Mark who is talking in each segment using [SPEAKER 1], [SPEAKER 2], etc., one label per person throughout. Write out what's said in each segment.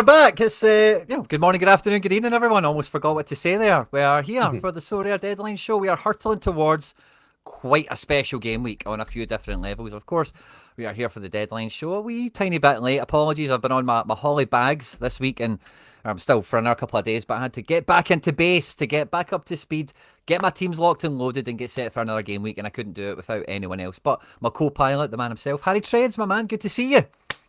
[SPEAKER 1] are back. It's good morning, good afternoon, good evening, everyone. Almost forgot what to say there. We are here for the Sorare Deadline Show. We are hurtling towards quite a special game week on a few different levels. Of course, we are here for the Deadline Show. A wee tiny bit late. Apologies, I've been on my holly bags this week and I'm still for another couple of days, but I had to get back into base, to get back up to speed, get my teams locked and loaded and get set for another game week, and I couldn't do it without anyone else. But my co-pilot, the man himself, Harry Trades, my man, good to see you.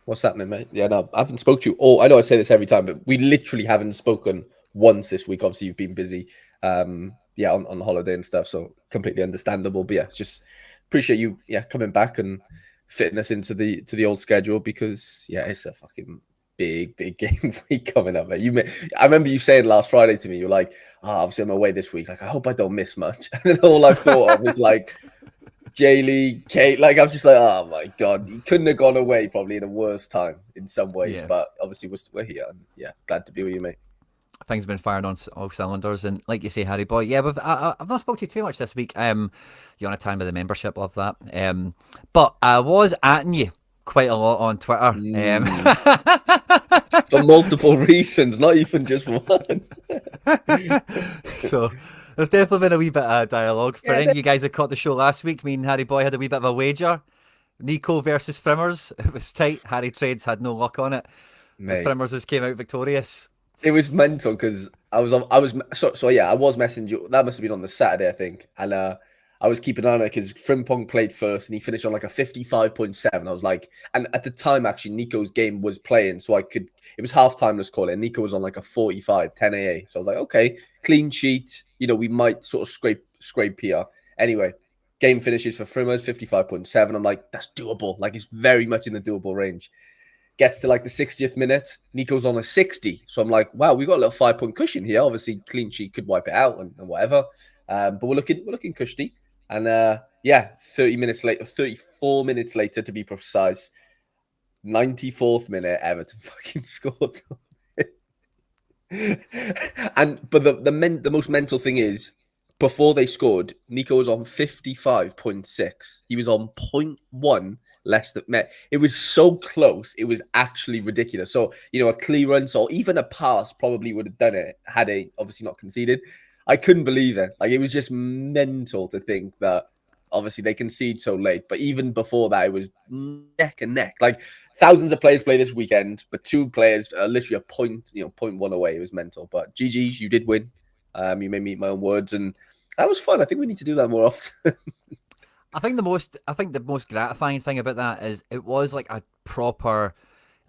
[SPEAKER 2] What's happening, mate? Yeah, no, I haven't spoke to you all. I know I say this every time, but we literally haven't spoken once this week. Obviously, you've been busy, on holiday and stuff, so completely understandable. But yeah, just appreciate you, coming back and fitting us into the old schedule because it's a fucking big game week coming up, mate. I remember you saying last Friday to me, you're like, obviously I'm away this week. Like, I hope I don't miss much. And then all I thought of was like, Jaylee, Kate, like I'm just like, oh my god, he couldn't have gone away probably in a worse time in some ways, but obviously we're here, and glad to be with you, mate.
[SPEAKER 1] Things have been firing on all cylinders, and like you say, Harry boy, I've not spoke to you too much this week. You're on a time with the membership, love that. But I was atting you quite a lot on Twitter.
[SPEAKER 2] For multiple reasons, not even just one.
[SPEAKER 1] So there's definitely been a wee bit of dialogue. For any of you guys that caught the show last week, me and Harry Boy had a wee bit of a wager. Nico versus Frimmers. It was tight. Harry Trades had no luck on it. Frimmers just came out victorious.
[SPEAKER 2] It was mental because I was messaging you. That must have been on the Saturday, I think. And I was keeping an eye on it because Frimpong played first and he finished on like a 55.7. I was like, and at the time, actually, Nico's game was playing. So it was halftime, let's call it. And Nico was on like a 45, 10 AA. So I was like, okay, clean sheet. We might sort of scrape here. Anyway, game finishes for Frimmers, 55.7. I'm like, that's doable. Like, it's very much in the doable range. Gets to like the 60th minute, Nico's on a 60. So I'm like, wow, we got a little 5-point cushion here. Obviously, clean sheet could wipe it out and whatever. But we're looking cushy. And 34 minutes later to be precise, 94th minute, Everton fucking scored. But the most mental thing is, before they scored, Nico was on 55.6. He was on 0.1 less than met. It was so close. It was actually ridiculous. So, a clearance or even a pass probably would have done it had they obviously not conceded. I couldn't believe it. Like, it was just mental to think that obviously they concede so late. But even before that, it was neck and neck. Like, thousands of players play this weekend, but two players are literally a point, 0.1 away. It was mental. But GG's, you did win. You made me eat my own words, and that was fun. I think we need to do that more often.
[SPEAKER 1] I think the most gratifying thing about that is it was like a proper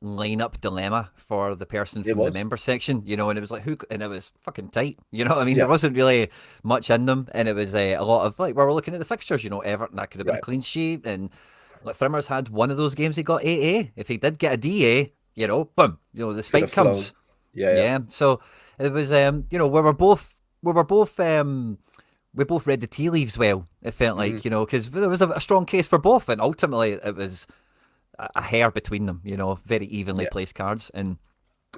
[SPEAKER 1] lineup dilemma for the person from the member section, and it was like and it was fucking tight. You know what I mean? Yeah. There wasn't really much in them, and it was a lot of like where we're looking at the fixtures. Everton, that could have been a clean sheet, and like Frimmers had one of those games he got AA. If he did get a DA, boom, the spike comes. Yeah. So it was we both read the tea leaves well. It felt like, because there was a strong case for both, and ultimately it was a hair between them, very evenly placed cards. And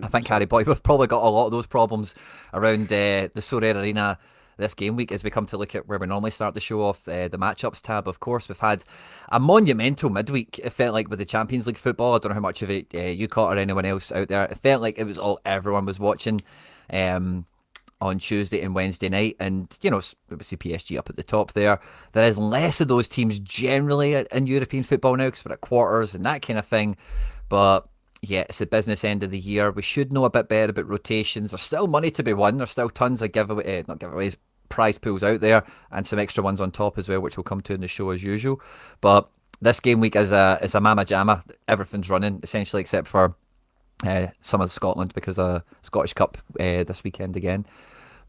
[SPEAKER 1] I think, Harry Boy, we've probably got a lot of those problems around the Sorare Arena this game week as we come to look at where we normally start the show off, the matchups tab. Of course, we've had a monumental midweek, it felt like, with the Champions League football. I don't know how much of it you caught or anyone else out there. It felt like it was all everyone was watching on Tuesday and Wednesday night, and we see PSG up at the top there. There is less of those teams generally in European football now because we're at quarters and that kind of thing, but yeah, it's the business end of the year. We should know a bit better about rotations. There's still money to be won. There's still tons of prize pools out there, and some extra ones on top as well, which we'll come to in the show as usual. But this game week is a mama jamma. Everything's running essentially except for some of Scotland because of Scottish Cup this weekend again.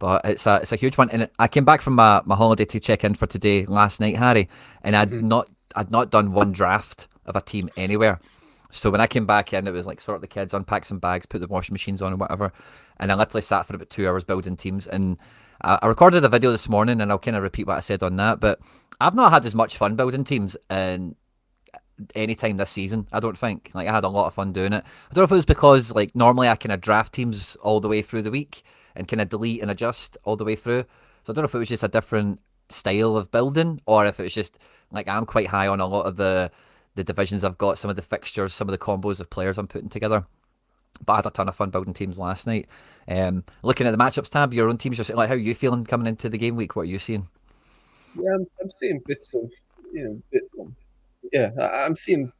[SPEAKER 1] But it's a huge one. And I came back from my holiday to check in for today last night, Harry, and I'd not done one draft of a team anywhere. So when I came back in, it was like sort the kids, unpack some bags, put the washing machines on and whatever. And I literally sat for about 2 hours building teams. And I recorded a video this morning, and I'll kind of repeat what I said on that. But I've not had as much fun building teams in any time this season, I don't think. Like, I had a lot of fun doing it. I don't know if it was because like normally I kind of draft teams all the way through the week and kind of delete and adjust all the way through. So I don't know if it was just a different style of building, or if it was just like I'm quite high on a lot of the divisions I've got, some of the fixtures, some of the combos of players I'm putting together. But I had a ton of fun building teams last night. Looking at the matchups tab, your own teams, just like how are you feeling coming into the game week? What are you seeing?
[SPEAKER 2] Yeah, I'm seeing bits of, yeah, I'm seeing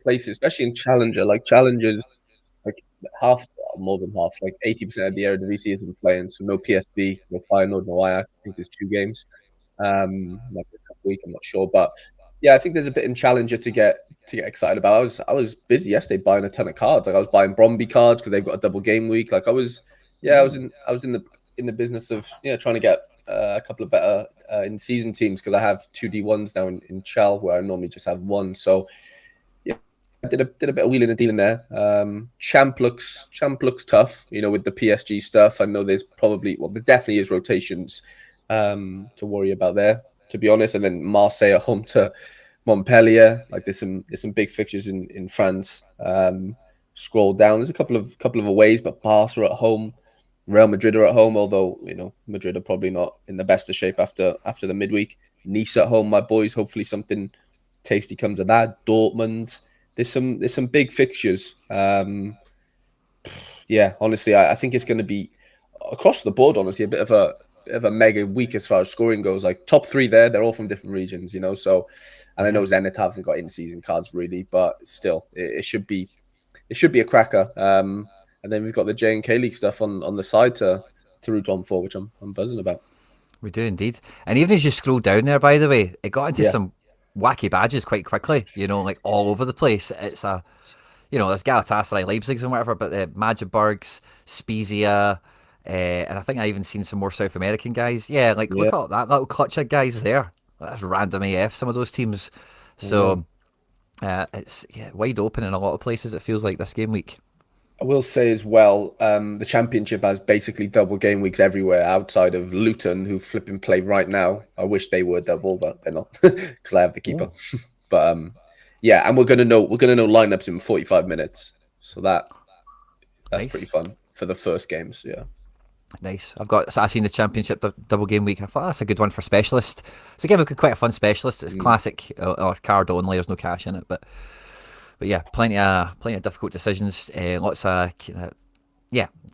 [SPEAKER 2] places, especially in Challenger, like Challengers, like half, more than half, like 80% of the Eredivisie isn't playing, so no PSB, no Feyenoord, no Ajax. I think there's 2 games. Might be a tough week, I'm not sure, but yeah, I think there's a bit in Challenger to get excited about. I was busy yesterday buying a ton of cards. Like I was buying Bromby cards because they've got a double game week. Like I was in the business of trying to get a couple of better in season teams because I have two D1s now in Chal where I normally just have one. So yeah, I did a bit of wheeling and dealing there. Champ looks tough, with the PSG stuff. I know there definitely is rotations to worry about there, to be honest. And then Marseille at home to Montpellier. Like there's some big fixtures in France. Scroll down. There's a couple of aways, but Barca at home, Real Madrid are at home. Although Madrid are probably not in the best of shape after the midweek. Nice at home, my boys. Hopefully something tasty comes of that. Dortmund. There's some big fixtures. Yeah, honestly, I think it's going to be across the board. Honestly, a bit of a mega week as far as scoring goes. Like top three there, they're all from different regions. So, and I
[SPEAKER 1] Yeah.
[SPEAKER 2] know Zenit haven't got in-season cards really, but still, it should be a cracker. And then we've got the J and K League stuff on the side to root on for, which I'm buzzing about.
[SPEAKER 1] We do indeed. And even as you scroll down there, by the way, it got into
[SPEAKER 2] Yeah,
[SPEAKER 1] some wacky badges quite quickly, like all over the place. It's there's Galatasaray, Leipzig, and whatever, but the Magdeburgs, Spezia, and I think I even seen some more South American guys. Yeah, like
[SPEAKER 2] yeah,
[SPEAKER 1] look at that little clutch of guys there. That's random AF, some of those teams.
[SPEAKER 2] I know.
[SPEAKER 1] So it's wide open in a lot of places, it feels like, this game week.
[SPEAKER 2] I will say as well, the championship has basically double game weeks everywhere outside of Luton, who flipping play right now. I wish they were double, but they're not because I have the keeper. But yeah, and we're gonna know lineups in 45 minutes, so that's pretty
[SPEAKER 1] Nice.
[SPEAKER 2] fun for the first games. Yeah,
[SPEAKER 1] Nice. I seen the championship double game week. I thought that's a good one for specialist. It's a game of quite a fun specialist. It's
[SPEAKER 2] mm.
[SPEAKER 1] classic or card only. There's no cash in it, but yeah, plenty of difficult decisions. Lots of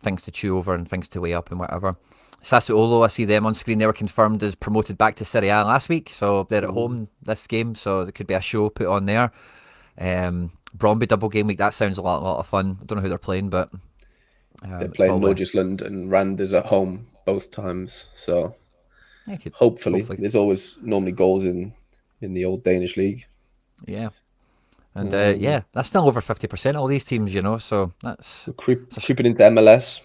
[SPEAKER 1] things to chew over and things to weigh up and whatever. Sassuolo, I see them on screen. They were confirmed as promoted back to Serie A last week, so they're at
[SPEAKER 2] Mm.
[SPEAKER 1] home this game. So there could be a show put on there. Bromby double game week. That sounds a lot of fun. I don't know who they're playing, but
[SPEAKER 2] They're
[SPEAKER 1] it's
[SPEAKER 2] playing
[SPEAKER 1] probably
[SPEAKER 2] Norgisland and Randers at home both times, so
[SPEAKER 1] could
[SPEAKER 2] hopefully
[SPEAKER 1] hopefully
[SPEAKER 2] there's always normally goals in the old Danish league.
[SPEAKER 1] yeah. And
[SPEAKER 2] Um,
[SPEAKER 1] that's still over 50%. All these teams, so
[SPEAKER 2] we're creeping into MLS.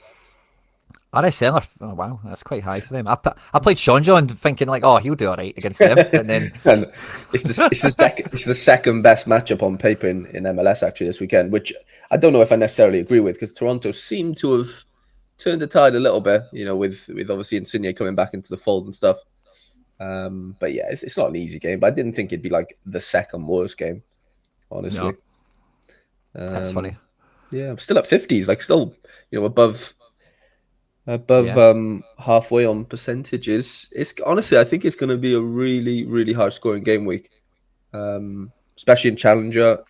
[SPEAKER 1] RSL. Oh wow, that's quite high for them. I played Sean John thinking like, oh, he'll do all right against them, and then
[SPEAKER 2] And it's the second best matchup on paper in MLS actually this weekend, which I don't know if I necessarily agree with because Toronto seem to have turned the tide a little bit, with obviously Insigne coming back into the fold and stuff. But yeah, it's not an easy game, but I didn't think it'd be like the second worst game, honestly.
[SPEAKER 1] no, that's funny.
[SPEAKER 2] Um, yeah, I'm still at 50s, like still, above
[SPEAKER 1] Yeah,
[SPEAKER 2] halfway on percentages. It's honestly, I think it's going to be a really, really hard scoring game week, especially in Challenger,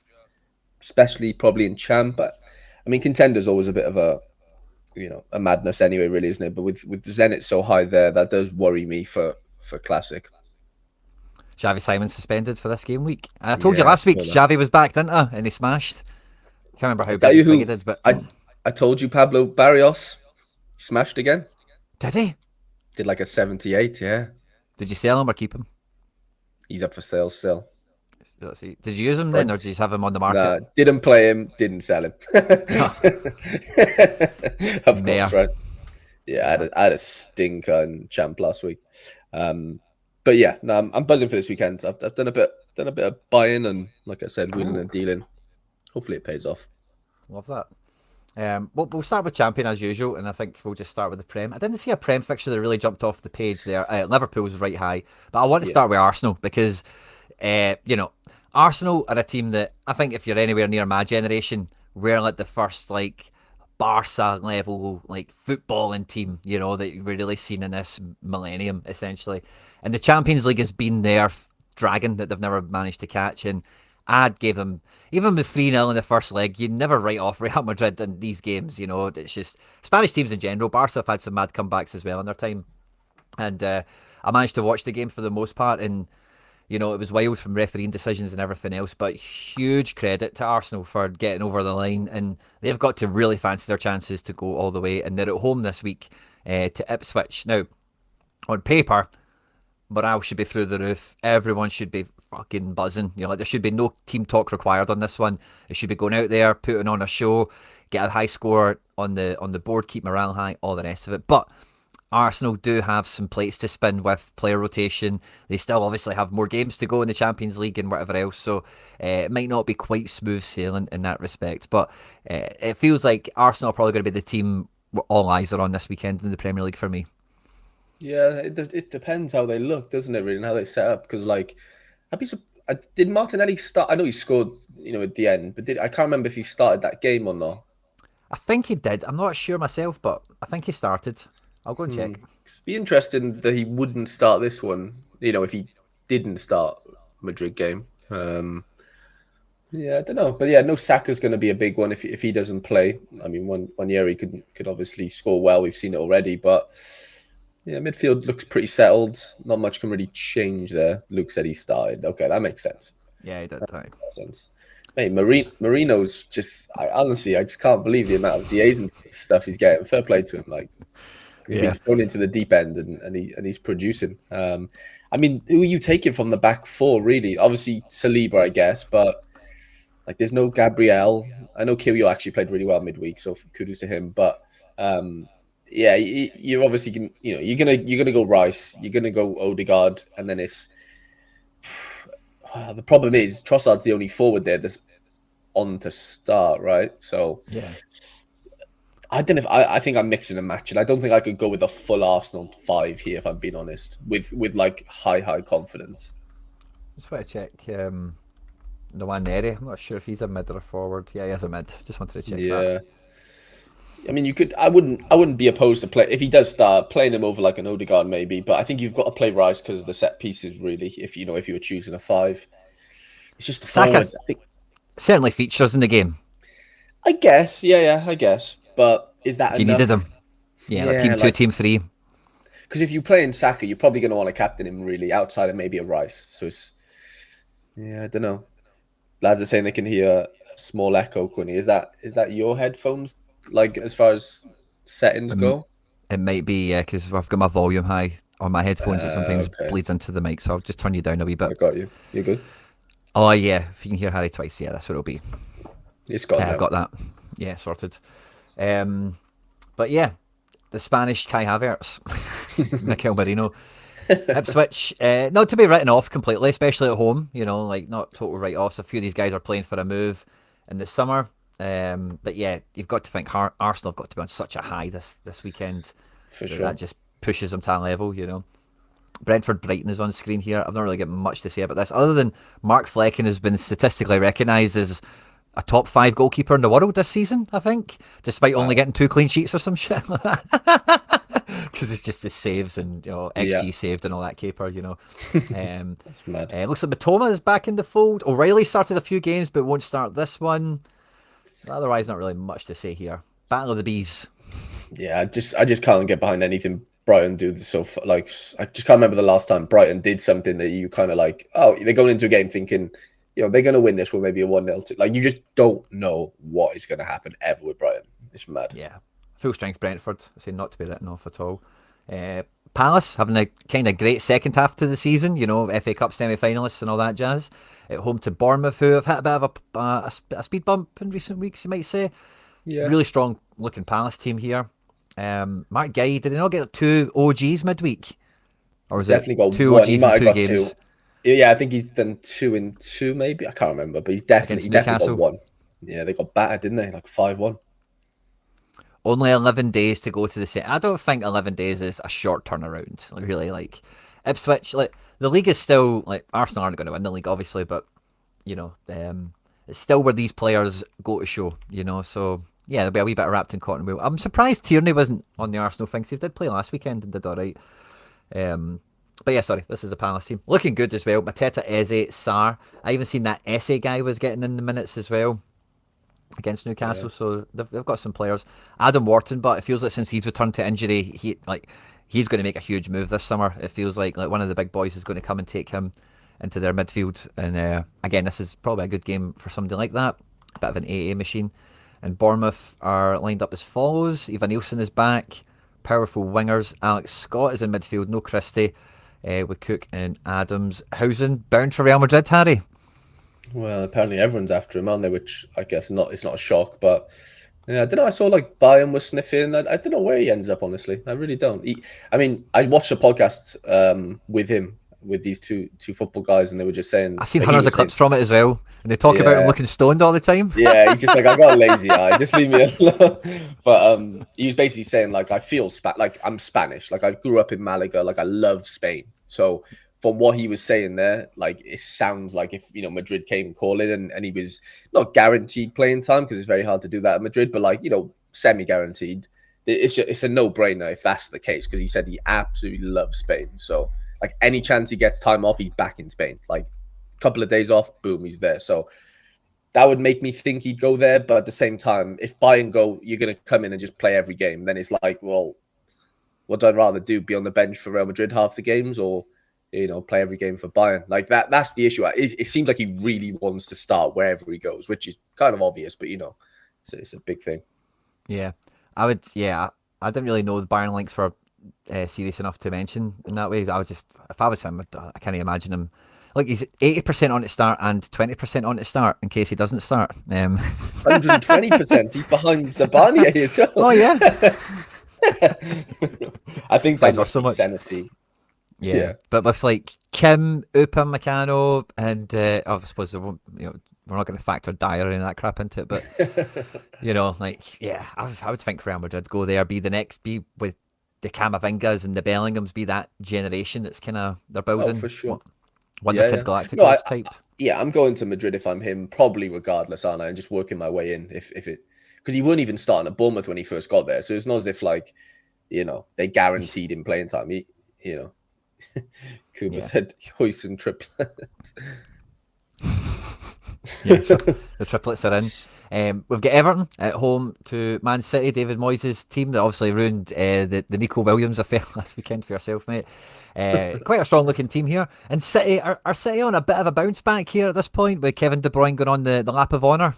[SPEAKER 2] especially probably in Champ. But I mean, Contender's always a bit of a madness anyway, really, isn't it? But with Zenit so high there, that does worry me for Classic.
[SPEAKER 1] Xavi Simon suspended for this game week. And I told you
[SPEAKER 2] Yeah, I
[SPEAKER 1] last week
[SPEAKER 2] saw that.
[SPEAKER 1] Xavi was back, didn't I? And he smashed. Can't remember
[SPEAKER 2] I
[SPEAKER 1] how
[SPEAKER 2] tell you
[SPEAKER 1] big he
[SPEAKER 2] who,
[SPEAKER 1] did, but
[SPEAKER 2] I told you Pablo Barrios smashed again.
[SPEAKER 1] did he?
[SPEAKER 2] Did like a 78. Yeah,
[SPEAKER 1] Did you sell him or keep him?
[SPEAKER 2] he's up for sale still.
[SPEAKER 1] Let's see. Did you use him then,
[SPEAKER 2] But
[SPEAKER 1] or did you just have him on the market?
[SPEAKER 2] nah, didn't play him, didn't sell him. Of course,
[SPEAKER 1] Nair.
[SPEAKER 2] right? Yeah, I had a stinker in Champ last week. But yeah, no, I'm buzzing for this weekend. I've done a bit of buying and, like I said, wheeling
[SPEAKER 1] Ooh,
[SPEAKER 2] and dealing. Hopefully, it pays off.
[SPEAKER 1] love that. We'll start with champion as usual, and I think we'll just start with the Prem. I didn't see a Prem fixture that really jumped off the page there. Liverpool's right high, but I want to
[SPEAKER 2] Yeah,
[SPEAKER 1] start with Arsenal because, Arsenal are a team that I think if you're anywhere near my generation, we're like the first like Barca level like footballing team, that we're really seen in this millennium essentially. And the Champions League has been their dragon that they've never managed to catch, and I gave them, even with 3-0 in the first leg, you never write off Real Madrid in these games. It's just Spanish teams in general. Barca have had some mad comebacks as well in their time, and I managed to watch the game for the most part, and it was wild from refereeing decisions and everything else. But huge credit to Arsenal for getting over the line, and they've got to really fancy their chances to go all the way. And they're at home this week to Ipswich. Now, on paper, morale should be through the roof. Everyone should be fucking buzzing. There should be no team talk required on this one. It should be going out there, putting on a show, get a high score on the board, keep morale high, all the rest of it. But Arsenal do have some plates to spin with player rotation. They still obviously have more games to go in the Champions League and whatever else, so it might not be quite smooth sailing in that respect. But it feels like Arsenal are probably going to be the team all eyes are on this weekend in the Premier League for me.
[SPEAKER 2] Yeah, it depends how they look, doesn't it, really, and how they set up. Because did Martinelli start? I know he scored, at the end, but I can't remember if he started that game or not.
[SPEAKER 1] I think he did. I'm not sure myself, but I think he started. I'll go and check.
[SPEAKER 2] It'd be interesting that he wouldn't start this one. If he didn't start Madrid game. Yeah, I don't know, but yeah, no, Saka's going to be a big one if he doesn't play. I mean, Waneri could obviously score well. We've seen it already, but yeah, midfield looks pretty settled. Not much can really change there. Luke said he started. Okay, that makes sense.
[SPEAKER 1] Yeah, he did.
[SPEAKER 2] That makes sense. Mate, Marino's just. I just can't believe the amount of DAs and stuff he's getting. Fair play to him. Like he's been thrown into the deep end and he's producing. I mean, who are you taking from the back four? Really, obviously Saliba, I guess, but like there's no Gabriel. I know Kyrgios actually played really well midweek, so kudos to him. But yeah, you're obviously you're gonna go Rice, you're gonna go Odegaard, and then it's the problem is Trossard's the only forward there that's on to start, right? So
[SPEAKER 1] yeah,
[SPEAKER 2] I don't know if I think I'm mixing and matching. I don't think I could go with a full Arsenal 5 here, if I'm being honest, with like high confidence.
[SPEAKER 1] Just want to check. Waneri, I'm not sure if he's a mid or a forward. Yeah, he is a mid. Just wanted to check that.
[SPEAKER 2] I mean, you could. I wouldn't be opposed to play if he does start playing him over like an Odegaard maybe. But I think you've got to play Rice because of the set pieces. Really, if you were choosing a 5, it's just the
[SPEAKER 1] Saka
[SPEAKER 2] forward.
[SPEAKER 1] certainly features in the game.
[SPEAKER 2] I guess, yeah, I guess. But is that
[SPEAKER 1] if you
[SPEAKER 2] enough?
[SPEAKER 1] needed him? Yeah, like team 2, team 3.
[SPEAKER 2] Because if you play in Saka, you're probably going to want to captain him really outside of maybe a Rice. So it's I don't know. Lads are saying they can hear a small echo, Quinny. Is that your headphones? Like as far as settings go?
[SPEAKER 1] It might be, because I've got my volume high on my headphones. It sometimes bleeds into the mic, so I'll just turn you down a wee bit.
[SPEAKER 2] I got you. You're good.
[SPEAKER 1] Oh yeah, if you can hear Harry twice, yeah, that's what it'll be.
[SPEAKER 2] It's got
[SPEAKER 1] I got that. Yeah, sorted. But yeah, the Spanish Kai Havertz, Mikel Merino, Ipswich, not to be written off completely, especially at home. Like not total write-offs. A few of these guys are playing for a move in the summer. But yeah, you've got to think Arsenal have got to be on such a high this weekend.
[SPEAKER 2] For sure.
[SPEAKER 1] That just pushes them to a level, Brentford Brighton is on screen here. I've not really got much to say about this, other than Mark Flecken has been statistically recognised as a top 5 goalkeeper in the world this season, I think, despite only getting 2 clean sheets or some shit. Because it's just his saves and XG saved and all that caper,
[SPEAKER 2] That's mad.
[SPEAKER 1] Looks like Matoma is back in the fold. O'Reilly started a few games but won't start this one. Otherwise, not really much to say here. Battle of the Bees.
[SPEAKER 2] Yeah, I just can't get behind anything Brighton do. So like, I just can't remember the last time Brighton did something that you kind of like. Oh, they're going into a game thinking, they're going to win this with maybe a 1-0. Like you just don't know what is going to happen ever with Brighton. It's mad.
[SPEAKER 1] Yeah, full strength Brentford. I say not to be written off at all. Palace having a kind of great second half to the season. FA Cup semi-finalists and all that jazz. At home to Bournemouth, who have hit a bit of a speed bump in recent weeks, you might say.
[SPEAKER 2] Yeah.
[SPEAKER 1] Really strong looking Palace team here. Mark Guy, did he not get 2 OGs midweek? Or was
[SPEAKER 2] definitely
[SPEAKER 1] it
[SPEAKER 2] got
[SPEAKER 1] 2
[SPEAKER 2] one.
[SPEAKER 1] OGs in 2 games?
[SPEAKER 2] 2. Yeah, I think he's done 2 in 2, maybe. I can't remember, but he definitely got 1. Yeah, they got battered, didn't they? Like 5-1.
[SPEAKER 1] Only 11 days to go to the set. I don't think 11 days is a short turnaround. Really, like Ipswich, like the league is still like Arsenal aren't going to win the league, obviously, but it's still where these players go to show. So yeah, there'll be a wee bit of wrapped in cotton wool. I'm surprised Tierney wasn't on the Arsenal thing. He did play last weekend and did all right. But yeah, sorry, this is the Palace team. Looking good as well. Mateta, Eze, Sar. I even seen that Eze guy was getting in the minutes as well against Newcastle. So they've got some players. Adam Wharton, but it feels like since he's returned to injury, he's going to make a huge move this summer. It feels like one of the big boys is going to come and take him into their midfield. And again, this is probably a good game for somebody like that. A bit of an AA machine. And Bournemouth are lined up as follows. Ivan Nielsen is back. Powerful wingers. Alex Scott is in midfield. No Christie. With Cook and Adams. Housen bound for Real Madrid, Harry.
[SPEAKER 2] Well, apparently everyone's after him, aren't they? Which I guess it's not a shock, but yeah, I don't know. I saw like Bayern was sniffing. I don't know where he ends up, honestly. I really don't. I watched a podcast with him, with these two football guys, and they were just saying.
[SPEAKER 1] I've seen hundreds of clips from it as well, and they talk about him looking stoned all the time.
[SPEAKER 2] Yeah, he's just like, I got a lazy eye, just leave me alone. But he was basically saying like, I feel like I'm Spanish, like I grew up in Malaga, like I love Spain. So from what he was saying there, like it sounds like if Madrid came calling and he was not guaranteed playing time because it's very hard to do that at Madrid, but like semi-guaranteed. It's a no-brainer if that's the case because he said he absolutely loves Spain. So like any chance he gets time off, he's back in Spain. Like a couple of days off, boom, he's there. So that would make me think he'd go there. But at the same time, if Bayern go, you're going to come in and just play every game. Then it's like, well, what do I rather do? Be on the bench for Real Madrid half the games or, play every game for Bayern? Like that's the issue. It seems like he really wants to start wherever he goes, which is kind of obvious, but it's a big thing.
[SPEAKER 1] Yeah, I didn't really know the Bayern links were serious enough to mention in that way. If I was him, I can't imagine him. Like he's 80% on to start and 20% on to start in case he doesn't start.
[SPEAKER 2] 120%. He's behind Zabania as well.
[SPEAKER 1] Oh yeah.
[SPEAKER 2] I think that must be Senesi.
[SPEAKER 1] Yeah, but with like Kim, Upamecano, and I suppose they won't, we're not going to factor Dyer and that crap into it, but I would think Real Madrid go there, be with the Camavingas and the Bellinghams, be that generation that's kind of they're building.
[SPEAKER 2] Oh, for sure.
[SPEAKER 1] Wonderkid Galacticos type.
[SPEAKER 2] I'm going to Madrid if I'm him, probably regardless, aren't I? And just working my way in if it, because he weren't even starting at Bournemouth when he first got there, so it's not as if like they guaranteed him playing time. Kuba said hoist and triplets.
[SPEAKER 1] The triplets are in. We've got Everton at home to Man City. David Moyes' team that obviously ruined the Nico Williams affair last weekend for yourself, mate. Quite a strong looking team here. And City are City on a bit of a bounce back here at this point with Kevin De Bruyne going on the lap of honour.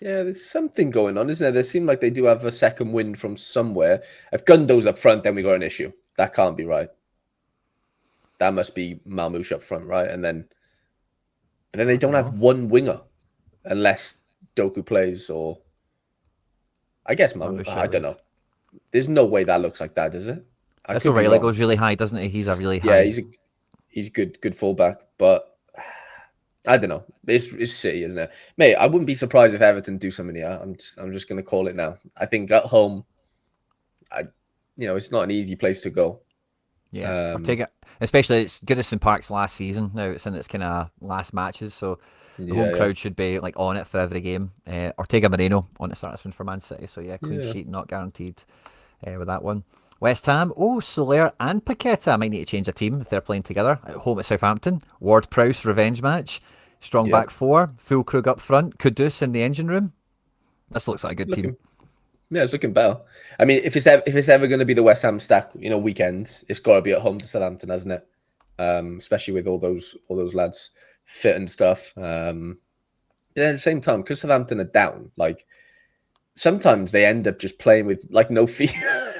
[SPEAKER 2] Yeah, there's something going on, isn't there? They seem like they do have a second wind from somewhere. If Gundo's up front, then we got an issue. That can't be right. That must be Malmouche up front, right? But then they don't have one winger unless Doku plays, or I guess Malmouche. I don't know. There's no way that looks like that, does it?
[SPEAKER 1] That's O'Reilly goes really high, doesn't he? He's a really high.
[SPEAKER 2] Yeah, he's good fullback, but I don't know. It's City, isn't it, mate? I wouldn't be surprised if Everton do something here. I'm just gonna call it now. I think at home, it's not an easy place to go.
[SPEAKER 1] Yeah, Ortega, especially it's Goodison Park's last season. Now it's in its kind of last matches, so the home crowd should be like on it for every game. Ortega Moreno on to start this one for Man City, so clean sheet not guaranteed with that one. West Ham, Soler and Paqueta might need to change a team if they're playing together. At home at Southampton, Ward-Prowse revenge match. Strong back four, full Krug up front, Kudus in the engine room. This looks like a good team.
[SPEAKER 2] Yeah, it's looking better. I mean, if it's ever going to be the West Ham stack, weekends, it's got to be at home to Southampton, hasn't it? Especially with all those lads fit and stuff. At the same time, because Southampton are down, like sometimes they end up just playing with like no feet,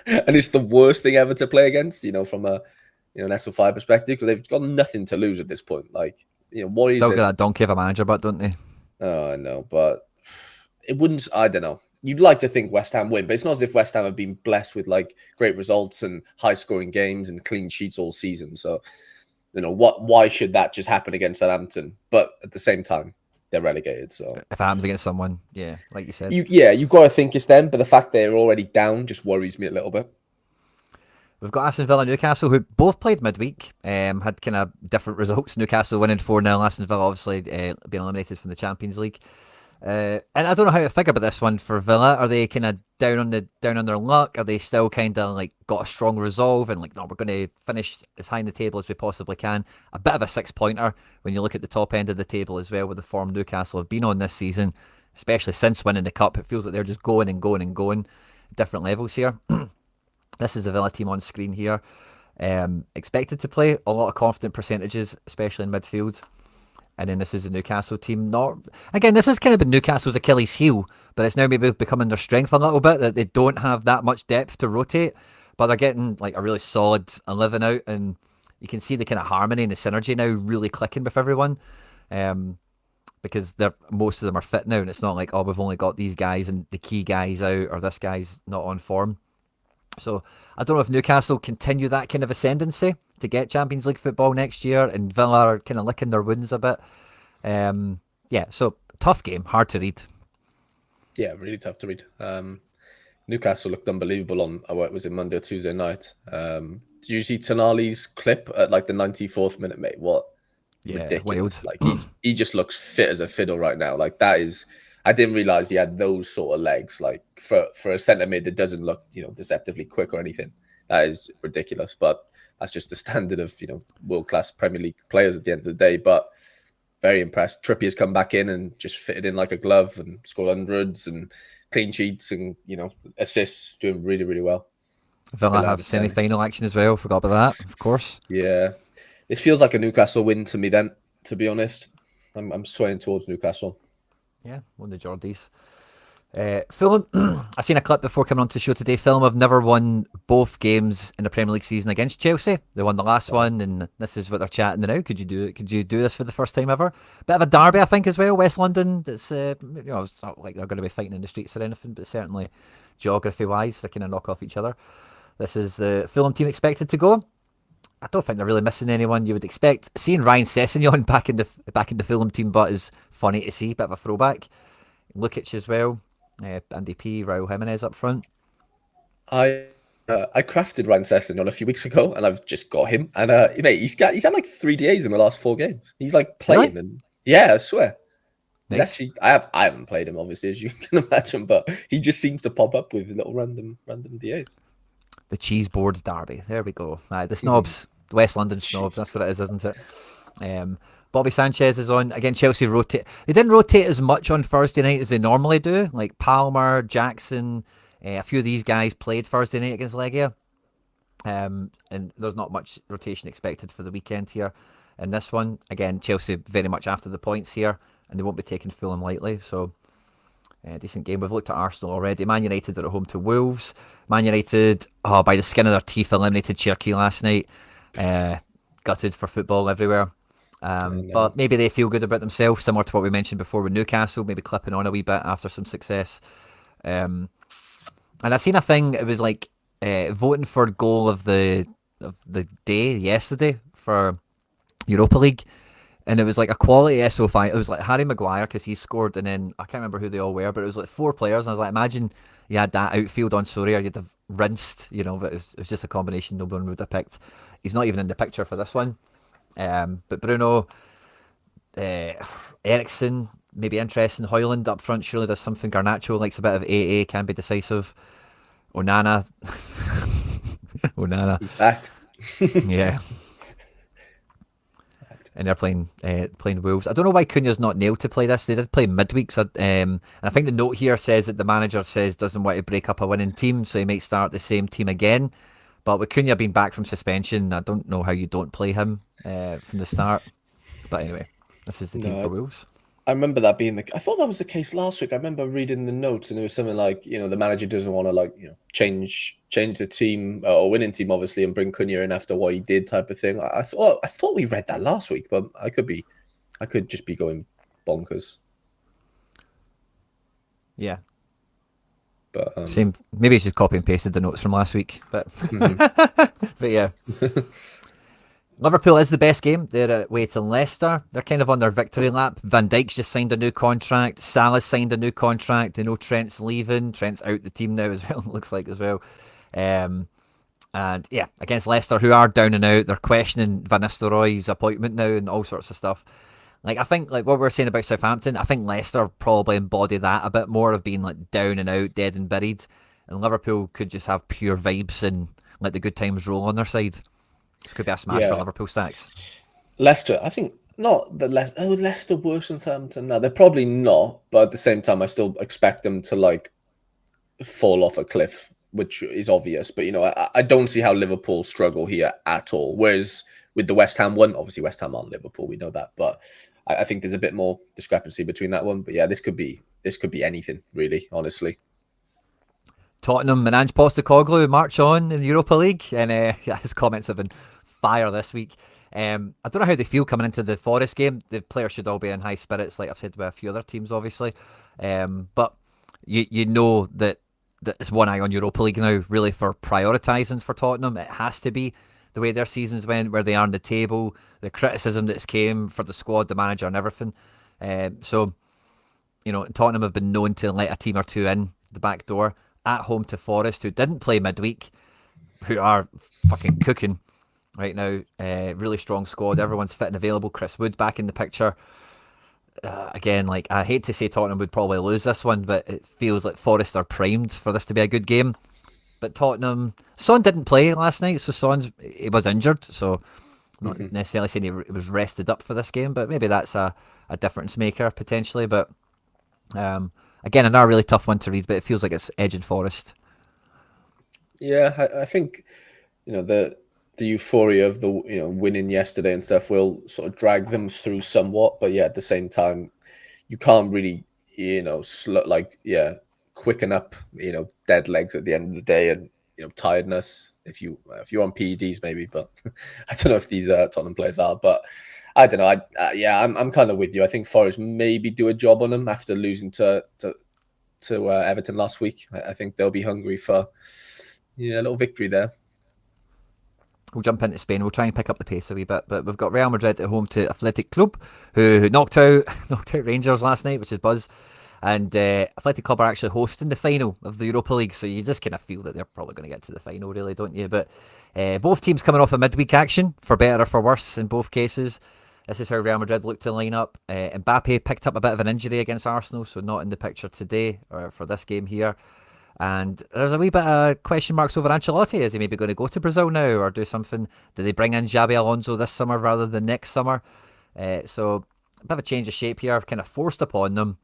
[SPEAKER 2] and it's the worst thing ever to play against. From a an SO5 perspective, because they've got nothing to lose at this point. Like what
[SPEAKER 1] still got that donkey of a manager, but don't they?
[SPEAKER 2] Oh, I know, but it wouldn't. I don't know. You'd like to think West Ham win, but it's not as if West Ham have been blessed with like great results and high-scoring games and clean sheets all season. So, why should that just happen against Southampton? But at the same time, they're relegated. So
[SPEAKER 1] if it happens against someone, like you said,
[SPEAKER 2] you've got to think it's them. But the fact they're already down just worries me a little bit.
[SPEAKER 1] We've got Aston Villa and Newcastle, who both played midweek, had kind of different results. Newcastle winning 4-0, Aston Villa obviously being eliminated from the Champions League. And I don't know how to figure about this one for Villa. Are they kind of down on their luck? Are they still kind of like got a strong resolve and like, no, we're going to finish as high in the table as we possibly can? A bit of a 6-pointer when you look at the top end of the table as well, with the form Newcastle have been on this season, especially since winning the cup. It feels like they're just going and going and going, different levels here. This is the Villa team on screen here. Expected to play a lot of confident percentages, especially in midfield. And then this is the Newcastle team. Not again, this has kind of been Newcastle's Achilles heel, but it's now maybe becoming their strength a little bit, that they don't have that much depth to rotate, but they're getting like a really solid 11 out, and you can see the kind of harmony and the synergy now really clicking with everyone. Because most of them are fit now, and it's not like, oh, we've only got these guys and the key guys out, or this guy's not on form. So I don't know if Newcastle continue that kind of ascendancy to get Champions League football next year, and Villa are kind of licking their wounds a bit. Yeah, so tough game, hard to read.
[SPEAKER 2] Yeah, really tough to read. Newcastle looked unbelievable on, what was it, Monday or Tuesday night? Did you see Tonali's clip at like the 94th minute, mate? What?
[SPEAKER 1] Yeah,
[SPEAKER 2] ridiculous.
[SPEAKER 1] wild.
[SPEAKER 2] Like he just looks fit as a fiddle right now. Like that is, I didn't realize he had those sort of legs. Like for a centre mid that doesn't look, deceptively quick or anything. That is ridiculous. But that's just the standard of, world class Premier League players at the end of the day. But very impressed. Trippier's come back in and just fitted in like a glove and scored hundreds and clean sheets and assists. Doing really, really well.
[SPEAKER 1] Villa have semi-final action as well. Forgot about that, of course.
[SPEAKER 2] Yeah. This feels like a Newcastle win to me then, to be honest. I'm swaying towards Newcastle.
[SPEAKER 1] Yeah, one of the Geordies. Fulham, I seen a clip before coming on to the show today. Fulham have never won both games in the Premier League season against Chelsea. They won the last one, and this is what they're chatting now. Could you do this for the first time ever? Bit of a derby, I think, as well. West London. That's it's not like they're going to be fighting in the streets or anything, but certainly geography-wise, they kind of knock off each other. This is the Fulham team expected to go. I don't think they're really missing anyone you would expect. Seeing Ryan Sessegnon back in the Fulham team, but is funny to see. Bit of a throwback. Lukic as well. Andy P, Raul Jimenez up front.
[SPEAKER 2] I crafted Ryan Sessegnon a few weeks ago, and I've just got him. And mate, he's had like 3 days in the last 4 games. He's like playing,
[SPEAKER 1] really?
[SPEAKER 2] And yeah, I swear.
[SPEAKER 1] Nice.
[SPEAKER 2] Actually, I haven't played him obviously, as you can imagine, but he just seems to pop up with little random DAs.
[SPEAKER 1] The cheese board derby. There we go. The snobs, the West London snobs. That's what it is, isn't it? Bobby Sanchez is on. Again, Chelsea rotate. They didn't rotate as much on Thursday night as they normally do. Like Palmer, Jackson, a few of these guys played Thursday night against Legia. And there's not much rotation expected for the weekend here. And this one, again, Chelsea very much after the points here, and they won't be taking Fulham lightly. So, decent game. We've looked at Arsenal already. Man United are at home to Wolves. Man United, by the skin of their teeth, eliminated Cherki last night. Gutted for football everywhere. But maybe they feel good about themselves, similar to what we mentioned before with Newcastle, maybe clipping on a wee bit after some success. And I seen a thing, it was like voting for goal of the day yesterday for Europa League. And it was like a quality SO5. It was like Harry Maguire because he scored, and then I can't remember who they all were, but it was like 4 players. And I was like, imagine you had that outfield on Sorare, you'd have rinsed, but it was just a combination no one would have picked. He's not even in the picture for this one. But Bruno, Ericsson, maybe interesting. Højlund up front, surely there's something. Garnacho likes a bit of AA, can be decisive. Onana. Onana.
[SPEAKER 2] He's back.
[SPEAKER 1] Yeah. And they're playing Wolves. I don't know why Cunha's not nailed to play this. They did play midweek, so, and I think the note here says that the manager says doesn't want to break up a winning team, so he might start the same team again. But with Cunha being back from suspension, I don't know how you don't play him from the start. But anyway, this is the team for Wolves.
[SPEAKER 2] I remember that being I thought that was the case last week. I remember reading the notes, and it was something like, the manager doesn't want to change the team or winning team, obviously, and bring Cunha in after what he did, type of thing. I thought we read that last week, but I could just be going bonkers.
[SPEAKER 1] Yeah.
[SPEAKER 2] But
[SPEAKER 1] same. Maybe it's just copy and pasted the notes from last week, but but yeah. Liverpool is the best game. They're away to Leicester. They're kind of on their victory lap. Van Dijk's just signed a new contract. Salah's signed a new contract. They know Trent's leaving. Trent's out the team now as well, it looks like as well. And yeah, against Leicester, who are down and out. They're questioning Van Nistelrooy's appointment now and all sorts of stuff. Like, I think, like what we were saying about Southampton, I think Leicester probably embody that a bit more of being like down and out, dead and buried, and Liverpool could just have pure vibes and let the good times roll on their side. This could be a smash for
[SPEAKER 2] Yeah,
[SPEAKER 1] Liverpool stacks.
[SPEAKER 2] Leicester. I think not the Leicester. Oh, Leicester worse than Southampton. No, they're probably not. But at the same time, I still expect them to like fall off a cliff, which is obvious. But I don't see how Liverpool struggle here at all. Whereas with the West Ham one, obviously West Ham aren't Liverpool, we know that. But I think there's a bit more discrepancy between that one. But yeah, this could be anything really, honestly.
[SPEAKER 1] Tottenham and Ange Postecoglou march on in the Europa League, and yeah, his comments have been fire this week. I don't know how they feel coming into the Forest game. The players should all be in high spirits, like I've said with a few other teams, obviously. But you know that it's one eye on Europa League now, really, for prioritising for Tottenham. It has to be the way their seasons went, where they are on the table, the criticism that's came for the squad, the manager, and everything. So, Tottenham have been known to let a team or two in the back door at home to Forest, who didn't play midweek, who are fucking cooking right now. Really strong squad. Everyone's fit and available. Chris Wood back in the picture. Again, like, I hate to say Tottenham would probably lose this one, but it feels like Forest are primed for this to be a good game. But Tottenham, Son didn't play last night, so he was injured, so not necessarily saying he was rested up for this game, but maybe that's a difference maker potentially. But again, another really tough one to read, but it feels like it's edging Forest.
[SPEAKER 2] Yeah, I think the euphoria of the winning yesterday and stuff will sort of drag them through somewhat, but yeah, at the same time, you can't really quicken up dead legs at the end of the day and tiredness if you're on PEDs maybe, but I don't know if these Tottenham players are, but I don't know. I'm kind of with you. I think Forest maybe do a job on them after losing to Everton last week. I think they'll be hungry for a little victory there.
[SPEAKER 1] We'll jump into Spain. We'll try and pick up the pace a wee bit, but we've got Real Madrid at home to Athletic Club, who knocked out Rangers last night, which is buzz. And Athletic Club are actually hosting the final of the Europa League, so you just kind of feel that they're probably going to get to the final, really, don't you? But both teams coming off a midweek action, for better or for worse in both cases. This is how Real Madrid look to line up. Mbappe picked up a bit of an injury against Arsenal, so not in the picture today or for this game here. And there's a wee bit of question marks over Ancelotti. Is he maybe going to go to Brazil now or do something? Do they bring in Xabi Alonso this summer rather than next summer? So a bit of a change of shape here, kind of forced upon them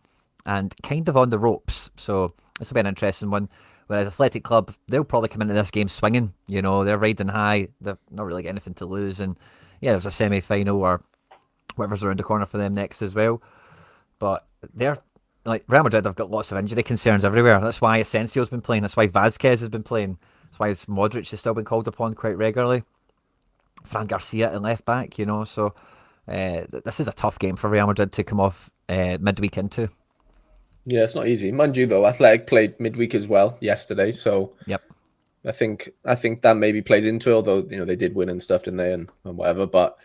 [SPEAKER 1] and kind of on the ropes. So this will be an interesting one. Whereas Athletic Club, they'll probably come into this game swinging. They're riding high. They've not really got anything to lose. And yeah, there's a semi-final or whatever's around the corner for them next as well. But they're like Real Madrid have got lots of injury concerns everywhere. That's why Asensio's been playing. That's why Vazquez has been playing. That's why Modric has still been called upon quite regularly. Fran Garcia at left back, So this is a tough game for Real Madrid to come off midweek into.
[SPEAKER 2] Yeah, it's not easy. Mind you, though, Athletic played midweek as well yesterday, so
[SPEAKER 1] yep.
[SPEAKER 2] I think that maybe plays into it. Although they did win and stuff, didn't they, and whatever. But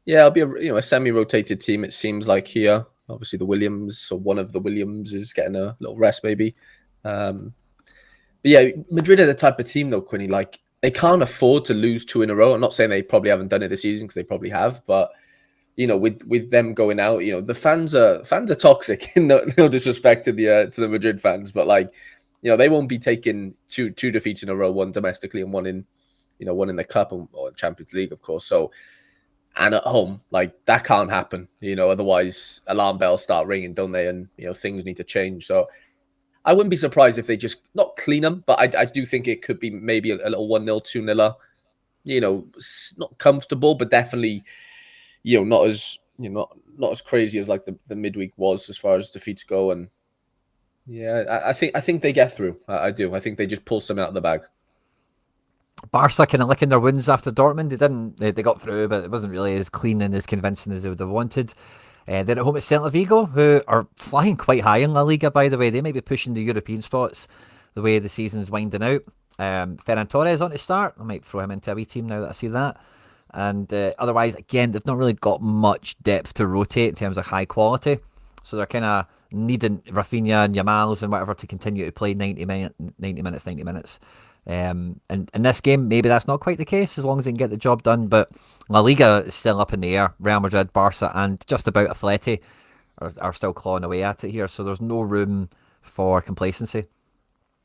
[SPEAKER 2] yeah, it'll be a semi-rotated team. It seems like here. Obviously, the Williams, or one of the Williams, is getting a little rest, maybe. But yeah, Madrid are the type of team, though, Quinny. Like, they can't afford to lose 2 in a row. I'm not saying they probably haven't done it this season, because they probably have. But with them going out, the fans are toxic. No disrespect to the Madrid fans, but like, they won't be taking two defeats in a row, one domestically and one in the cup or Champions League, of course. So. And at home, like, that can't happen, otherwise alarm bells start ringing, don't they? And, things need to change. So I wouldn't be surprised if they just not clean them, but I do think it could be maybe a little 1-0, 2-0, not comfortable, but definitely, not as, not as crazy as like the midweek was as far as defeats go. And yeah, I think they get through. I do. I think they just pull some out of the bag.
[SPEAKER 1] Barca kind of licking their wounds after Dortmund. They got through, but it wasn't really as clean and as convincing as they would have wanted. Then at home at Celta Vigo, who are flying quite high in La Liga, by the way. They may be pushing the European spots the way the season's winding out. Ferran Torres on to start. I might throw him into a wee team now that I see that. And otherwise, again, they've not really got much depth to rotate in terms of high quality. So they're kind of needing Rafinha and Yamals and whatever to continue to play 90 minutes. And in this game, maybe that's not quite the case as long as they can get the job done. But La Liga is still up in the air. Real Madrid, Barca, and just about Atleti are still clawing away at it here. So there's no room for complacency.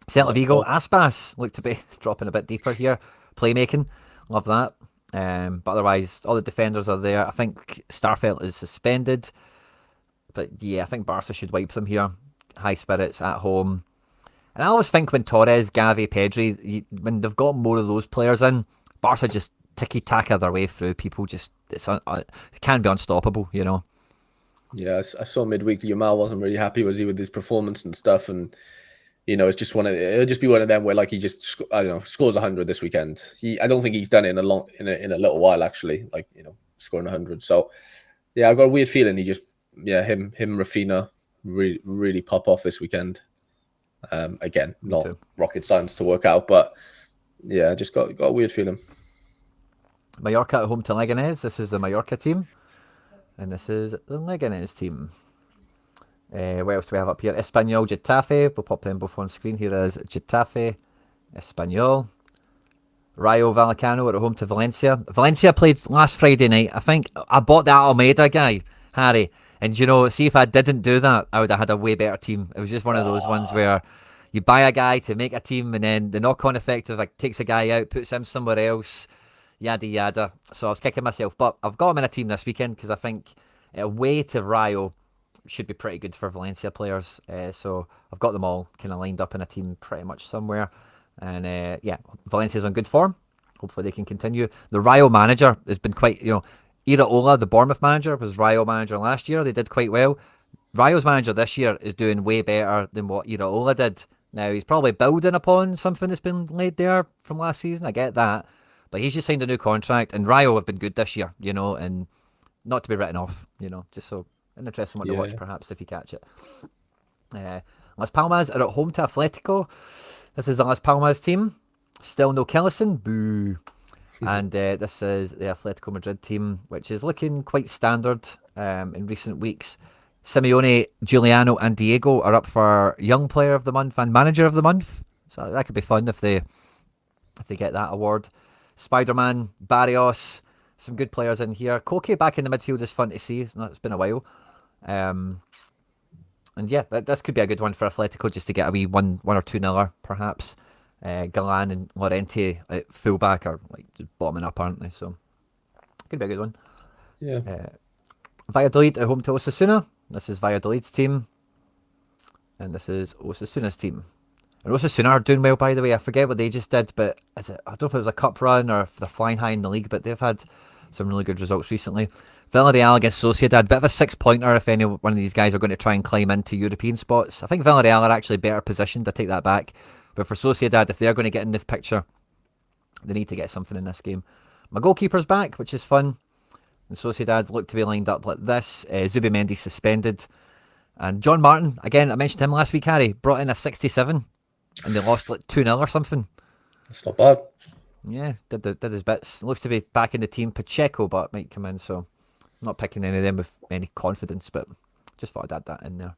[SPEAKER 1] Celta Vigo, Aspas look to be dropping a bit deeper here. Playmaking, love that. But otherwise, all the defenders are there. I think Starfelt is suspended. But yeah, I think Barca should wipe them here. High spirits at home. And I always think when Torres, Gavi, Pedri, when they've got more of those players in, Barca just ticky-taka their way through. People just, it can be unstoppable, you know.
[SPEAKER 2] Yeah, I saw midweek Yamal wasn't really happy, was he, with his performance and stuff, and it's just it'll just be one of them where like he just scores 100 this weekend. I don't think he's done it in a little while actually, like scoring 100. So yeah, I've got a weird feeling him Rafinha really really pop off this weekend. Again, not rocket science to work out, but yeah, just got a weird feeling.
[SPEAKER 1] Mallorca at home to Leganés. This is the Mallorca team. And this is the Leganés team. What else do we have up here? Espanyol, Getafe. We'll pop them both on screen. Here is Getafe, Espanyol. Rayo Vallecano are at home to Valencia. Valencia played last Friday night. I think I bought that Almeida guy, Harry. And, see if I didn't do that, I would have had a way better team. It was just one of those ones where you buy a guy to make a team and then the knock-on effect of like takes a guy out, puts him somewhere else, yada yada. So I was kicking myself. But I've got him in a team this weekend because I think away to Rayo should be pretty good for Valencia players. So I've got them all kind of lined up in a team pretty much somewhere. And yeah, Valencia's on good form. Hopefully they can continue. The Rayo manager has been quite, Iraola, the Bournemouth manager, was Rayo manager last year. They did quite well. Rayo's manager this year is doing way better than what Iraola did. Now, he's probably building upon something that's been laid there from last season. I get that. But he's just signed a new contract, and Rayo have been good this year, and not to be written off, just so an interesting one to watch, perhaps, if you catch it. Las Palmas are at home to Atletico. This is the Las Palmas team. Still no Killison. Boo. And this is the Atletico Madrid team, which is looking quite standard in recent weeks. Simeone, Giuliano, and Diego are up for Young Player of the Month and Manager of the Month. So that could be fun if they get that award. Spider-Man, Barrios, some good players in here. Koke back in the midfield is fun to see. It's been a while. And yeah, this could be a good one for Atletico, just to get a wee 1 or 2-0 perhaps. Galan and Llorente at fullback are like just bombing up, aren't they? So could be a good one.
[SPEAKER 2] Yeah.
[SPEAKER 1] Valladolid at home to Osasuna. This is Valladolid's team, and this is Osasuna's team. And Osasuna are doing well, by the way. I forget what they just did, but I don't know if it was a cup run or if they're flying high in the league, but they've had some really good results recently. Villarreal against Sociedad, bit of a 6-pointer if any one of these guys are going to try and climb into European spots. I think Villarreal are actually better positioned. I take that back. But for Sociedad, if they're going to get in the picture, they need to get something in this game. My goalkeeper's back, which is fun. And Sociedad look to be lined up like this. Zubimendi suspended. And John Martin, again, I mentioned him last week, Harry, brought in a 67. And they lost like 2-0 or something.
[SPEAKER 2] That's not bad.
[SPEAKER 1] Yeah, did his bits. Looks to be back in the team. Pacheco, but might come in, so I'm not picking any of them with any confidence, but just thought I'd add that in there.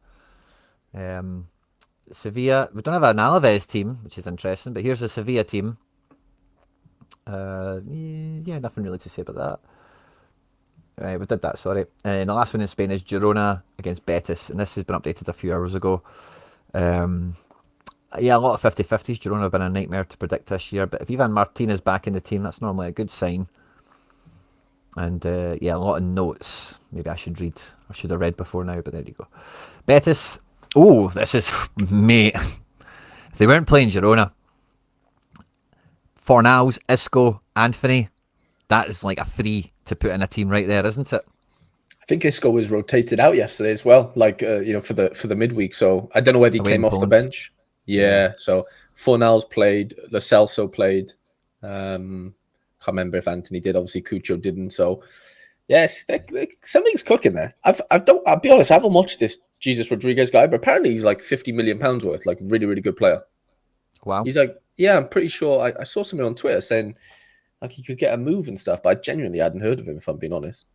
[SPEAKER 1] Sevilla, we don't have an Alaves team, which is interesting, but here's the Sevilla team. Yeah, nothing really to say about that. We did that, sorry. And the last one in Spain is Girona against Betis, and this has been updated a few hours ago. Yeah, a lot of 50-50s. Girona have been a nightmare to predict this year, but if Ivan Martin is back in the team, that's normally a good sign. And yeah, a lot of notes. Maybe I should read. I should have read before now, but there you go. Betis. Oh, this is, mate. If they weren't playing Girona, Fornals, Isco, Anthony, that is like a 3 to put in a team right there, isn't it?
[SPEAKER 2] I think Isco was rotated out yesterday as well, like for the midweek. So I don't know whether he came off the bench. Yeah. So Fornals played, Lo Celso played. Can't remember if Anthony did. Obviously, Cucho didn't. So yes, something's cooking there. I'll be honest, I haven't watched this Jesus Rodriguez guy, but apparently he's like £50 million worth, like really, really good player.
[SPEAKER 1] Wow.
[SPEAKER 2] He's like, yeah, I'm pretty sure. I saw something on Twitter saying like he could get a move and stuff, but I genuinely hadn't heard of him, if I'm being honest.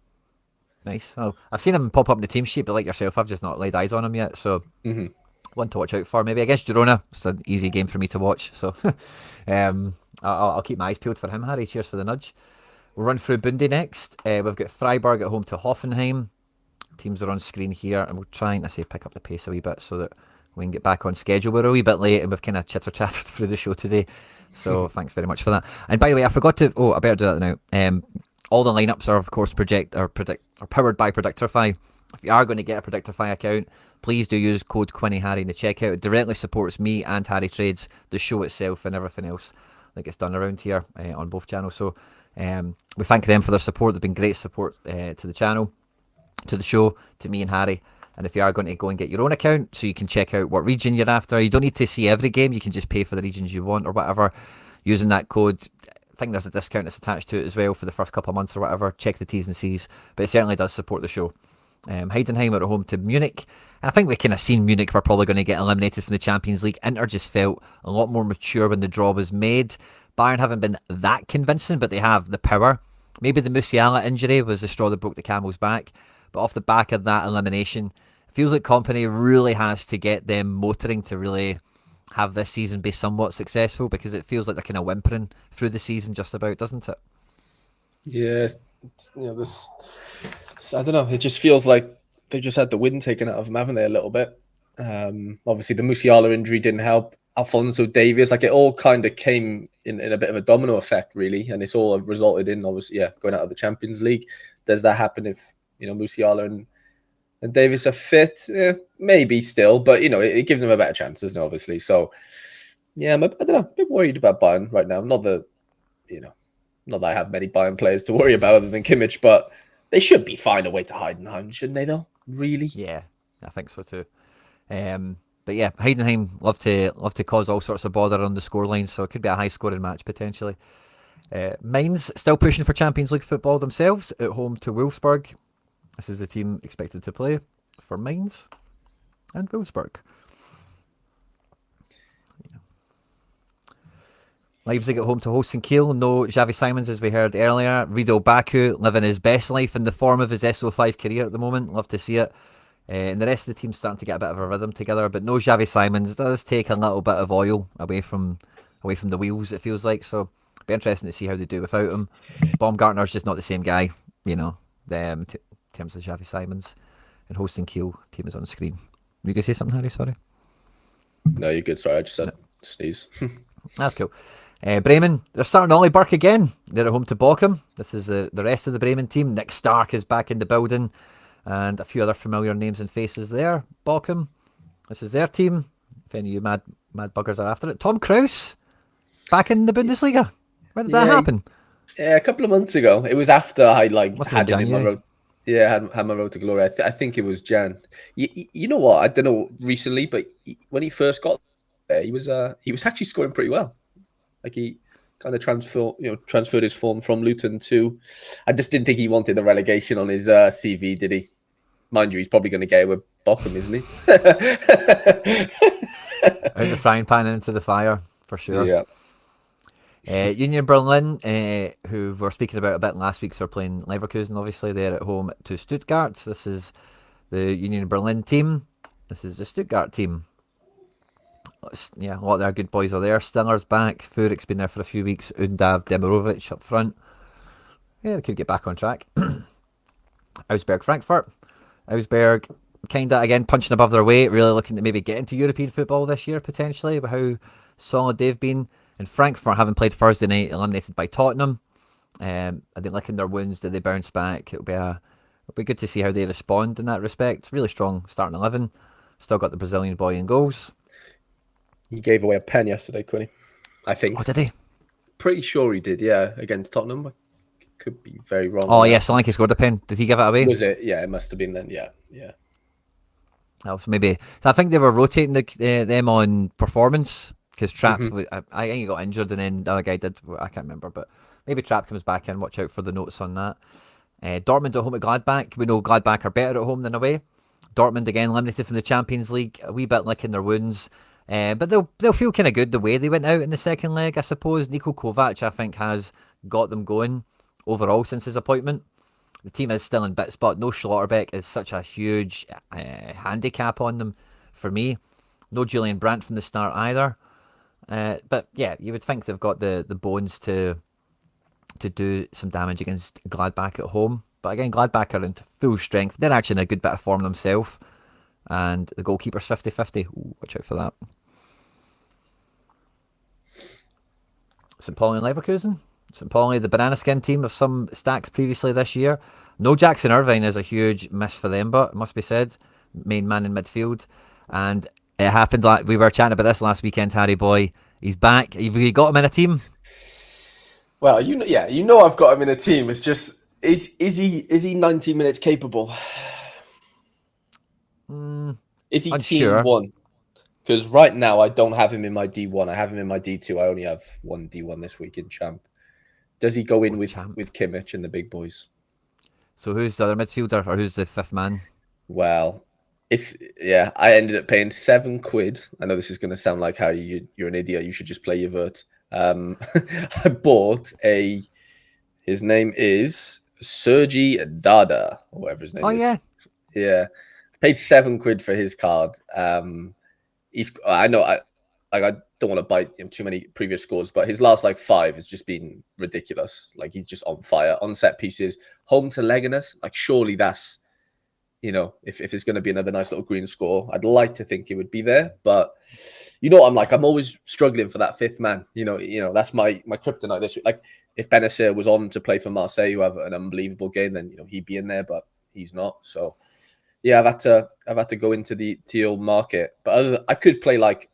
[SPEAKER 1] Nice. Oh, I've seen him pop up in the team sheet, but like yourself, I've just not laid eyes on him yet. So one to watch out for. Maybe against Girona, it's an easy game for me to watch. So I'll keep my eyes peeled for him, Harry. Cheers for the nudge. We'll run through Bundy next. We've got Freiburg at home to Hoffenheim. Teams are on screen here, and we're trying to pick up the pace a wee bit so that we can get back on schedule. We're a wee bit late, and we've kind of chitter-chattered through the show today. So thanks very much for that. And by the way, I forgot to. Oh, I better do that now. All the lineups are, of course, powered by Predictify. If you are going to get a Predictify account, please do use code Quinny Harry in the checkout. It directly supports me and Harry Trades, the show itself, and everything else that gets done around here on both channels. So we thank them for their support. They've been great support to the channel, to the show, to me and Harry. And if you are going to go and get your own account so you can check out what region you're after, you don't need to see every game. You can just pay for the regions you want or whatever using that code. I think there's a discount that's attached to it as well for the first couple of months or whatever. Check the T's and C's. But it certainly does support the show. Heidenheim are at home to Munich. And I think we kind of seen Munich were probably going to get eliminated from the Champions League. Inter just felt a lot more mature when the draw was made. Bayern haven't been that convincing, but they have the power. Maybe the Musiala injury was the straw that broke the camel's back. But off the back of that elimination, it feels like Company really has to get them motoring to really have this season be somewhat successful, because it feels like they're kind of whimpering through the season just about, doesn't it?
[SPEAKER 2] Yeah, this, I don't know. It just feels like they just had the wind taken out of them, haven't they, a little bit? Obviously, the Musiala injury didn't help. Alphonso Davies, like it all kind of came in a bit of a domino effect, really, and it's all resulted in obviously, going out of the Champions League. Does that happen if Musiala and Davies are fit? Maybe still, but it gives them a better chance, doesn't it? Obviously, so yeah, I don't know. I'm a bit worried about Bayern right now. Not that I have many Bayern players to worry about other than Kimmich, but they should be fine away to Heidenheim, shouldn't they? Though, really?
[SPEAKER 1] Yeah, I think so too. But yeah, Heidenheim love to cause all sorts of bother on the scoreline, so it could be a high scoring match potentially. Mainz still pushing for Champions League football themselves at home to Wolfsburg. This is the team expected to play for Mainz and Wolfsburg. Leipzig at home to Holstein Kiel. No Xavi Simons, as we heard earlier. Rido Baku living his best life in the form of his SO5 career at the moment. Love to see it. And the rest of the team's starting to get a bit of a rhythm together. But no Xavi Simons. It does take a little bit of oil away from the wheels, it feels like. So it'll be interesting to see how they do without him. Baumgartner's just not the same guy, in terms of Xavi Simons. And Holstein Kiel team is on the screen. You going to say something, Harry? Sorry.
[SPEAKER 2] No, you're good. Sorry, I just said sneeze.
[SPEAKER 1] That's cool. Bremen, they're starting Ollie Burke again. They're at home to Bochum. This is the rest of the Bremen team. Nick Stark is back in the building, and a few other familiar names and faces there. Bochum, this is their team. If any of you mad buggers are after it. Tom Krause, back in the Bundesliga. When did that happen?
[SPEAKER 2] Yeah, a couple of months ago. It was after I had him in my road. Yeah, had my road to glory. I think it was Jan. You know what? I don't know recently, but when he first got there, he was actually scoring pretty well. Like he kind of transferred his form from Luton to. I just didn't think he wanted the relegation on his CV, did he? Mind you, he's probably going to get it with Bochum, isn't he?
[SPEAKER 1] Out the frying pan and into the fire, for sure.
[SPEAKER 2] Yeah.
[SPEAKER 1] Union Berlin, who we were speaking about a bit last week, so are playing Leverkusen, obviously. They're at home to Stuttgart. This is the Union Berlin team. This is the Stuttgart team. Yeah, a lot of their good boys are there. Stiller's back. Furik's been there for a few weeks. Undav, Demirovic up front. Yeah, they could get back on track. Augsburg, Frankfurt. Augsburg, kind of, again, punching above their weight, really looking to maybe get into European football this year, potentially, with how solid they've been. And Frankfurt, having played Thursday night, eliminated by Tottenham. I think licking their wounds, did they bounce back? It'll be good to see how they respond in that respect. Really strong starting 11. Still got the Brazilian boy in goals.
[SPEAKER 2] He gave away a pen yesterday, Quinny. I think.
[SPEAKER 1] Oh, did he?
[SPEAKER 2] Pretty sure he did, yeah, against Tottenham. I could be very wrong.
[SPEAKER 1] Oh, yeah, Solanke scored a pen. Did he give it away?
[SPEAKER 2] Was it? Yeah, it must have been then, yeah.
[SPEAKER 1] That was maybe. So I think they were rotating them on performance, because Trapp, I think he got injured, and then the other guy did. I can't remember, but maybe Trapp comes back in. Watch out for the notes on that. Dortmund at home at Gladbach. We know Gladbach are better at home than away. Dortmund again eliminated from the Champions League, a wee bit licking their wounds. But they'll feel kind of good the way they went out in the second leg, I suppose. Niko Kovac, I think, has got them going overall since his appointment. The team is still in bits, but no Schlotterbeck is such a huge handicap on them for me. No Julian Brandt from the start either. But yeah, you would think they've got the bones to do some damage against Gladbach at home. But again, Gladbach are into full strength. They're actually in a good bit of form themselves. And the goalkeeper's 50-50. Ooh, watch out for that. St. Pauli and Leverkusen. St. Pauli, the banana skin team of some stacks previously this year. No Jackson Irvine is a huge miss for them, but it must be said. Main man in midfield. And it happened like we were chatting about this last weekend, Harry boy. He's back. Have you got him in a team?
[SPEAKER 2] Well, I've got him in a team. It's just is he 90 minutes capable? Is he
[SPEAKER 1] unsure.
[SPEAKER 2] team one? Because right now I don't have him in my D1. I have him in my D2. I only have one D1 this week in Champ. Does he go in with Kimmich and the big boys?
[SPEAKER 1] So who's the other midfielder, or who's the fifth man?
[SPEAKER 2] Well, I ended up paying £7. I know this is going to sound like, Harry, you're an idiot. You should just play your vert. I bought his name is Sergi Dada, or whatever his name is.
[SPEAKER 1] Oh,
[SPEAKER 2] yeah. Paid £7 for his card. I don't want to bite too many previous scores, but his last 5 has just been ridiculous. Like, he's just on fire on set pieces. Home to Leganes, surely that's, if it's going to be another nice little green score, I'd like to think it would be there. But I'm always struggling for that fifth man. That's my kryptonite this week. Like, if Benacer was on to play for Marseille, who have an unbelievable game, then he'd be in there, but he's not. So yeah, I've had to go into the teal market. But I could play like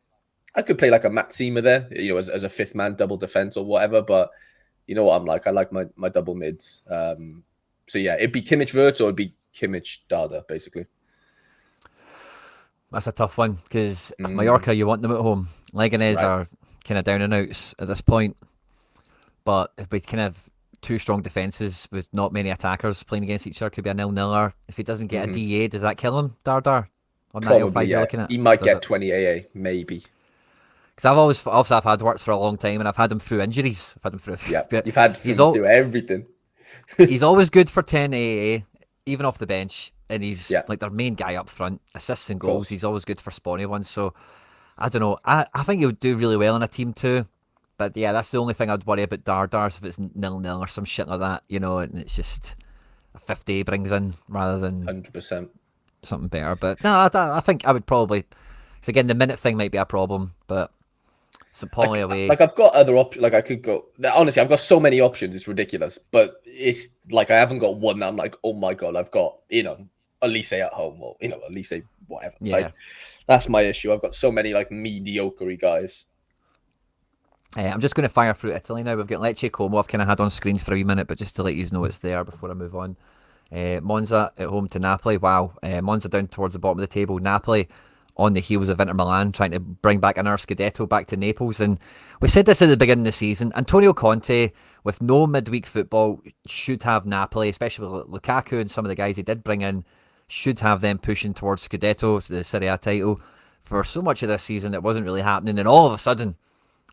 [SPEAKER 2] a Matt Seamer there, as a fifth man, double defense or whatever. But you know what I'm like? I like my double mids. So yeah, it'd be Kimmich Vert or it'd be Kimmich Dada, basically.
[SPEAKER 1] That's a tough one because Mallorca, you want them at home. Leganés are kind of down and outs at this point. But with kind of two strong defences with not many attackers playing against each other, could be a 0-0. If he doesn't get a DA, does that kill him, Dardar? On
[SPEAKER 2] Probably,
[SPEAKER 1] you're looking at?
[SPEAKER 2] He might get 20 AA, maybe.
[SPEAKER 1] Because I've had Wirtz for a long time and I've had him through injuries. I've had him through.
[SPEAKER 2] Yeah, you've had him through everything.
[SPEAKER 1] He's always good for 10 AA, even off the bench. And he's like their main guy up front, assists and goals. He's always good for spawny ones. So I don't know. I think he would do really well in a team too. But yeah, that's the only thing I'd worry about Dardars if it's 0-0 or some shit like that, and it's just a 50 brings in rather than
[SPEAKER 2] 100%
[SPEAKER 1] something better. But no, I think I would probably. Because again, the minute thing might be a problem, but St. Pauli away.
[SPEAKER 2] I've got other options. I could go. Honestly, I've got so many options. It's ridiculous. But it's I haven't got one that I'm like, oh my god, I've got Elise at home or Elise whatever.
[SPEAKER 1] Yeah.
[SPEAKER 2] That's my issue. I've got so many mediocre guys.
[SPEAKER 1] I'm just going to fire through Italy now. We've got Lecce Como. I've kind of had on screen for a wee minute, but just to let you know it's there before I move on. Monza at home to Napoli. Wow. Monza down towards the bottom of the table. Napoli on the heels of Inter Milan trying to bring back another Scudetto back to Naples. And we said this at the beginning of the season. Antonio Conte, with no midweek football, should have Napoli, especially with Lukaku and some of the guys he did bring in, should have them pushing towards Scudetto, the Serie A title. For so much of this season, it wasn't really happening. And all of a sudden,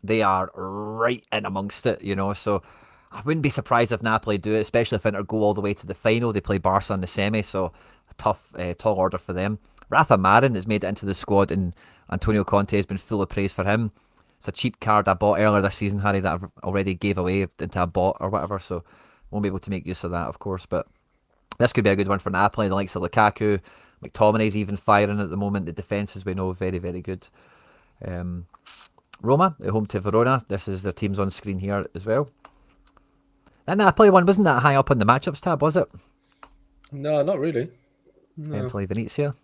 [SPEAKER 1] they are right in amongst it, So I wouldn't be surprised if Napoli do it, especially if Inter go all the way to the final. They play Barca in the semi, so a tough, tall order for them. Rafa Marin has made it into the squad, and Antonio Conte has been full of praise for him. It's a cheap card I bought earlier this season, Harry, that I've already gave away into a bot or whatever, so won't be able to make use of that, of course. But this could be a good one for Napoli. The likes of Lukaku, McTominay's even firing at the moment. The defence, as we know, very, very good. Roma at home to Verona. This is their teams on screen here as well. That Napoli one wasn't that high up on the matchups tab, was it?
[SPEAKER 2] No, not really. No.
[SPEAKER 1] Empoli Venezia.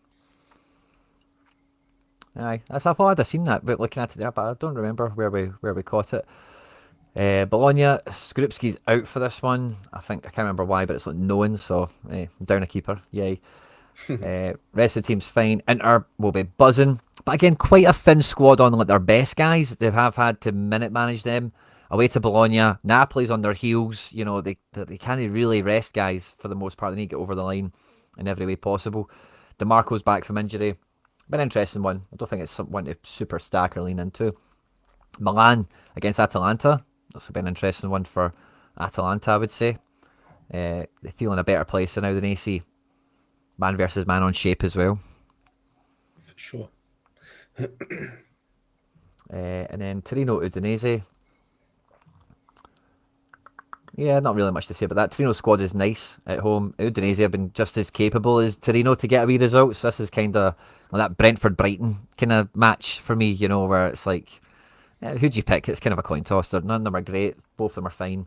[SPEAKER 1] Aye, I thought I'd seen that, but looking at it there, but I don't remember where we caught it. Bologna, Skorupski's out for this one. I can't remember why, but it's known, so down a keeper. Yay. Rest of the team's fine. Inter will be buzzing. But again, quite a thin squad on their best guys. They have had to minute manage them. Away to Bologna. Napoli's on their heels. They can't really rest guys for the most part. They need to get over the line in every way possible. DeMarco's back from injury. Been an interesting one. I don't think it's one to super stack or lean into. Milan against Atalanta. That's been an interesting one for Atalanta, I would say. They feel in a better place now than AC. Man versus man on shape as well.
[SPEAKER 2] For sure.
[SPEAKER 1] And then Torino Udinese. Yeah, not really much to say about that. Torino squad is nice at home. Udinese have been just as capable as Torino to get a wee result. So this is kind of that Brentford Brighton kind of match for me, where it's like, who do you pick? It's kind of a coin toss. None of them are great. Both of them are fine.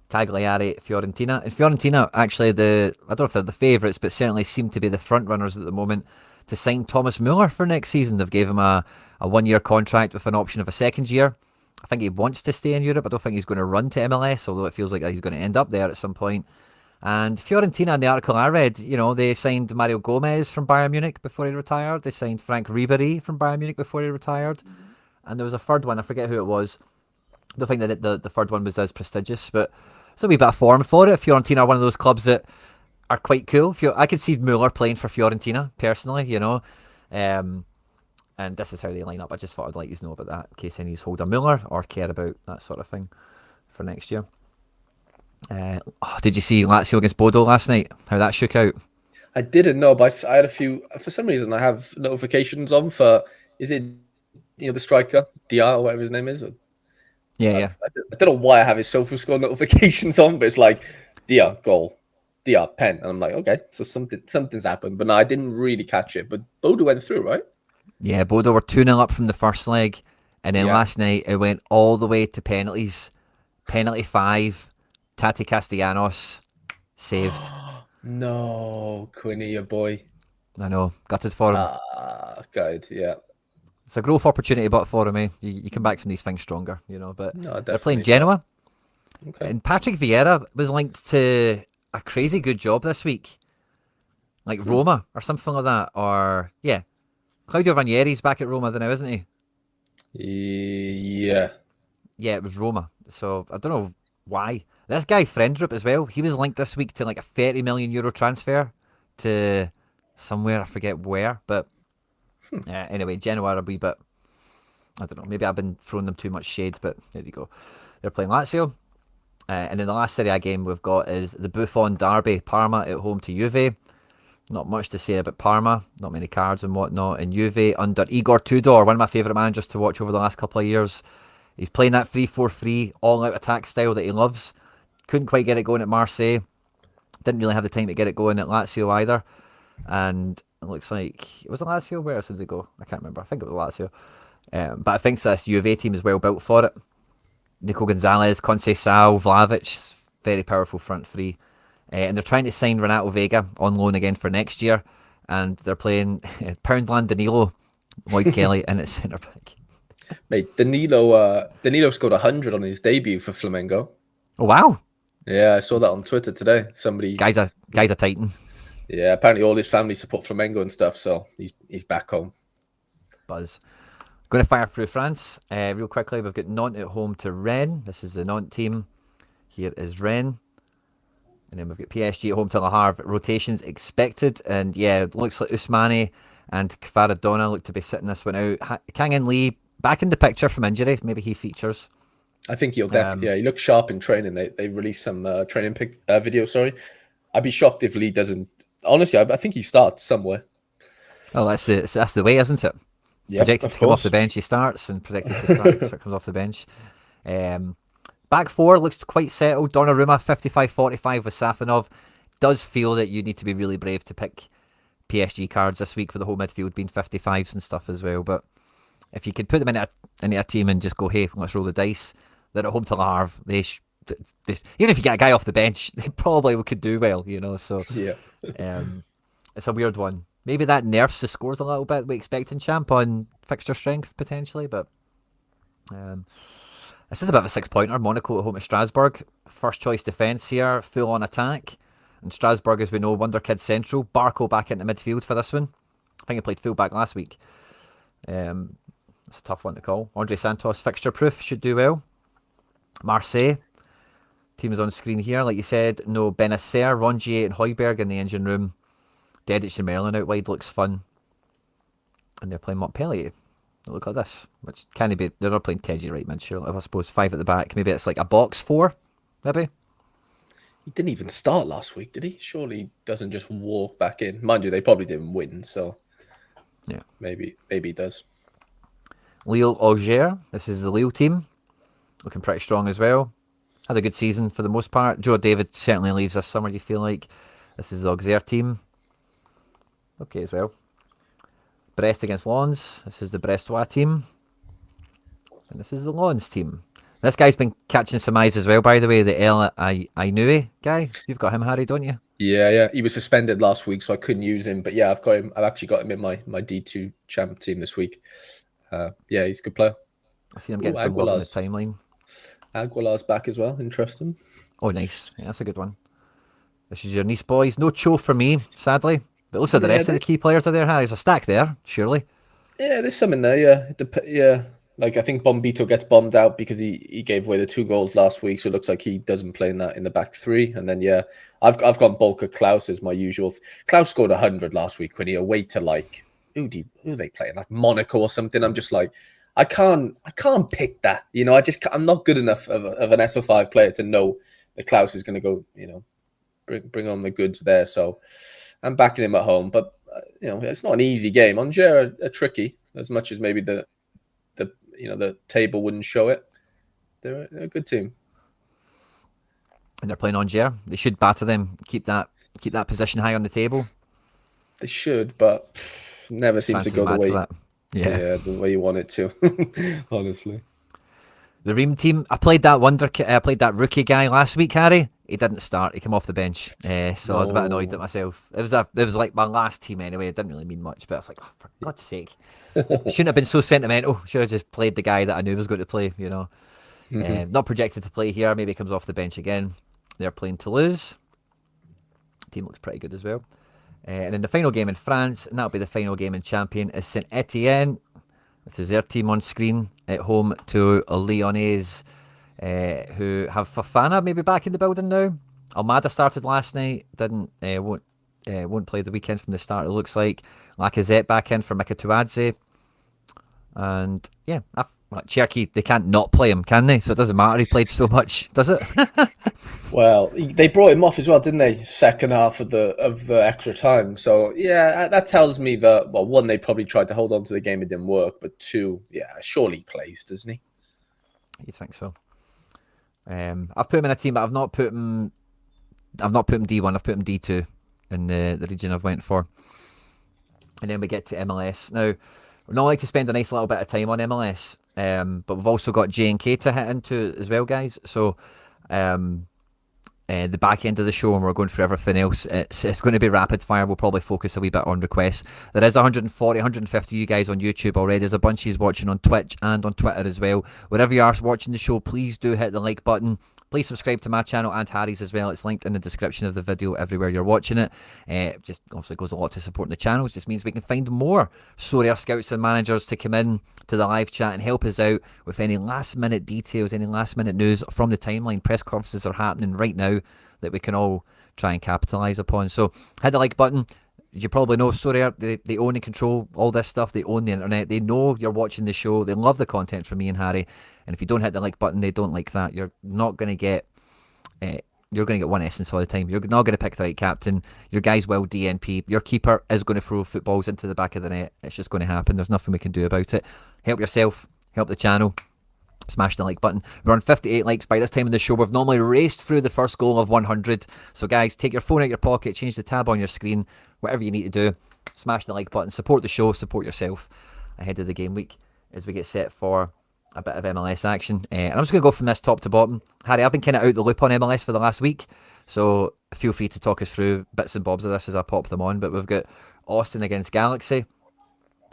[SPEAKER 1] Cagliari, Fiorentina. And Fiorentina, actually, I don't know if they're the favourites, but certainly seem to be the front runners at the moment to sign Thomas Muller for next season. They've gave him a 1-year contract with an option of a second year. I think he wants to stay in Europe. I don't think he's going to run to MLS, although it feels like he's going to end up there at some point. And Fiorentina, in the article I read, they signed Mario Gomez from Bayern Munich before he retired. They signed Frank Ribery from Bayern Munich before he retired. And there was a third one. I forget who it was. I don't think that the third one was as prestigious, but it's a wee bit of form for it. Fiorentina are one of those clubs that are quite cool. I could see Muller playing for Fiorentina, personally, and this is how they line up. I just thought I'd let you know about that in case any of you hold a Muller or care about that sort of thing for next year. Did you see Lazio against Bodo last night? How that shook out?
[SPEAKER 2] I didn't know, but I had a few. For some reason, I have notifications on for. Is it the striker Dia or whatever his name is?
[SPEAKER 1] Yeah.
[SPEAKER 2] I don't know why I have his SofaScore notifications on, but it's like Dia goal, Dia pen, and I'm like, okay, so something's happened. But no, I didn't really catch it. But Bodo went through, right?
[SPEAKER 1] Yeah, Bodo were 2-0 up from the first leg, and then last night it went all the way to penalties. Penalty 5, Tati Castellanos saved.
[SPEAKER 2] No, Quinny, your boy.
[SPEAKER 1] I know, gutted for him.
[SPEAKER 2] Good, yeah.
[SPEAKER 1] It's a growth opportunity, but for him, you come back from these things stronger, But
[SPEAKER 2] No,
[SPEAKER 1] they're playing Genoa,
[SPEAKER 2] okay.
[SPEAKER 1] and Patrick Vieira was linked to a crazy good job this week, like Roma or something like that, or Claudio Ranieri's back at Roma now, isn't he?
[SPEAKER 2] Yeah.
[SPEAKER 1] Yeah, it was Roma. So I don't know why. This guy Frendrup as well. He was linked this week to like a €30 million transfer to somewhere, I forget where, but anyway, Genoa are a wee bit, I don't know, maybe I've been throwing them too much shade, but there you go. They're playing Lazio. And then the last Serie A game we've got is the Buffon Derby, Parma at home to Juve. Not much to say about Parma, not many cards and whatnot. And Juve under Igor Tudor, one of my favourite managers to watch over the last couple of years. He's playing that 3-4-3 all-out attack style that he loves. Couldn't quite get it going at Marseille. Didn't really have the time to get it going at Lazio either. And it looks like, was it Lazio? Where else did they go? I can't remember. I think it was Lazio. But I think this Juve team is well built for it. Nico Gonzalez, Conceição, Vlahovic, very powerful front three. And they're trying to sign Renato Vega on loan again for next year. And they're playing Poundland Danilo, Lloyd Kelly, and it's centre back.
[SPEAKER 2] Mate, Danilo scored 100 on his debut for Flamengo.
[SPEAKER 1] Oh wow!
[SPEAKER 2] Yeah, I saw that on Twitter today. Somebody
[SPEAKER 1] guy's a titan.
[SPEAKER 2] Yeah, apparently all his family support Flamengo and stuff, so he's back home.
[SPEAKER 1] Buzz. Going to fire through France real quickly. We've got Nantes at home to Rennes. This is the Nantes team. Here is Rennes. And then we've got PSG at home to Le Havre. Rotations expected. And yeah, it looks like Ousmane and Kvaradona look to be sitting this one out. Kang-in Lee back in the picture from injury. Maybe he features.
[SPEAKER 2] I think he'll definitely. He looks sharp in training. They released some training video. Sorry, I'd be shocked if Lee doesn't. Honestly, I think he starts somewhere.
[SPEAKER 1] Oh, that's the way, isn't it?
[SPEAKER 2] Yeah,
[SPEAKER 1] predicted to come off the bench, he starts, and predicted to start, so it comes off the bench. Back four looks quite settled. Donnarumma 55-45 with Safonov. Does feel that you need to be really brave to pick PSG cards this week with the whole midfield being 55s and stuff as well. But if you could put them into a team and just go, hey, let's roll the dice. They're at home to Le Havre. They even if you get a guy off the bench, they probably could do well, So
[SPEAKER 2] yeah,
[SPEAKER 1] it's a weird one. Maybe that nerfs the scores a little bit. We expect in Champ on fixture strength potentially, but this is a bit of a 6-pointer. Monaco at home to Strasbourg. First choice defence here, full on attack. And Strasbourg, as we know, Wonder Kid Central. Barco back into midfield for this one. I think he played full back last week. It's a tough one to call. Andre Santos, fixture proof, should do well. Marseille. Team is on screen here. Like you said, no Benacer, Rongier and Højbjerg in the engine room. Dedic and Merlin out wide looks fun. And they're playing Montpellier. Look like this. Which can be, they're not playing Teji right mid, sure. I suppose 5 at the back. Maybe it's like a box 4, maybe.
[SPEAKER 2] He didn't even start last week, did he? Surely he doesn't just walk back in. Mind you, they probably didn't win, so.
[SPEAKER 1] Yeah.
[SPEAKER 2] Maybe he does.
[SPEAKER 1] Lille Auxerre. This is the Lille team. Looking pretty strong as well. Had a good season for the most part. Joe David certainly leaves this summer, do you feel like? This is the Auxerre team. Okay as well. Brest against Lens. This is the Brestois team. And this is the Lens team. This guy's been catching some eyes as well, by the way. The El Ainue guy. You've got him, Harry, don't you?
[SPEAKER 2] Yeah. He was suspended last week, so I couldn't use him. But yeah, I've got him. I've actually got him in my D2 champ team this week. Yeah, he's a good player.
[SPEAKER 1] I see him getting some love on the timeline.
[SPEAKER 2] Aguilar's back as well. Interesting.
[SPEAKER 1] Oh, nice. Yeah, that's a good one. This is your Nice boys. No Cho for me, sadly. But it looks like the rest of the key players are there, Harry. There's a stack there, surely.
[SPEAKER 2] Yeah, there's some in there, yeah. Like I think Bombito gets bombed out because he gave away the 2 goals last week, so it looks like he doesn't play in the back 3. And then I've got Bolka Klaus as my usual. Klaus scored 100 last week when he away to like who are they playing, like Monaco or something. I'm just like I can't pick that. I'm not good enough of an SO5 player to know that Klaus is going to go. Bring on the goods there. So I'm backing him at home, but it's not an easy game. Angers are tricky as much as maybe the table wouldn't show it. They're a good team,
[SPEAKER 1] and they're playing Angers. They should batter them. Keep that position high on the table.
[SPEAKER 2] They should, but never seems to go the way.
[SPEAKER 1] Yeah,
[SPEAKER 2] the way you want it to. Honestly.
[SPEAKER 1] The Ream team. I played that rookie guy last week, Harry. He didn't start. He came off the bench. So I was a bit annoyed at myself. It was like my last team anyway. It didn't really mean much, but I was like, oh, for God's sake. Shouldn't have been so sentimental. Should have just played the guy that I knew was going to play, Not projected to play here. Maybe he comes off the bench again. They're playing Toulouse. Team looks pretty good as well. And in the final game in France, and that'll be the final game in Champion, is Saint Etienne. This is their team on screen at home to Lyonnais, who have Fofana maybe back in the building now. Almada started last night, won't play the weekend from the start, it looks like. Lacazette back in for Mikatuadze. And yeah, Cherky, they can't not play him, can they? So it doesn't matter he played so much, does it?
[SPEAKER 2] Well, they brought him off as well, didn't they? Second half of the extra time. So yeah, that tells me that, well, one, they probably tried to hold on to the game, it didn't work, but two, yeah, surely he plays, doesn't he?
[SPEAKER 1] You'd think so. I've put him in a team, but I've not put him D1. I've put him D2 in the region I've went for. And then we get to MLS. Now, we'd not like to spend a nice little bit of time on MLS, but we've also got J and K to hit into as well, guys. So the back end of the show, and we're going through everything else, it's going to be rapid fire. We'll probably focus a wee bit on requests. There is 140, 150 of you guys on YouTube already. There's a bunch of you watching on Twitch and on Twitter as well. Wherever you are watching the show, please do hit the like button. Please subscribe to my channel and Harry's as well. It's linked in the description of the video everywhere you're watching it. It just obviously goes a lot to supporting the channel. It just means we can find more Sorare scouts and managers to come in to the live chat and help us out with any last minute details, any last minute news from the timeline. Press conferences are happening right now that we can all try and capitalise upon. So hit the like button. You probably know Sorare, they own and control all this stuff. They own the internet. They know you're watching the show. They love the content from me and Harry. And if you don't hit the like button, they don't like that. You're not going to get... you're going to get one essence all the time. You're not going to pick the right captain. Your guys will DNP. Your keeper is going to throw footballs into the back of the net. It's just going to happen. There's nothing we can do about it. Help yourself. Help the channel. Smash the like button. We're on 58 likes by this time in the show. We've normally raced through the first goal of 100. So guys, take your phone out your pocket, change the tab on your screen, whatever you need to do. Smash the like button. Support the show. Support yourself ahead of the game week as we get set for a bit of MLS action. And I'm just going to go from this top to bottom. Harry, I've been kind of out the loop on MLS for the last week, so feel free to talk us through bits and bobs of this as I pop them on. But we've got Austin against Galaxy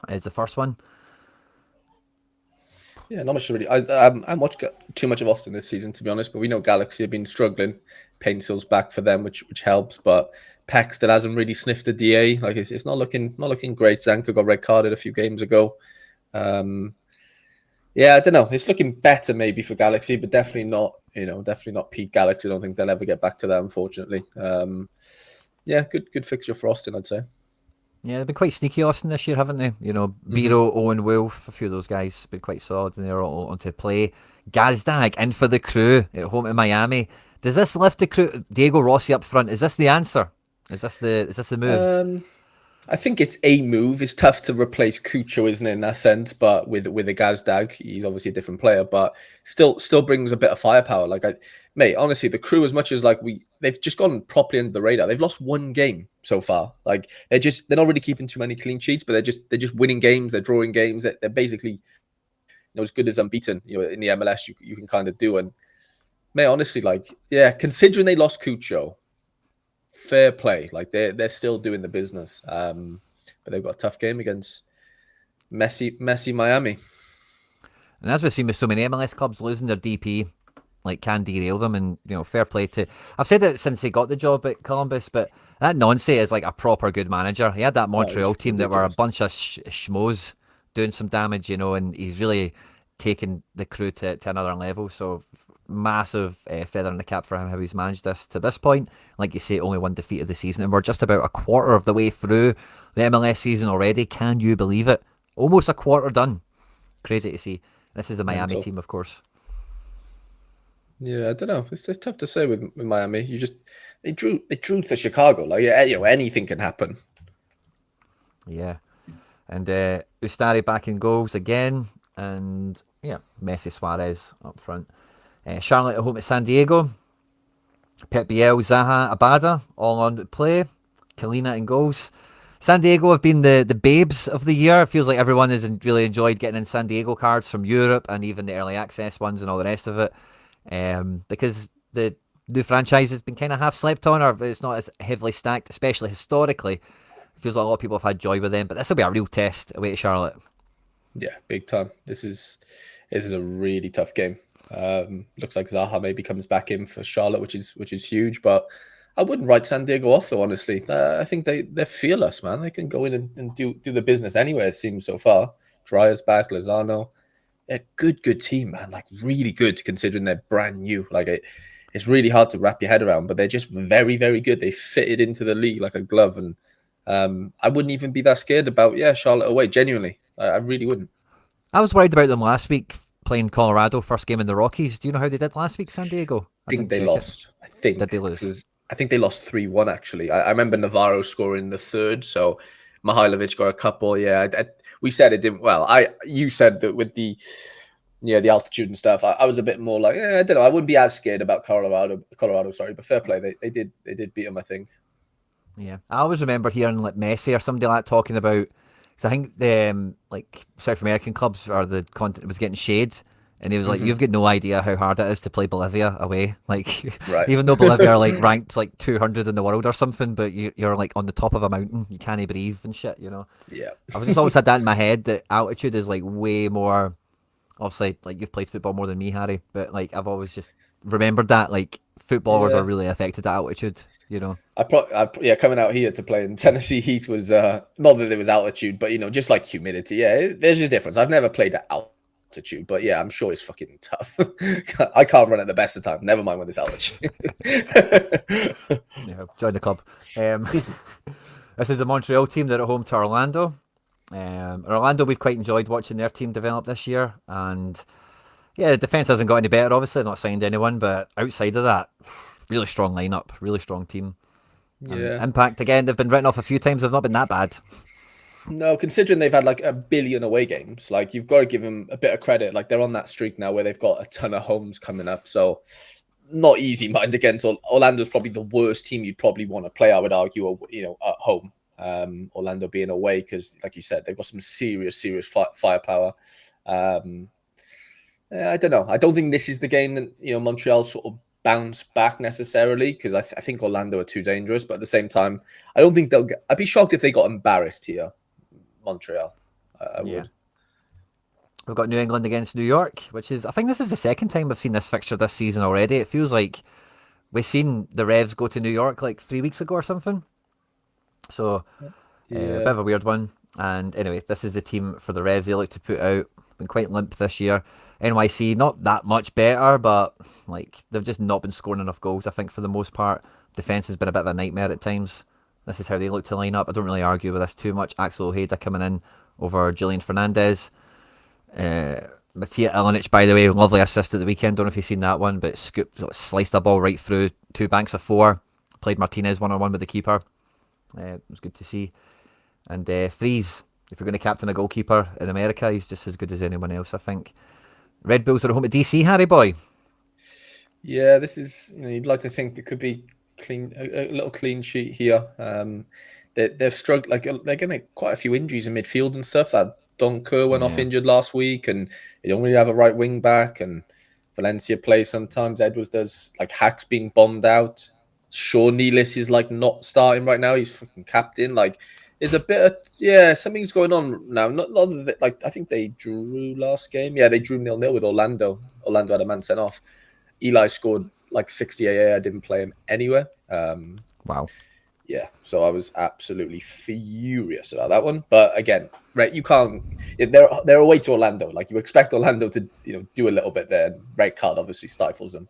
[SPEAKER 1] is the first one.
[SPEAKER 2] Yeah, not much to really. I haven't watched too much of Austin this season, to be honest. But we know Galaxy have been struggling. Paintsill's back for them, which helps. But Peck still hasn't really sniffed the DA. Like it's not looking great. Zanka got red carded a few games ago. Yeah, I don't know. It's looking better maybe for Galaxy, but definitely not peak Galaxy. I don't think they'll ever get back to that, unfortunately. Yeah, good fixture for Austin, I'd say.
[SPEAKER 1] Yeah, they've been quite sneaky, Austin, this year, haven't they? Biro, Owen Wolf, a few of those guys have been quite solid, and they're all on to play. Gazdag in for the Crew at home in Miami. Does this lift the Crew? Diego Rossi up front. Is this the answer? Is this the move?
[SPEAKER 2] I think it's a move. It's tough to replace Cucho, isn't it, in that sense? But with a Gazdag, he's obviously a different player, but still brings a bit of firepower. Mate, honestly, the Crew, as much as they've just gone properly under the radar. They've lost one game so far. Like they're not really keeping too many clean sheets, but they're just winning games. They're drawing games. They're basically as good as unbeaten. In the MLS, you can kind of do. And mate, honestly, considering they lost Cucho, fair play. Like they're still doing the business. But they've got a tough game against Messi Miami.
[SPEAKER 1] And as we've seen with so many MLS clubs, losing their DP can derail them. And fair play to. I've said it since he got the job at Columbus, but that Nonce is like a proper good manager. He had that Montreal team that were a bunch of schmoes doing some damage, and he's really taken the Crew to another level. So massive feather in the cap for him how he's managed this to this point. Like you say, only one defeat of the season, and we're just about a quarter of the way through the MLS season already. Can you believe it? Almost a quarter done. Crazy to see. This is the Miami team, of course.
[SPEAKER 2] Yeah, I don't know. It's tough to say with Miami. They drew to Chicago. Anything can happen.
[SPEAKER 1] Yeah, and Ustari back in goals again, and Messi, Suarez up front. Charlotte at home at San Diego. Pep Biel, Zaha, Abada all on play. Kalina in goals. San Diego have been the babes of the year. It feels like everyone has really enjoyed getting in San Diego cards from Europe and even the early access ones and all the rest of it. Because the new franchise has been kind of half slept on, or it's not as heavily stacked, especially historically. It feels like a lot of people have had joy with them, but this will be a real test away to Charlotte.
[SPEAKER 2] Yeah, big time. This is a really tough game. Looks like Zaha maybe comes back in for Charlotte, which is huge, but I wouldn't write San Diego off though, honestly. I think they're fearless, man. They can go in and do the business anywhere, it seems so far. Dreyer's back, Lozano. They're a good team, man. Like really good considering they're brand new. It's really hard to wrap your head around, but they're just very, very good. They fitted into the league like a glove, and I wouldn't even be that scared about Charlotte away. Genuinely, I really wouldn't.
[SPEAKER 1] I was worried about them last week playing Colorado, first game in the Rockies. Do you know how they did last week, San Diego?
[SPEAKER 2] I think they lost.
[SPEAKER 1] Did they lose?
[SPEAKER 2] I think they lost 3-1, actually. I remember Navarro scoring the third, so Mihailovic got a couple. Yeah, we said it didn't. Well, you said that with the altitude and stuff. I was a bit more like, I don't know. I wouldn't be as scared about Colorado. Sorry, but fair play. They did beat them, I think.
[SPEAKER 1] Yeah, I always remember hearing Messi or somebody like talking about. Because I think the South American clubs or the continent was getting shade. And he was like, "You've got no idea how hard it is to play Bolivia away.
[SPEAKER 2] Right.
[SPEAKER 1] Even though Bolivia are ranked 200 in the world or something, but you're on the top of a mountain, you can't breathe and shit.
[SPEAKER 2] Yeah.
[SPEAKER 1] I've just always had that in my head that altitude is way more. Obviously, you've played football more than me, Harry, but I've always just remembered that footballers are really affected at altitude.
[SPEAKER 2] Coming out here to play in Tennessee heat was not that there was altitude, but just humidity. Yeah, there's a difference. I've never played at altitude, but yeah, I'm sure it's fucking tough. I can't run at the best of time. Never mind when there's altitude.
[SPEAKER 1] Yeah, join the club. This is the Montreal team. They're at home to Orlando. Orlando, we've quite enjoyed watching their team develop this year, and the defense hasn't got any better. Obviously, they've not signed anyone, but outside of that, really strong lineup, really strong team.
[SPEAKER 2] Yeah.
[SPEAKER 1] Impact again. They've been written off a few times. They've not been that bad.
[SPEAKER 2] No, considering they've had 1 billion away games, you've got to give them a bit of credit. They're on that streak now where they've got a ton of homes coming up. So not easy, mind against Orlando's probably the worst team you'd probably want to play. I would argue, at home. Orlando being away because, like you said, they've got some serious firepower. I don't know. I don't think this is the game that Montreal sort of bounce back necessarily because I think Orlando are too dangerous. But at the same time, I don't think they'll I'd be shocked if they got embarrassed here, Montreal. I would.
[SPEAKER 1] We've got New England against New York, which is, I think this is the second time we've seen this fixture this season already. It feels like we've seen the Revs go to New York 3 weeks ago or something. So, a bit of a weird one. And anyway, this is the team for the Revs they look to put out. Been quite limp this year. NYC, not that much better, but they've just not been scoring enough goals, I think, for the most part. Defence has been a bit of a nightmare at times. This is how they look to line up. I don't really argue with this too much. Axel Ojeda coming in over Julian Fernandez. Matija Ilinic, by the way, lovely assist at the weekend. Don't know if you've seen that one, but sliced a ball right through 2 banks of 4. Played Martinez 1-on-1 with the keeper. It was good to see. And Freeze, if you're going to captain a goalkeeper in America, he's just as good as anyone else, I think. Red Bulls are at home at DC, Harry boy.
[SPEAKER 2] Yeah, this is, you'd like to think there could be a little clean sheet here. They're struggling, like they're getting quite a few injuries in midfield and stuff. That Don Kerr went off
[SPEAKER 1] Yeah.
[SPEAKER 2] injured last week, and they don't really have a right wing back. And Valencia plays sometimes. Edwards does. Like Hack's being bombed out. Shaw Nealis is like not starting right now. He's fucking captain. Like there's a bit of something's going on now. Not like I think they drew last game. Yeah, they drew 0-0 with Orlando. Orlando had a man sent off. Eli scored like 60 AA. I didn't play him anywhere.
[SPEAKER 1] Wow.
[SPEAKER 2] Yeah, so I was absolutely furious about that one. But again, right, you can't. They're away to Orlando. Like you expect Orlando to do a little bit there. And red card obviously stifles them.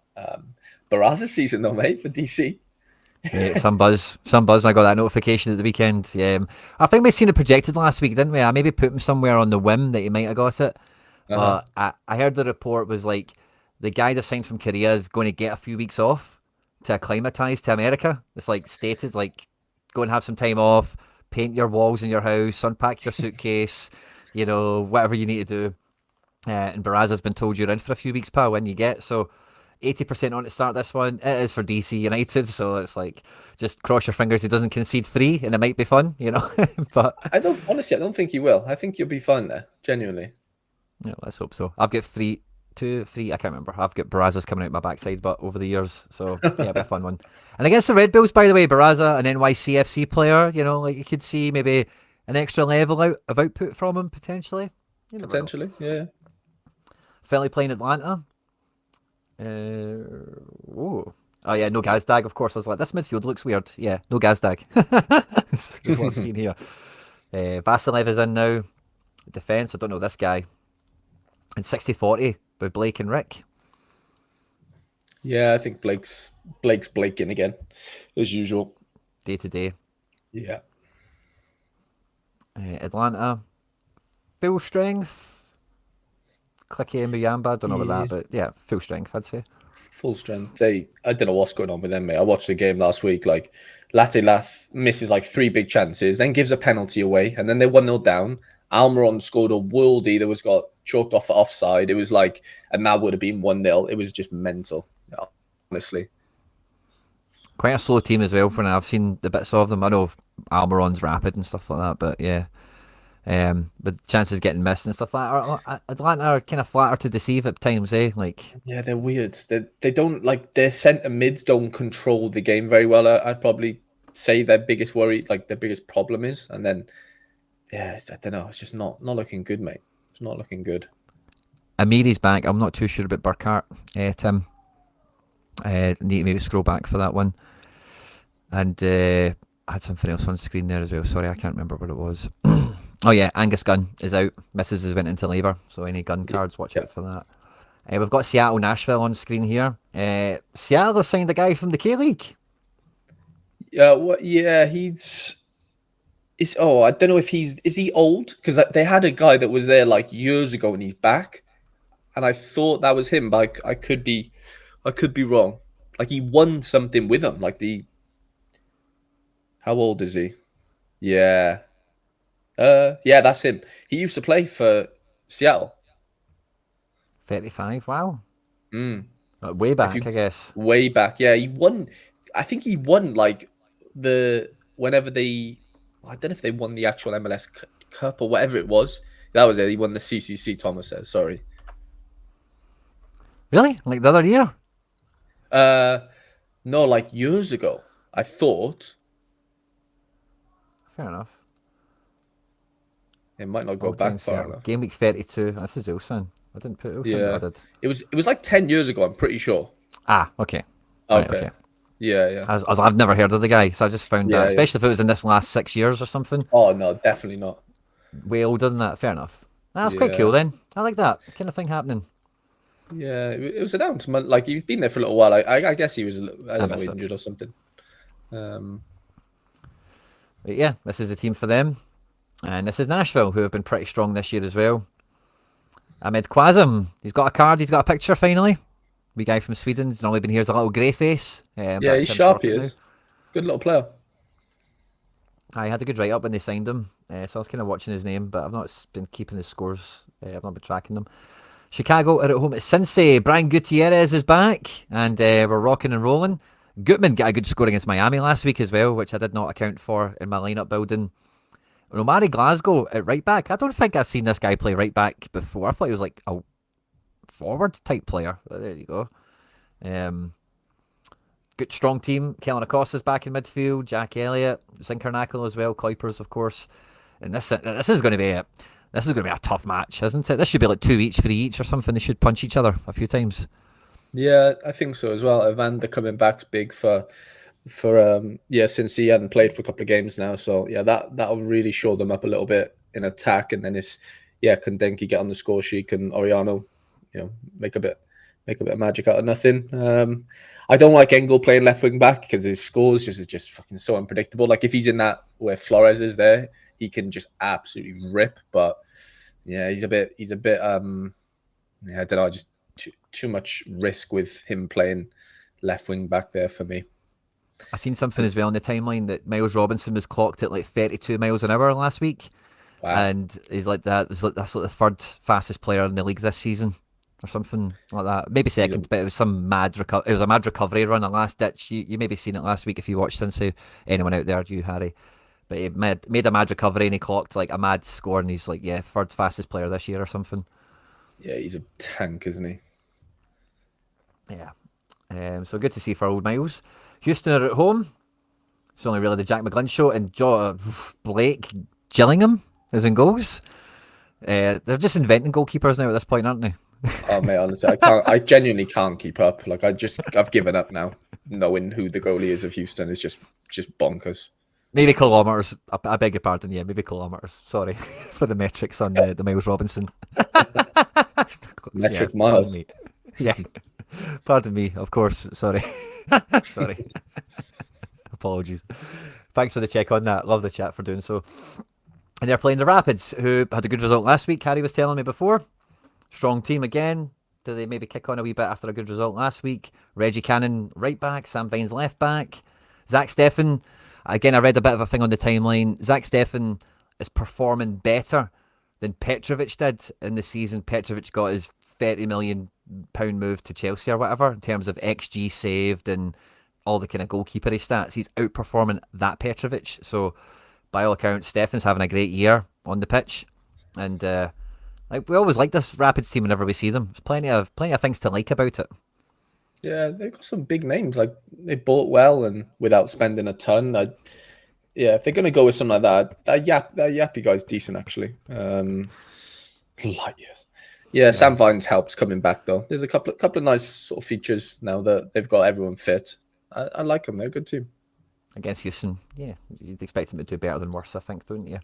[SPEAKER 2] Barraza's season though, mate, for DC.
[SPEAKER 1] Yeah, some buzz. I got that notification at the weekend. I think we seen it projected last week, didn't we? I maybe put him somewhere on the whim that he might have got it. But I heard the report was like the guy that signed from Korea is going to get a few weeks off to acclimatise to America. It's like stated, like go and have some time off, paint your walls in your house, unpack your suitcase, whatever you need to do. And Barraza's been told you're in for a few weeks, pal, when you get. So 80% on to start this one. It is for DC United, so it's like just cross your fingers he doesn't concede 3 and it might be fun, But
[SPEAKER 2] I don't think he will. I think you'll be fine there, genuinely.
[SPEAKER 1] Yeah, let's hope so. I've got 2, 3, I can't remember. I've got Barraza's coming out my backside, but over the years, so yeah, it'll be a fun one. And against the Red Bulls, by the way, Barraza, an NYCFC player, like you could see maybe an extra level of output from him potentially.
[SPEAKER 2] Potentially, yeah.
[SPEAKER 1] Felly playing Atlanta. Oh yeah, no Gazdag, of course. I was like, this midfield looks weird. Yeah, no Gazdag. That's just what I'm seeing here. Vasilev is in now. Defence, I don't know this guy. And 60-40 with Blake and Rick.
[SPEAKER 2] Yeah, I think Blake's Blaking again, as usual.
[SPEAKER 1] Day to day.
[SPEAKER 2] Yeah.
[SPEAKER 1] Atlanta, full strength. Clicky and Muyamba, don't know about that, but yeah, full strength, I'd say.
[SPEAKER 2] Full strength. I don't know what's going on with them, mate. I watched the game last week. Like, Lath misses like 3 big chances, then gives a penalty away, and then they're 1-0 down. Almiron scored a worldie that was got chalked off for offside. It was like, and that would have been 1-0. It was just mental, honestly.
[SPEAKER 1] Quite a slow team as well for now. I've seen the bits of them. I know Almiron's rapid and stuff like that, but yeah. But chances getting missed and stuff like that. Atlanta are kind of flatter to deceive at times, eh? Like,
[SPEAKER 2] yeah, they're weird. They don't like their centre mids don't control the game very well. I'd probably say their biggest worry, like their biggest problem is, and then yeah, I don't know. It's just not looking good, mate. It's not looking good.
[SPEAKER 1] Amiri's back. I'm not too sure about Burkhart, Tim. Need to maybe scroll back for that one. And I had something else on screen there as well. Sorry, I can't remember what it was. Oh yeah, Angus Gunn is out. Mrs. has went into labour, so any gun cards, watch out for that. We've got Seattle Nashville on screen here. Seattle has signed a guy from the K-League.
[SPEAKER 2] Yeah, I don't know if is he old? Because they had a guy that was there like years ago and he's back, and I thought that was him, but I could be wrong. Like he won something with him. Like how old is he? Yeah. Yeah, that's him. He used to play for Seattle.
[SPEAKER 1] 35, wow. Way back, I guess.
[SPEAKER 2] Way back, yeah. He won. I think he won like whenever they. I don't know if they won the actual MLS Cup or whatever it was. That was it. He won the CCC. Thomas says, sorry.
[SPEAKER 1] Really? Like the other year?
[SPEAKER 2] No, like years ago. I thought.
[SPEAKER 1] Fair enough.
[SPEAKER 2] It might not go back far enough.
[SPEAKER 1] Game week 32. This is Ulsan. I didn't put Ulsan,
[SPEAKER 2] yeah.
[SPEAKER 1] but I did.
[SPEAKER 2] It was like 10 years ago, I'm pretty sure.
[SPEAKER 1] Ah, okay.
[SPEAKER 2] Okay.
[SPEAKER 1] Right, okay.
[SPEAKER 2] Yeah.
[SPEAKER 1] I've never heard of the guy, so I just found that, especially if it was in this last 6 years or something.
[SPEAKER 2] Oh, no, definitely not.
[SPEAKER 1] Way older than that. Fair enough. That's quite cool then. I like that kind of thing happening.
[SPEAKER 2] Yeah, it was announced. Like, he's been there for a little while. I guess he was, injured or something.
[SPEAKER 1] But yeah, this is the team for them. And this is Nashville, who have been pretty strong this year as well. Ahmed Quasem, he's got a card, he's got a picture finally. Wee guy from Sweden, he's normally been here as a little grey face.
[SPEAKER 2] Yeah, he's sharp, he is. Good little player.
[SPEAKER 1] I had a good write-up when they signed him. So I was kind of watching his name, but I've not been keeping his scores. I've not been tracking them. Chicago are at home at Cincy. Brian Gutierrez is back, and we're rocking and rolling. Gutman got a good score against Miami last week as well, which I did not account for in my lineup building. Romari Glasgow at right back. I don't think I've seen this guy play right back before. I thought he was like a forward type player. But there you go. Good strong team. Kellen Acosta's back in midfield. Jack Elliott, Zinkernackle as well. Kuipers, of course. And this is going to be a tough match, isn't it? This should be like 2 each, 3 each or something. They should punch each other a few times.
[SPEAKER 2] Yeah, I think so as well. Evander coming back's big for since he hadn't played for a couple of games now. So yeah, that'll really show them up a little bit in attack, and then can Denki get on the score sheet, can Oriano, make a bit of magic out of nothing. I don't like Engel playing left wing back because his scores is just fucking so unpredictable. Like if he's in that where Flores is there, he can just absolutely rip. But yeah, he's a bit I don't know, just too much risk with him playing left wing back there for me.
[SPEAKER 1] I seen something as well on the timeline that Miles Robinson was clocked at like 32 miles an hour last week.
[SPEAKER 2] Wow.
[SPEAKER 1] And he's like that. That's like the third fastest player in the league this season, or something like that. Maybe second, but it was some mad it was a mad recovery run, a last ditch. You maybe seen it last week if you watched Cincy. Anyone out there, you Harry? But he made a mad recovery and he clocked like a mad score, and he's like third fastest player this year or something.
[SPEAKER 2] Yeah, he's a tank, isn't he?
[SPEAKER 1] Yeah. So good to see for old Miles. Houston are at home. It's only really the Jack McGlynn show, and Blake Gillingham is in goals. They're just inventing goalkeepers now at this point, aren't they?
[SPEAKER 2] Oh mate, honestly, I genuinely can't keep up. Like I've given up now. Knowing who the goalie is of Houston is just bonkers.
[SPEAKER 1] Maybe kilometres. I beg your pardon. Yeah, maybe kilometres. Sorry for the metrics on the Miles Robinson.
[SPEAKER 2] Metric miles.
[SPEAKER 1] Yeah. Pardon me, of course. Sorry. Sorry. Apologies. Thanks for the check on that. Love the chat for doing so. And they're playing the Rapids, who had a good result last week. Harry was telling me before. Strong team again. Do they maybe kick on a wee bit after a good result last week? Reggie Cannon right back. Sam Vines left back. Zach Steffen. Again, I read a bit of a thing on the timeline. Zach Steffen is performing better than Petrovic did in the season. Petrovic got his £30 million move to Chelsea or whatever in terms of XG saved and all the kind of goalkeepery stats. He's outperforming that Petrovic. So by all accounts, Steffen's having a great year on the pitch, and we always like this Rapids team whenever we see them. There's plenty of things to like about it.
[SPEAKER 2] Yeah, they've got some big names. Like they bought well and without spending a ton. If they're going to go with something like that Yappy guy's decent actually. Light years. Yeah, Sam Vines helps coming back though. There's a couple of nice sort of features now that they've got everyone fit. I like them. They're a good team.
[SPEAKER 1] Against Houston, yeah, you'd expect them to do better than worse, I think, don't you?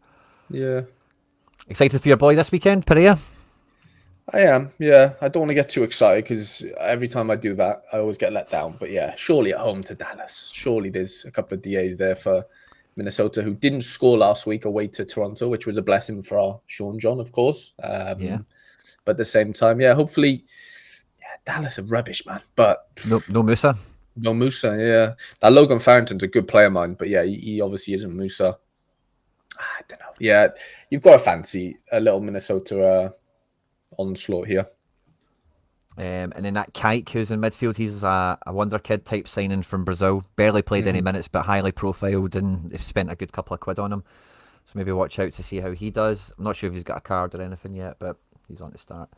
[SPEAKER 2] Yeah.
[SPEAKER 1] Excited for your boy this weekend, Pereira?
[SPEAKER 2] I am, yeah. I don't want to get too excited because every time I do that, I always get let down. But yeah, surely at home to Dallas. Surely there's a couple of DAs there for Minnesota who didn't score last week away to Toronto, which was a blessing for our Sean John, of course.
[SPEAKER 1] Yeah.
[SPEAKER 2] But at the same time, yeah, hopefully, Dallas are rubbish, man. But
[SPEAKER 1] no Musa.
[SPEAKER 2] No Musa, yeah. That Logan Farrington's a good player, man. But yeah, he obviously isn't Musa. I don't know. Yeah, you've got to fancy a little Minnesota onslaught here.
[SPEAKER 1] And then that Kike, who's in midfield, he's a wonder kid type signing from Brazil. Barely played any minutes, but highly profiled, and they've spent a good couple of quid on him. So maybe watch out to see how he does. I'm not sure if he's got a card or anything yet, but he's on to start.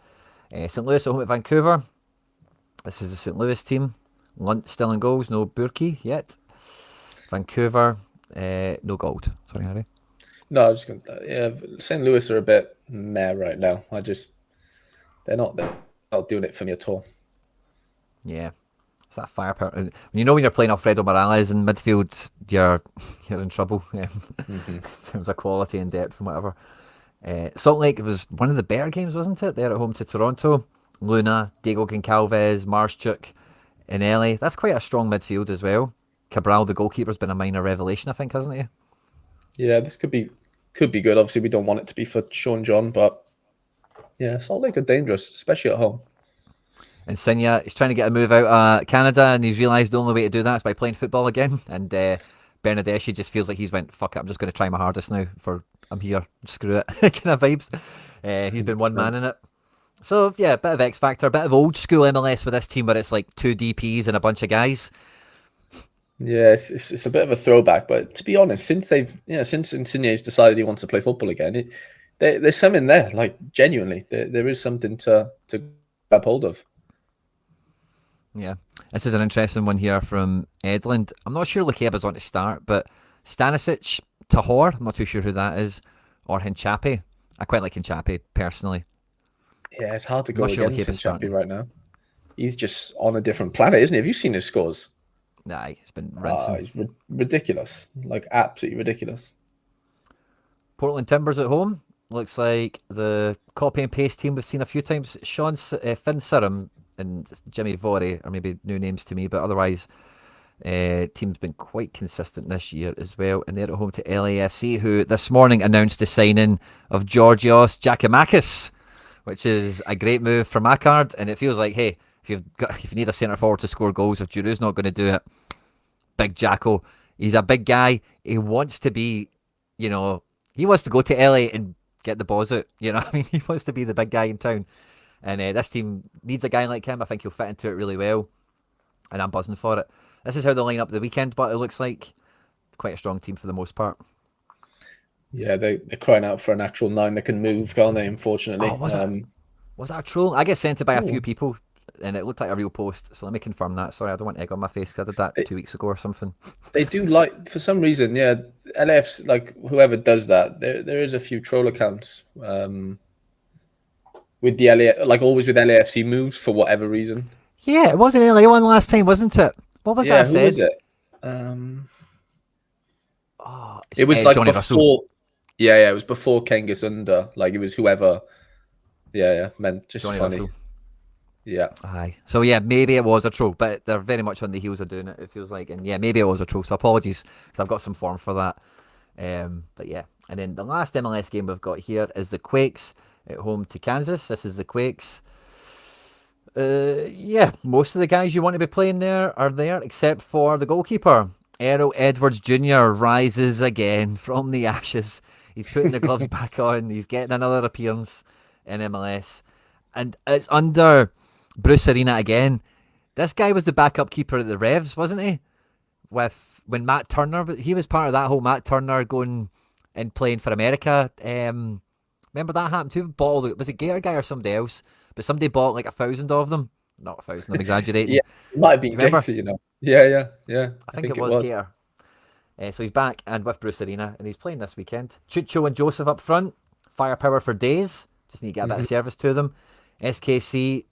[SPEAKER 1] St. Louis at home at Vancouver. This is the St. Louis team. Lunt still in goals, no Burkey yet. Vancouver, no gold. Sorry, Harry.
[SPEAKER 2] No, I was just gonna. St. Louis are a bit meh right now. They're not doing it for me at all.
[SPEAKER 1] Yeah, it's that firepower. When you're playing Alfredo Morales in midfield, you're in trouble in terms of quality and depth and whatever. Salt Lake was one of the better games, wasn't it? They're at home to Toronto. Luna, Diego Goncalves, Marschuk, and Ellie. That's quite a strong midfield as well. Cabral, the goalkeeper, has been a minor revelation, I think, hasn't he?
[SPEAKER 2] Yeah, this could be good. Obviously, we don't want it to be for Sean John, but yeah, Salt Lake are dangerous, especially at home.
[SPEAKER 1] And Sinya, he's trying to get a move out of Canada, and he's realised the only way to do that is by playing football again. And Bernadeschi just feels like he's went, fuck it, I'm just going to try my hardest now for I'm here. Screw it. Kind of vibes. He's been one man in it. So, yeah, bit of X Factor, bit of old school MLS with this team where it's like 2 DPs and a bunch of guys.
[SPEAKER 2] Yeah, it's a bit of a throwback, but to be honest, since Insigne's decided he wants to play football again, there's something there. Like genuinely, there is something to grab hold of.
[SPEAKER 1] Yeah, this is an interesting one here from Edland. I'm not sure Lukeba's on to start, but Stanisic, Tahor, I'm not too sure who that is, or Hinchapi. I quite like Hinchapi personally.
[SPEAKER 2] Yeah, it's hard to go
[SPEAKER 1] Sure
[SPEAKER 2] against Hinchapi right now. He's just on a different planet, isn't he? Have you seen his scores?
[SPEAKER 1] Nah, he's been rinsing.
[SPEAKER 2] He's ridiculous. Like, absolutely ridiculous.
[SPEAKER 1] Portland Timbers at home. Looks like the copy and paste team we've seen a few times. Finn Surham and Jimmy Vorey are maybe new names to me, but otherwise, team's been quite consistent this year as well. And they're at home to LAFC, who this morning announced the signing of Georgios Giacomakis, which is a great move for my card. And it feels like, hey, if you need a centre forward to score goals, if Giroux's not going to do it, big Jacko. He's a big guy. He wants to be, he wants to go to LA and get the balls out. I mean, he wants to be the big guy in town. And this team needs a guy like him. I think he'll fit into it really well. And I'm buzzing for it. This is how they line up the weekend, but it looks like quite a strong team for the most part.
[SPEAKER 2] Yeah, they're crying out for an actual 9 that can move, can't they, unfortunately?
[SPEAKER 1] Oh, was that a troll? I get sent it by a few people, and it looked like a real post, so let me confirm that. Sorry, I don't want egg on my face, because I did that 2 weeks ago or something.
[SPEAKER 2] They do like, for some reason, yeah, LFs, like, whoever does that, there is a few troll accounts with the LA, like always with LAFC moves for whatever reason.
[SPEAKER 1] Yeah, it wasn't LA one last time, wasn't it? What was that
[SPEAKER 2] who
[SPEAKER 1] said?
[SPEAKER 2] was it? It was like
[SPEAKER 1] Johnny
[SPEAKER 2] before.
[SPEAKER 1] Russell.
[SPEAKER 2] Yeah, it was before Kengus under. Like it was whoever. Yeah, meant just
[SPEAKER 1] Johnny
[SPEAKER 2] funny.
[SPEAKER 1] Russell.
[SPEAKER 2] Yeah.
[SPEAKER 1] Aye. So yeah, maybe it was a troll, but they're very much on the heels of doing it. It feels like, and yeah, maybe it was a troll. So apologies, because I've got some form for that. But yeah, and then the last MLS game we've got here is the Quakes at home to Kansas. This is the Quakes. Yeah, most of the guys you want to be playing there are there, except for the goalkeeper. Errol Edwards Jr. rises again from the ashes. He's putting the gloves back on. He's getting another appearance in MLS. And it's under Bruce Arena again. This guy was the backup keeper at the Revs, wasn't he? When Matt Turner, he was part of that whole Matt Turner going and playing for America. Remember that happened too? Was it Gator Guy or somebody else? But somebody bought like 1,000 of them. Not 1,000, I'm exaggerating.
[SPEAKER 2] Yeah, it might have been Gator, Yeah.
[SPEAKER 1] I think it was Gator. So he's back and with Bruce Arena, and he's playing this weekend. Chucho and Joseph up front. Firepower for days. Just need to get a bit of service to them. SKC,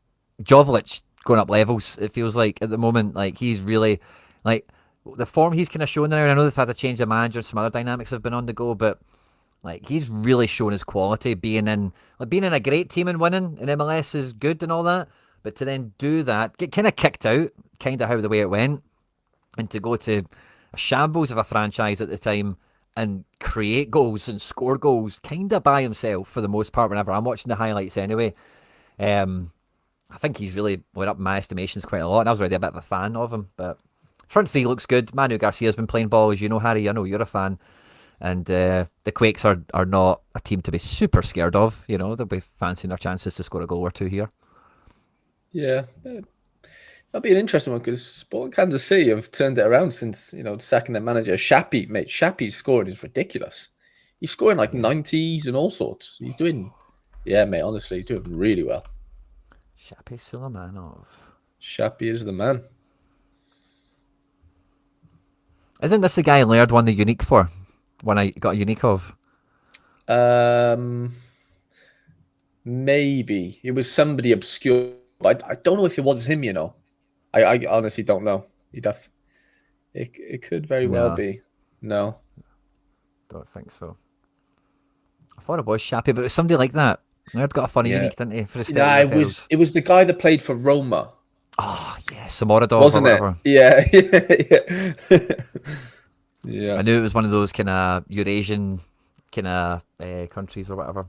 [SPEAKER 1] Joveljic going up levels, it feels like, at the moment. Like, he's really, like, the form he's kind of showing there, and I know they've had to change the manager and some other dynamics have been on the go, but like, he's really shown his quality. Being in a great team and winning in MLS is good and all that, but to then do that, get kind of kicked out, kind of how the way it went, and to go to a shambles of a franchise at the time and create goals and score goals kind of by himself for the most part whenever I'm watching the highlights anyway. I think he's really went up in my estimations quite a lot, and I was already a bit of a fan of him. But front three looks good. Manu Garcia's been playing ball, as you know, Harry. I know you're a fan. And the Quakes are not a team to be super scared of. They'll be fancying their chances to score a goal or two here.
[SPEAKER 2] Yeah, that'll be an interesting one because Sporting Kansas City have turned it around since sacking their manager. Shappy's scoring is ridiculous. He's scoring like 90s and all sorts. He's doing, mate. Honestly, he's doing really well.
[SPEAKER 1] Shappy Sulamanov.
[SPEAKER 2] Shappy is the man.
[SPEAKER 1] Isn't this the guy Laird won the unique for? When I got a unique of?
[SPEAKER 2] Maybe. It was somebody obscure. But I don't know if it was him, I honestly don't know. It could very well be. No.
[SPEAKER 1] Don't think so. I thought it was Shappy, but it was somebody like that. Laird got a funny unique, didn't he? For his
[SPEAKER 2] it was the guy that played for Roma.
[SPEAKER 1] Oh, yeah, Samorodov
[SPEAKER 2] wasn't
[SPEAKER 1] or whatever.
[SPEAKER 2] Yeah. Yeah.
[SPEAKER 1] I knew it was one of those kind of Eurasian kind of countries or whatever.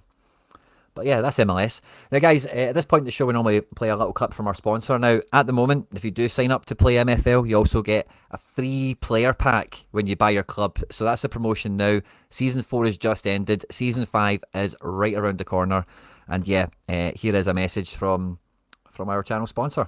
[SPEAKER 1] But yeah, that's MLS. Now, guys, at this point in the show, we normally play a little clip from our sponsor. Now, at the moment, if you do sign up to play MFL, you also get a free player pack when you buy your club. So that's the promotion now. Season 4 has just ended. Season 5 is right around the corner. And yeah, here is a message from our channel sponsor.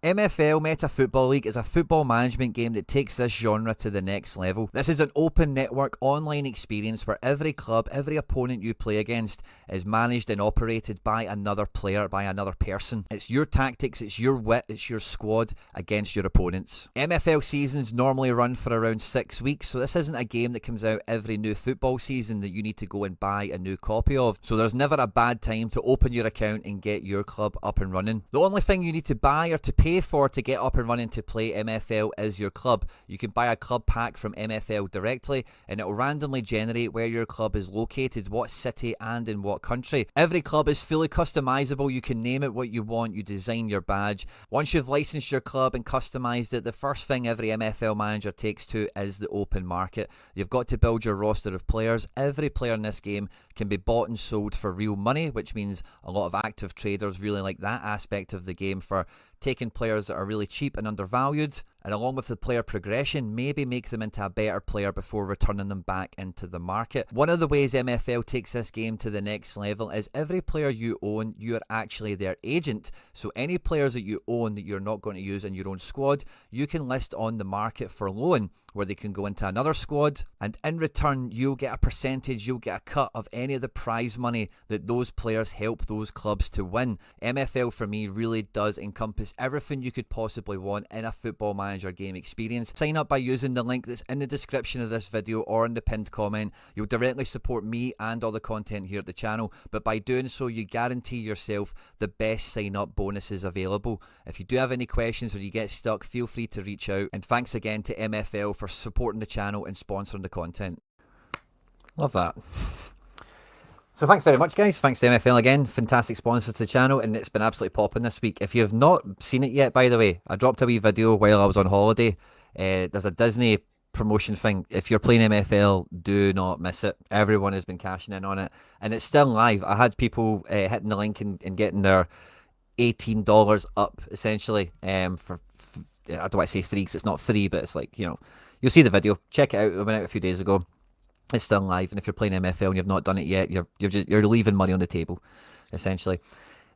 [SPEAKER 1] MFL Meta Football League is a football management game that takes this genre to the next level. This is an open network online experience where every club, every opponent you play against is managed and operated by another player, by another person. It's your tactics, it's your wit, it's your squad against your opponents. MFL seasons normally run for around 6 weeks, so this isn't a game that comes out every new football season that you need to go and buy a new copy of. So there's never a bad time to open your account and get your club up and running. The only thing you need to buy or to pay for to get up and running to play MFL is your club. You can buy a club pack from MFL directly and it will randomly generate where your club is located, what city and in what country. Every club is fully customizable. You can name it what you want. You design your badge. Once you've licensed your club and customized it, the first thing every MFL manager takes to is the open market. You've got to build your roster of players. Every player in this game can be bought and sold for real money, which means a lot of active traders really like that aspect of the game for taking players that are really cheap and undervalued, and along with the player progression, maybe make them into a better player before returning them back into the market. One of the ways MFL takes this game to the next level is every player you own, you are actually their agent. So any players that you own that you're not going to use in your own squad, you can list on the market for loan, where they can go into another squad, and in return you'll get a percentage, you'll get a cut of any of the prize money that those players help those clubs to win. MFL for me really does encompass everything you could possibly want in a football manager game experience. Sign up by using the link that's in the description of this video or in the pinned comment. You'll directly support me and all the content here at the channel, but by doing so you guarantee yourself the best sign up bonuses available. If you do have any questions or you get stuck, feel free to reach out, and thanks again to MFL for supporting the channel and sponsoring the content. Love that. So thanks very much, guys. Thanks to MFL again. Fantastic sponsor to the channel, and it's been absolutely popping this week. If you have not seen it yet, by the way, I dropped a wee video while I was on holiday. There's a Disney promotion thing. If you're playing MFL, do not miss it. Everyone has been cashing in on it, and it's still live. I had people hitting the link and getting their $18 up, essentially, for I don't want to say free because it's not free, but it's like, you know, you'll see the video. Check it out. It went out a few days ago. It's still live, and if you're playing MFL and you've not done it yet, you're leaving money on the table, essentially.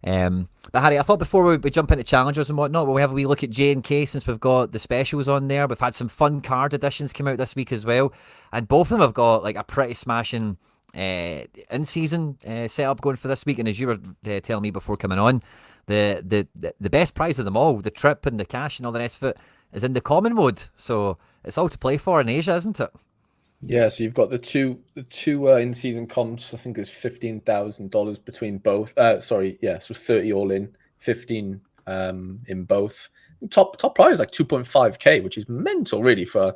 [SPEAKER 1] But Harry, I thought before we jump into challengers and whatnot, we have a wee look at J&K since we've got the specials on there. We've had some fun card editions come out this week as well, and both of them have got like a pretty smashing in-season setup going for this week. And as you were telling me before coming on, the best prize of them all, the trip and the cash and all the rest of it, is in the common mode. So it's all to play for in Asia, isn't it?
[SPEAKER 2] Yeah, so you've got the two in-season comps. I think there's $15,000 between both. Sorry, yeah, so 30 all in, 15 in both. Top prize is like 2.5K, which is mental, really, for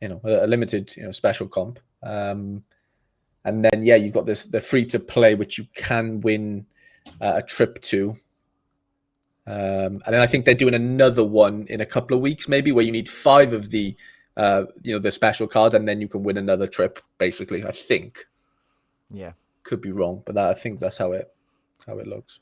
[SPEAKER 2] a limited special comp. And then yeah, you've got the free to play, which you can win a trip to. And then I think they're doing another one in a couple of weeks, maybe, where you need 5 of the the special cards, and then you can win another trip, basically, I think.
[SPEAKER 1] Yeah.
[SPEAKER 2] Could be wrong, but I think that's how it looks.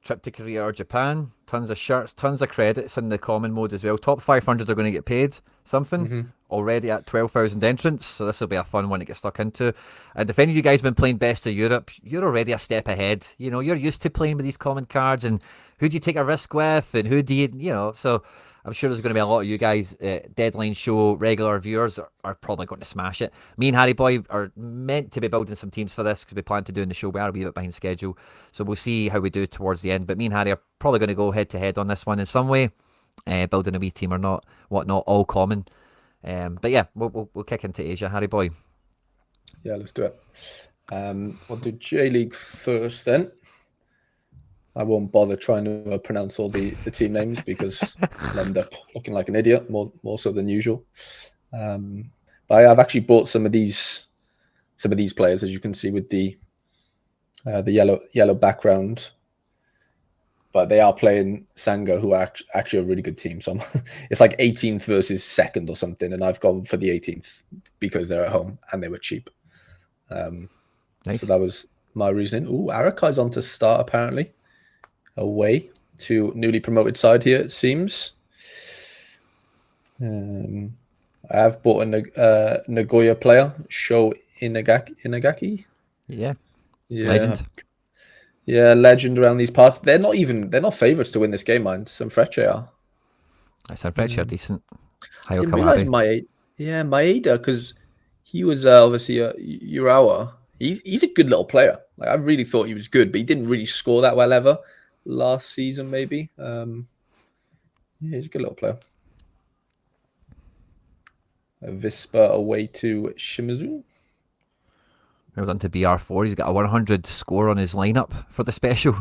[SPEAKER 1] Trip to Korea or Japan, tons of shirts, tons of credits in the common mode as well. Top 500 are going to get paid something, already at 12,000 entrants, so this will be a fun one to get stuck into. And if any of you guys have been playing Best of Europe, you're already a step ahead. You know, you're used to playing with these common cards, and who do you take a risk with, and who do you, so I'm sure there's going to be a lot of you guys, Deadline Show regular viewers, are probably going to smash it. Me and Harry Boy are meant to be building some teams for this because we plan to do in the show. We are a wee bit behind schedule, so we'll see how we do towards the end. But me and Harry are probably going to go head to head on this one in some way, building a wee team or not, whatnot, all common. But yeah, we'll kick into Asia, Harry Boy.
[SPEAKER 2] Yeah, let's do it. We'll do J League first then. I won't bother trying to pronounce all the team names because I'll end up looking like an idiot more so than usual. But I've actually bought some of these players, as you can see, with the yellow background. But they are playing Sangha, who are actually a really good team. So it's like 18th versus 2nd or something, and I've gone for the 18th because they're at home and they were cheap.
[SPEAKER 1] Nice.
[SPEAKER 2] So that was my reasoning. Ooh, Arakai's on to start apparently. Away to newly promoted side here, it seems. I have bought a Nagoya player, Sho Inagaki.
[SPEAKER 1] Yeah.
[SPEAKER 2] Yeah,
[SPEAKER 1] Legend.
[SPEAKER 2] yeah, legend around these parts. They're not favourites to win this game, mind. Some Freche are.
[SPEAKER 1] I said French are decent.
[SPEAKER 2] I
[SPEAKER 1] Hayo
[SPEAKER 2] didn't realize
[SPEAKER 1] Kawabe.
[SPEAKER 2] Maeda, because he was obviously a Urawa. He's a good little player. Like I really thought he was good, but he didn't really score that well ever last season. Maybe. Yeah, he's a good little player. Vispa away to Shimizu.
[SPEAKER 1] Moved on to BR4. He's got a 100 score on his lineup for the special.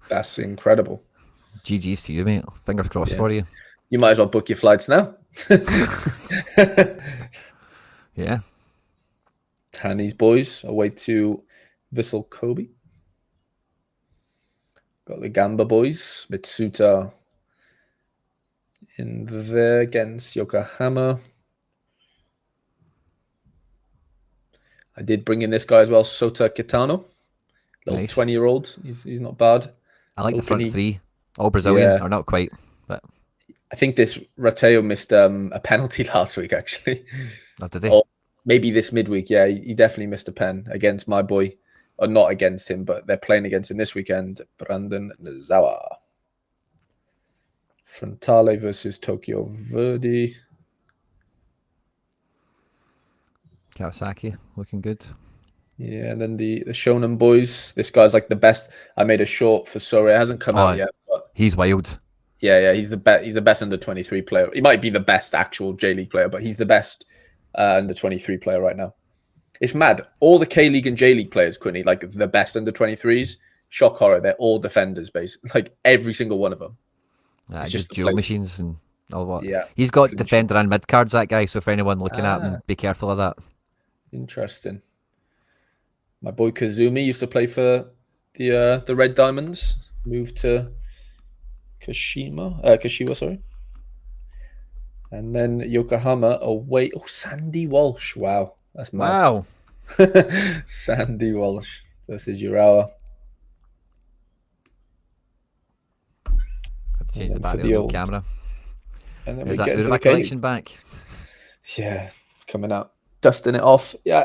[SPEAKER 2] That's incredible.
[SPEAKER 1] GG's to you, mate. Fingers crossed for you.
[SPEAKER 2] You might as well book your flights now.
[SPEAKER 1] Yeah.
[SPEAKER 2] Tanny's boys away to Vissel Kobe. Got the Gamba boys. Mitsuta in there against Yokohama. I did bring in this guy as well, Sota Kitano. Little 20-year-old. He's not bad.
[SPEAKER 1] I like the front three. All Brazilian, or not quite. But
[SPEAKER 2] I think this Rateo missed a penalty last week, actually.
[SPEAKER 1] Oh, did they?
[SPEAKER 2] Or maybe this midweek. Yeah, he definitely missed a pen against my boy. Or not against him, but they're playing against him this weekend. Brandon Zawa. Frontale versus Tokyo Verdy.
[SPEAKER 1] Kawasaki looking good.
[SPEAKER 2] Yeah, and then the Shonen boys. This guy's like the best. I made a short for Sorare. It hasn't come out yet. But
[SPEAKER 1] he's wild.
[SPEAKER 2] Yeah, he's the best. He's the best under 23 player. He might be the best actual J League player, but he's the best under 23 player right now. It's mad. All the K League and J League players, Quinny, like the best under 23s, shock horror. They're all defenders, basically. Like every single one of them.
[SPEAKER 1] It's just dual machines and all what.
[SPEAKER 2] Yeah,
[SPEAKER 1] he's got defender and mid cards. That guy. So for anyone looking at him, be careful of that.
[SPEAKER 2] Interesting. My boy Kazumi used to play for the Red Diamonds. Moved to Kashiwa, sorry. And then Yokohama away. Oh, Sandy Walsh. Wow. That's mad.
[SPEAKER 1] Wow.
[SPEAKER 2] Sandy Walsh versus Urawa.
[SPEAKER 1] Change the back of the camera.
[SPEAKER 2] And then
[SPEAKER 1] Is that my collection back?
[SPEAKER 2] Yeah, coming out. Dusting it off. Yeah,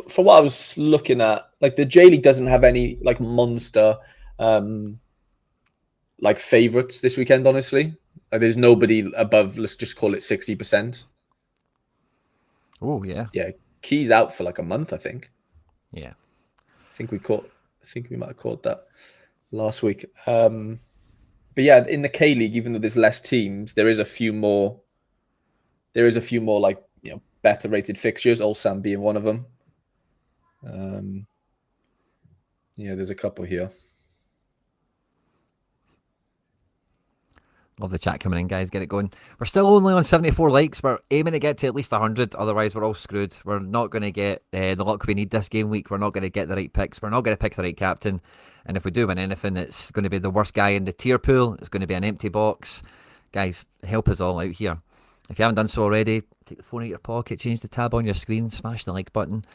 [SPEAKER 2] for what I was looking at, like the J League doesn't have any like monster like favorites this weekend, honestly. Like, there's nobody above, let's just call it 60%.
[SPEAKER 1] Oh, yeah.
[SPEAKER 2] Yeah, Key's out for like a month, I think.
[SPEAKER 1] Yeah.
[SPEAKER 2] I think we might have caught that last week. But yeah, in the K League, even though there's less teams, there is a few more like, you know, better rated fixtures, Ulsan being one of them. Yeah, there's a couple here.
[SPEAKER 1] Love the chat coming in, guys. Get it going. We're still only on 74 likes. We're aiming to get to at least 100. Otherwise, we're all screwed. We're not going to get the luck we need this game week. We're not going to get the right picks. We're not going to pick the right captain. And if we do win anything, it's going to be the worst guy in the tier pool. It's going to be an empty box. Guys, help us all out here. If you haven't done so already, take the phone out of your pocket, change the tab on your screen, smash the like button.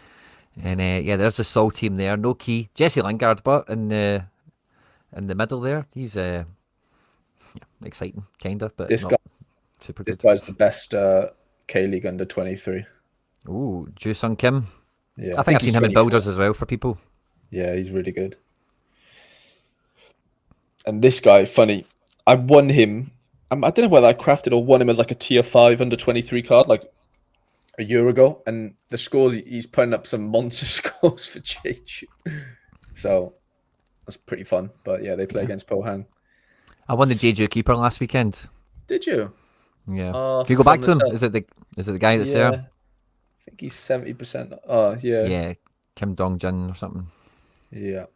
[SPEAKER 1] And yeah, there's the Sol team there. No key. Jesse Lingard, but in the middle there, he's... exciting, kind of, but
[SPEAKER 2] this
[SPEAKER 1] not
[SPEAKER 2] guy,
[SPEAKER 1] super good.
[SPEAKER 2] This guy's the best K League under 23.
[SPEAKER 1] Ooh, Joo-sung Kim.
[SPEAKER 2] Yeah,
[SPEAKER 1] I think I've seen him in builders as well for people.
[SPEAKER 2] Yeah, he's really good. And this guy, funny, I won him. I don't know whether I crafted or won him as like a tier 5 under 23 card like a year ago. And the scores, he's putting up some monster scores for Jeju. So that's pretty fun. But yeah, they play against Pohang.
[SPEAKER 1] I won the Jeju keeper last weekend.
[SPEAKER 2] Did you?
[SPEAKER 1] Yeah. Can you go back to him? Is it the guy that's there?
[SPEAKER 2] I think he's 70%. Oh, yeah.
[SPEAKER 1] Yeah, Kim Dong-jin or something.
[SPEAKER 2] Yeah.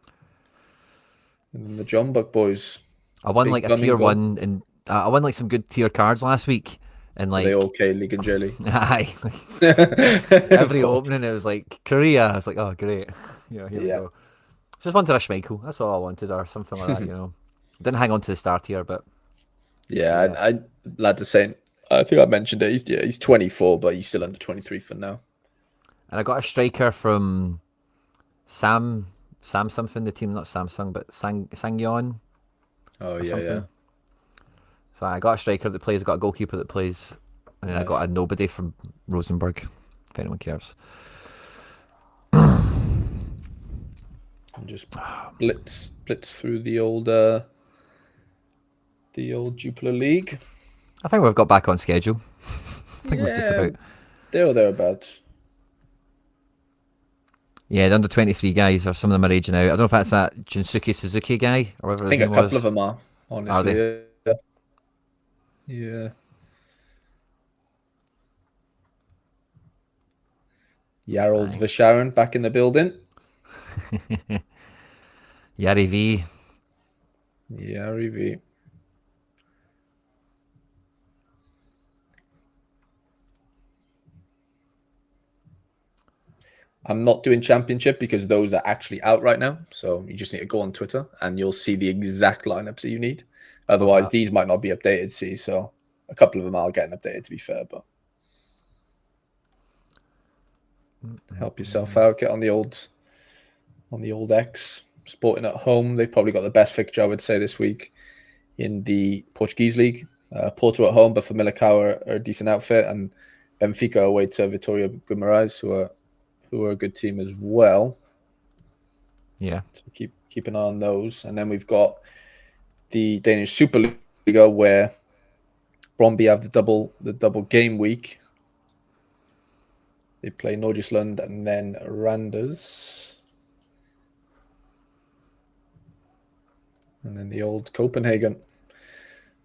[SPEAKER 2] And then the John Buck boys.
[SPEAKER 1] I won like a tier 1, and I won like some good tier cards last week. And like
[SPEAKER 2] they all K League and J League.
[SPEAKER 1] Aye. Every opening it was like Korea. I was like, oh great. Here we go. Just wanted a Schmeichel. That's all I wanted, or something like that, you know. Didn't hang on to the start here, but
[SPEAKER 2] yeah. I lad to say, I think I mentioned it. He's 24, but he's still under 23 for now.
[SPEAKER 1] And I got a striker from Sam Sam something, the team, not Samsung, but Sangyeon
[SPEAKER 2] Oh
[SPEAKER 1] or
[SPEAKER 2] yeah,
[SPEAKER 1] something.
[SPEAKER 2] yeah.
[SPEAKER 1] So I got a striker that plays, got a goalkeeper that plays, and then I
[SPEAKER 2] Nice.
[SPEAKER 1] got a nobody from Rosenborg, if anyone cares.
[SPEAKER 2] And just blitz through the old Jupiler League.
[SPEAKER 1] I think we've got back on schedule. I think we've just about.
[SPEAKER 2] There or thereabouts.
[SPEAKER 1] Yeah, the under 23 guys, or some of them are aging out. I don't know if that's that Junsuke Suzuki guy or whatever
[SPEAKER 2] I
[SPEAKER 1] his
[SPEAKER 2] think a
[SPEAKER 1] name
[SPEAKER 2] couple
[SPEAKER 1] was.
[SPEAKER 2] of them are, honestly.
[SPEAKER 1] Are they?
[SPEAKER 2] Yeah. Yarold Visharan back in the building.
[SPEAKER 1] Yari V.
[SPEAKER 2] Yari V. I'm not doing championship because those are actually out right now. So you just need to go on Twitter and you'll see the exact lineups that you need. Otherwise, these might not be updated. See, so a couple of them are getting updated, to be fair, but help yourself out. Get on the old X. Sporting at home, they've probably got the best fixture, I would say, this week in the Portuguese league. Porto at home, but Famalicão are a decent outfit, and Benfica away to Vitória Guimarães, who are a good team as well.
[SPEAKER 1] Yeah.
[SPEAKER 2] So keep an eye on those. And then we've got the Danish Superliga, where Brøndby have the double game week. They play Nordsjælland and then Randers. And then the old Copenhagen.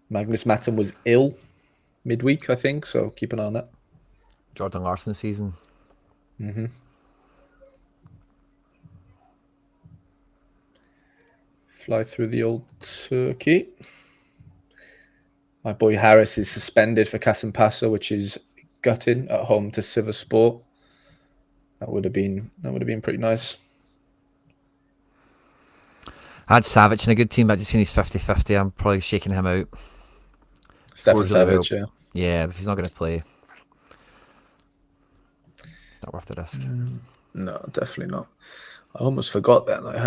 [SPEAKER 2] Magnus Madsen was ill midweek, I think, so keep an eye on that.
[SPEAKER 1] Jordan Larson season.
[SPEAKER 2] Mm-hmm. Fly through the old Turkey. My boy Harris is suspended for Kasımpaşa, which is gutting at home to Sivasspor. That would have been pretty nice.
[SPEAKER 1] I had Savic in a good team, but I've just seen he's 50-50. I'm probably shaking him out.
[SPEAKER 2] Stefan Savic, yeah.
[SPEAKER 1] Yeah, if he's not going to play, it's not worth the risk.
[SPEAKER 2] No, definitely not. I almost forgot that I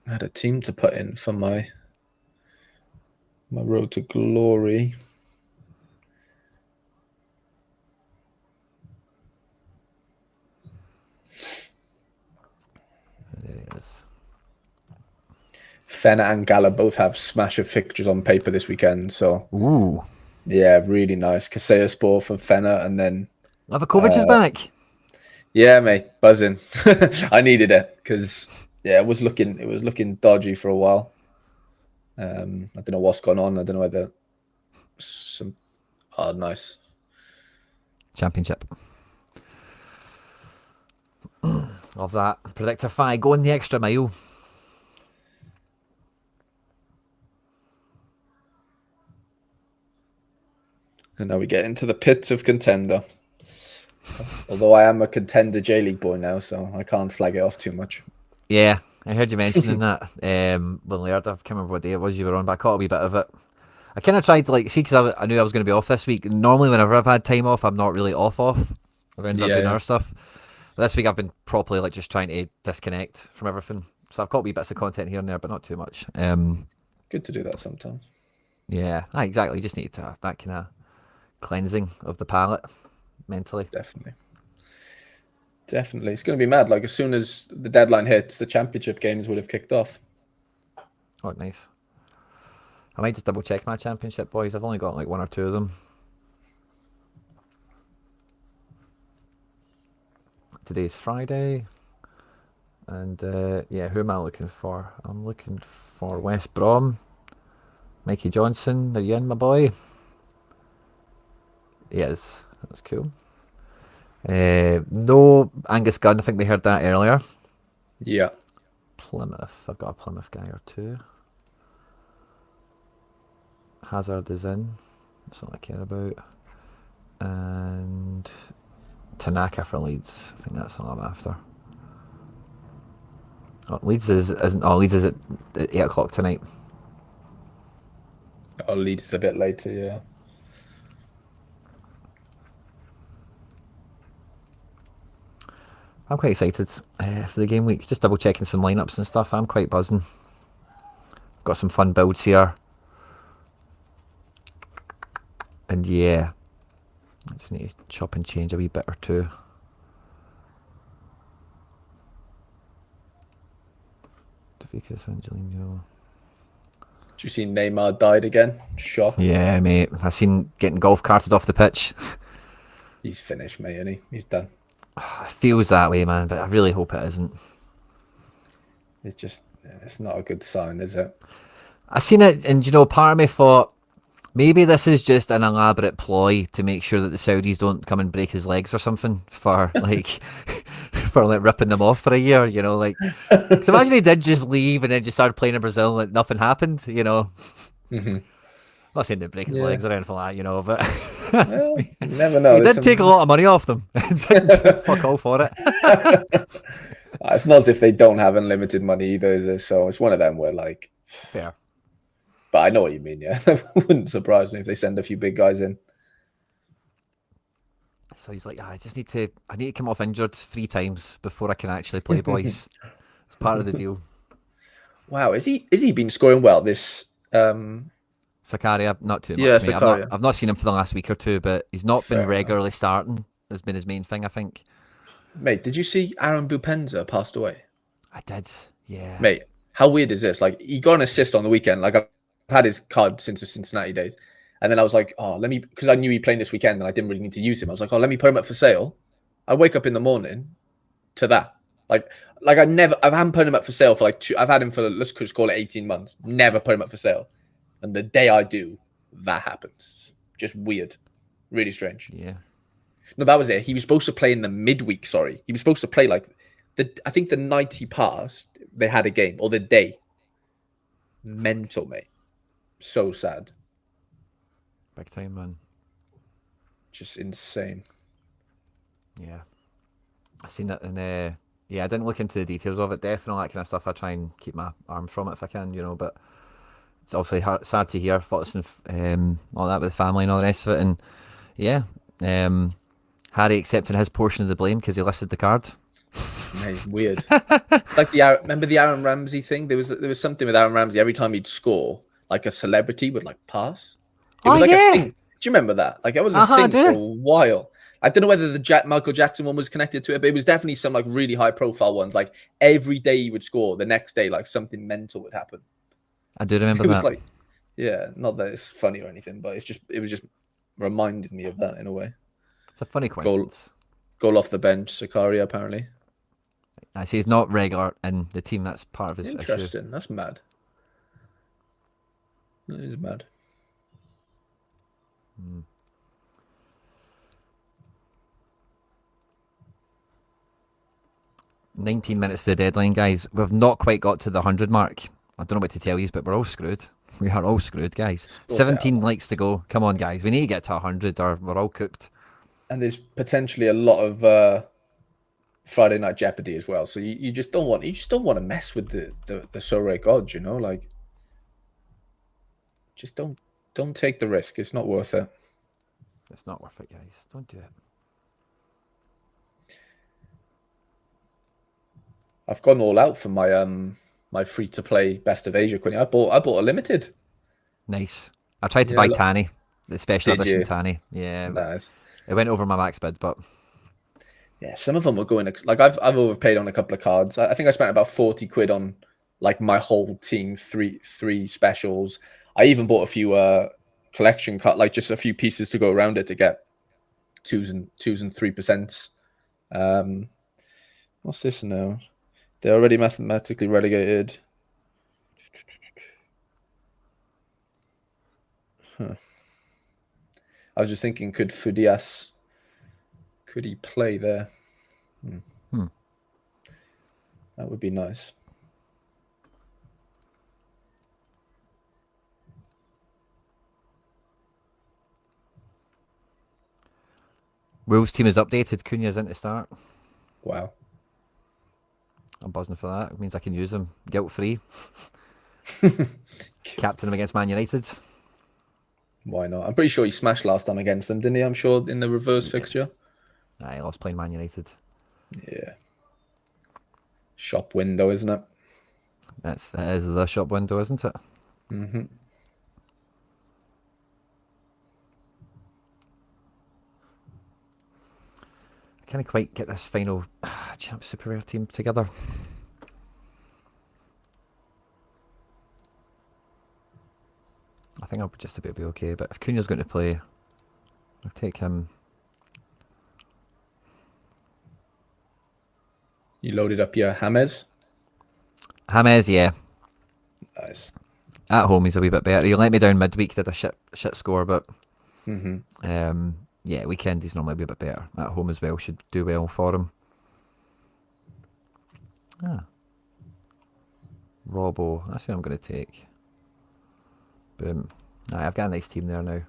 [SPEAKER 2] had a team to put in for my road to glory.
[SPEAKER 1] There he is.
[SPEAKER 2] Fenner and Gala both have smash of fixtures on paper this weekend, so
[SPEAKER 1] Ooh,
[SPEAKER 2] yeah, really nice. Kaseyaspor for Fenner, and then
[SPEAKER 1] Levakovic is back.
[SPEAKER 2] Yeah, mate, buzzing. I needed it because it was looking dodgy for a while. I don't know what's gone on. I don't know whether some nice
[SPEAKER 1] Championship. Love that. Predictor 5, going the extra mile.
[SPEAKER 2] And now we get into the pits of contender. Although I am a contender J League boy now, so I can't slag it off too much.
[SPEAKER 1] Yeah, I heard you mentioning that. Well, Laird, I can't remember what day it was you were on, but I caught a wee bit of it. I kind of tried to see because I knew I was going to be off this week. Normally, whenever I've had time off, I'm not really off. I've ended up doing other stuff. But this week, I've been properly just trying to disconnect from everything. So I've got wee bits of content here and there, but not too much.
[SPEAKER 2] Good to do that sometimes.
[SPEAKER 1] Yeah, exactly. You just need that kind of cleansing of the palate mentally.
[SPEAKER 2] Definitely. It's going to be mad. Like, as soon as the deadline hits, the championship games would have kicked off.
[SPEAKER 1] Oh, nice. I might just double check my championship, boys. I've only got like 1 or 2 of them. Today's Friday. And who am I looking for? I'm looking for West Brom. Mikey Johnson, are you in, my boy? He is. That's cool. No Angus Gunn. I think we heard that earlier.
[SPEAKER 2] Yeah.
[SPEAKER 1] Plymouth. I've got a Plymouth guy or 2. Hazard is in. That's all I care about. And Tanaka for Leeds. I think that's all I'm after. Oh, Leeds is at 8 o'clock tonight.
[SPEAKER 2] Oh, Leeds is a bit later, yeah.
[SPEAKER 1] I'm quite excited for the game week. Just double checking some lineups and stuff. I'm quite buzzing. Got some fun builds here. And yeah, I just need to chop and change a wee bit or two. Vicus Angelino.
[SPEAKER 2] Did you see Neymar died again? Shock.
[SPEAKER 1] Yeah, mate. I seen getting golf carted off the pitch.
[SPEAKER 2] He's finished, mate, isn't he? He's done.
[SPEAKER 1] It feels that way, man, but I really hope it isn't.
[SPEAKER 2] It's not a good sign, is it?
[SPEAKER 1] I seen it, and part of me thought maybe this is just an elaborate ploy to make sure that the Saudis don't come and break his legs or something for for ripping them off for a year, Because imagine he did just leave and then just started playing in Brazil like nothing happened,
[SPEAKER 2] Mm-hmm.
[SPEAKER 1] I'm not saying they break his legs or anything like that, but
[SPEAKER 2] well, you never know.
[SPEAKER 1] He did take a lot of money off them. Didn't fuck all for it.
[SPEAKER 2] It's not as if they don't have unlimited money either, is it? So it's one of them where
[SPEAKER 1] fair.
[SPEAKER 2] But I know what you mean, yeah. It wouldn't surprise me if they send a few big guys in.
[SPEAKER 1] So he's like, I need to come off injured 3 times before I can actually play, boys. It's part of the deal.
[SPEAKER 2] Wow, is he been scoring well this
[SPEAKER 1] Sakaria, not too much.
[SPEAKER 2] Yeah,
[SPEAKER 1] Sakaria. I've not seen him for the last week or two, but he's not been regularly starting. Has been his main thing, I think.
[SPEAKER 2] Mate, did you see Aaron Bupenza passed away?
[SPEAKER 1] I did, yeah.
[SPEAKER 2] Mate, how weird is this? He got an assist on the weekend. I've had his card since the Cincinnati days. And then I was like, because I knew he played this weekend and I didn't really need to use him. I was like, let me put him up for sale. I wake up in the morning to that. I haven't put him up for sale for I've had him for, let's just call it 18 months. Never put him up for sale. And the day I do, that happens. Just weird. Really strange.
[SPEAKER 1] Yeah.
[SPEAKER 2] No, that was it. He was supposed to play in the midweek, sorry. He was supposed to play I think the night he passed, they had a game, or the day. Mental, mate. So sad.
[SPEAKER 1] Big time, man.
[SPEAKER 2] Just insane.
[SPEAKER 1] Yeah. I seen it and I didn't look into the details of it. Definitely that kind of stuff. I try and keep my arm from it if I can, but it's obviously sad to hear thoughts and all that with the family and all the rest of it. And yeah, Harry accepting his portion of the blame because he listed the card.
[SPEAKER 2] Mate, weird. Remember the Aaron Ramsey thing? There was something with Aaron Ramsey. Every time he'd score, a celebrity would pass. It was a thing. Do you remember that? It was a thing for a while. I don't know whether the Michael Jackson one was connected to it, but it was definitely some really high profile ones. Every day he would score, the next day something mental would happen.
[SPEAKER 1] I do remember that.
[SPEAKER 2] It was not that it's funny or anything, but it was just reminded me of that in a way.
[SPEAKER 1] It's a funny coincidence.
[SPEAKER 2] Goal off the bench, Sakaria apparently.
[SPEAKER 1] I see he's not regular in the team. That's part of his
[SPEAKER 2] Interesting.
[SPEAKER 1] issue.
[SPEAKER 2] That's mad. That is mad.
[SPEAKER 1] 19 minutes to the deadline, guys. We've not quite got to the 100 mark. I don't know what to tell you, but we're all screwed. We are all screwed, guys. 17 likes to go. Come on, guys. We need to get to 100 or we're all cooked.
[SPEAKER 2] And there's potentially a lot of Friday Night Jeopardy as well. So you just don't want to mess with the Sorare gods, just don't take the risk. It's not worth it.
[SPEAKER 1] It's not worth it, guys. Don't do it.
[SPEAKER 2] I've gone all out for my my free to play Best of Asia, Quinny. I bought a limited.
[SPEAKER 1] Nice. I tried to buy Tanny, the special edition Tanny. Yeah,
[SPEAKER 2] nice.
[SPEAKER 1] It went over my max bid, but
[SPEAKER 2] yeah, some of them were going I've overpaid on a couple of cards. I think I spent about 40 quid on my whole team, three specials. I even bought a few collection cards, just a few pieces to go around it to get 2s and 3%. What's this now? They're already mathematically relegated. Huh. I was just thinking, could Fudias, could he play there? That would be nice.
[SPEAKER 1] Wolves team is updated. Cunha's in to start.
[SPEAKER 2] Wow.
[SPEAKER 1] I'm buzzing for that. It means I can use him guilt-free. Captain him against Man United.
[SPEAKER 2] Why not? I'm pretty sure he smashed last time against them, didn't he? I'm sure in the reverse fixture.
[SPEAKER 1] Nah, he loves playing Man United.
[SPEAKER 2] Yeah. shop window, isn't it?
[SPEAKER 1] That is the shop window, isn't it?
[SPEAKER 2] Mm-hmm.
[SPEAKER 1] I can't quite get this final Champ Super Rare team together. I think I'll just about be okay, but if Cunha's going to play, I'll take him.
[SPEAKER 2] You loaded up your James?
[SPEAKER 1] James, yeah.
[SPEAKER 2] Nice.
[SPEAKER 1] At home, he's a wee bit better. He let me down midweek, did a shit score, but yeah, weekend he's normally a wee bit better. At home as well, should do well for him. Robbo, that's who I'm going to take. Boom. I've got a nice team there now.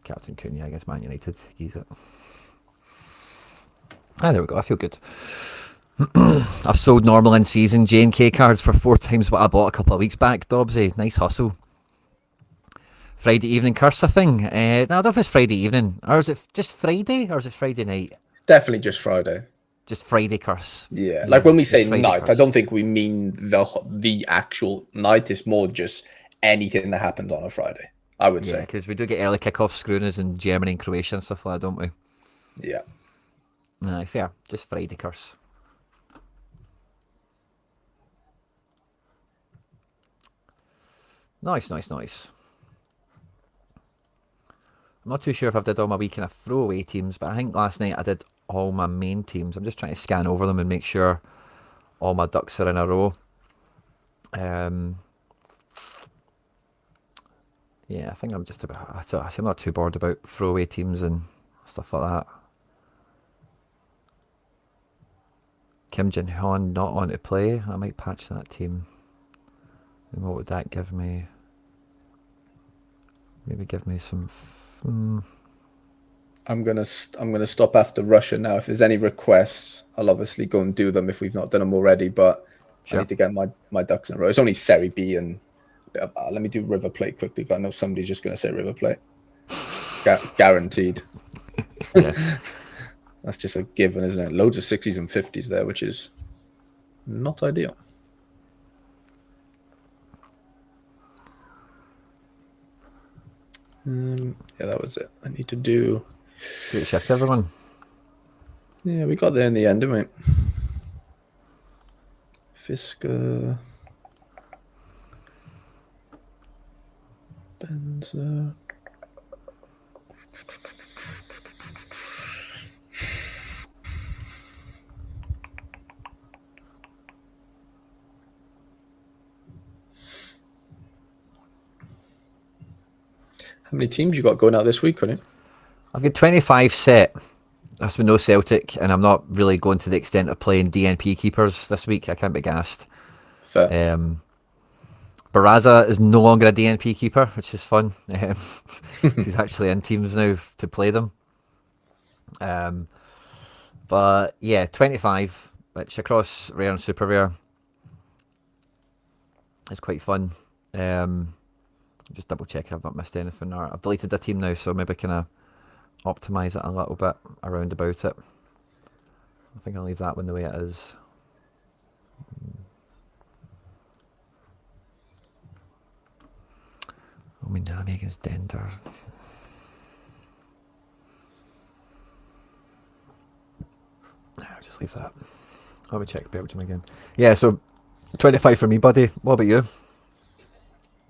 [SPEAKER 1] Captain Cunha against Man United. He's it. There we go. I feel good. I've sold normal in season J&K cards for 4 times what I bought a couple of weeks back. Dobbsy, nice hustle. Friday evening curse, I think. No, I don't know if it's Friday evening. Or is it just Friday? Or is it Friday night?
[SPEAKER 2] Definitely just Friday.
[SPEAKER 1] Just Friday curse.
[SPEAKER 2] Yeah, like when we say
[SPEAKER 1] Friday
[SPEAKER 2] night,
[SPEAKER 1] curse.
[SPEAKER 2] I don't think we mean the actual night. It's more just anything that happened on a Friday, I would
[SPEAKER 1] Yeah,
[SPEAKER 2] say.
[SPEAKER 1] because we do get early kickoffs screwing us in Germany and Croatia and stuff like that, don't we?
[SPEAKER 2] Yeah.
[SPEAKER 1] Aye, fair. Just Friday curse. Nice. I'm not too sure if I've did all my wee kind of throwaway teams, but I think last night I did all my main teams. I'm just trying to scan over them and make sure all my ducks are in a row. Yeah, I think I'm just about. I'm not too bored about throwaway teams and stuff like that. Kim Jin Hyun not on to play. I might patch that team. And what would that give me? Maybe give me some.
[SPEAKER 2] I'm gonna stop after Russia now. If there's any requests, I'll obviously go and do them if we've not done them already. But
[SPEAKER 1] Sure.
[SPEAKER 2] I need to get my ducks in a row. It's only Serie B, and let me do River Plate quickly. I know somebody's just gonna say River Plate. Guaranteed.
[SPEAKER 1] Yeah.
[SPEAKER 2] That's just a given, isn't it? Loads of 60s and 50s there, which is not ideal. Yeah, that was it. I need to do.
[SPEAKER 1] Great shift, everyone.
[SPEAKER 2] Yeah, we got there in the end, didn't we? Fisker. Benza. How many teams you got going out this week, Quinny?
[SPEAKER 1] I've got 25 set. That's with no Celtic, and I'm not really going to the extent of playing DNP keepers this week. I can't be gassed.
[SPEAKER 2] Fair.
[SPEAKER 1] Baraza is no longer a DNP keeper, which is fun. He's actually in teams now to play them. But yeah, 25, which across rare and super rare is quite fun. Just double check I've not missed anything. Or I've deleted the team now, so maybe kind of optimize it a little bit around about it. I think I'll leave that one the way it is. Minami against Dender. I'll just leave that. Let me check Belgium again. Yeah, so 25 for me, buddy. What about you?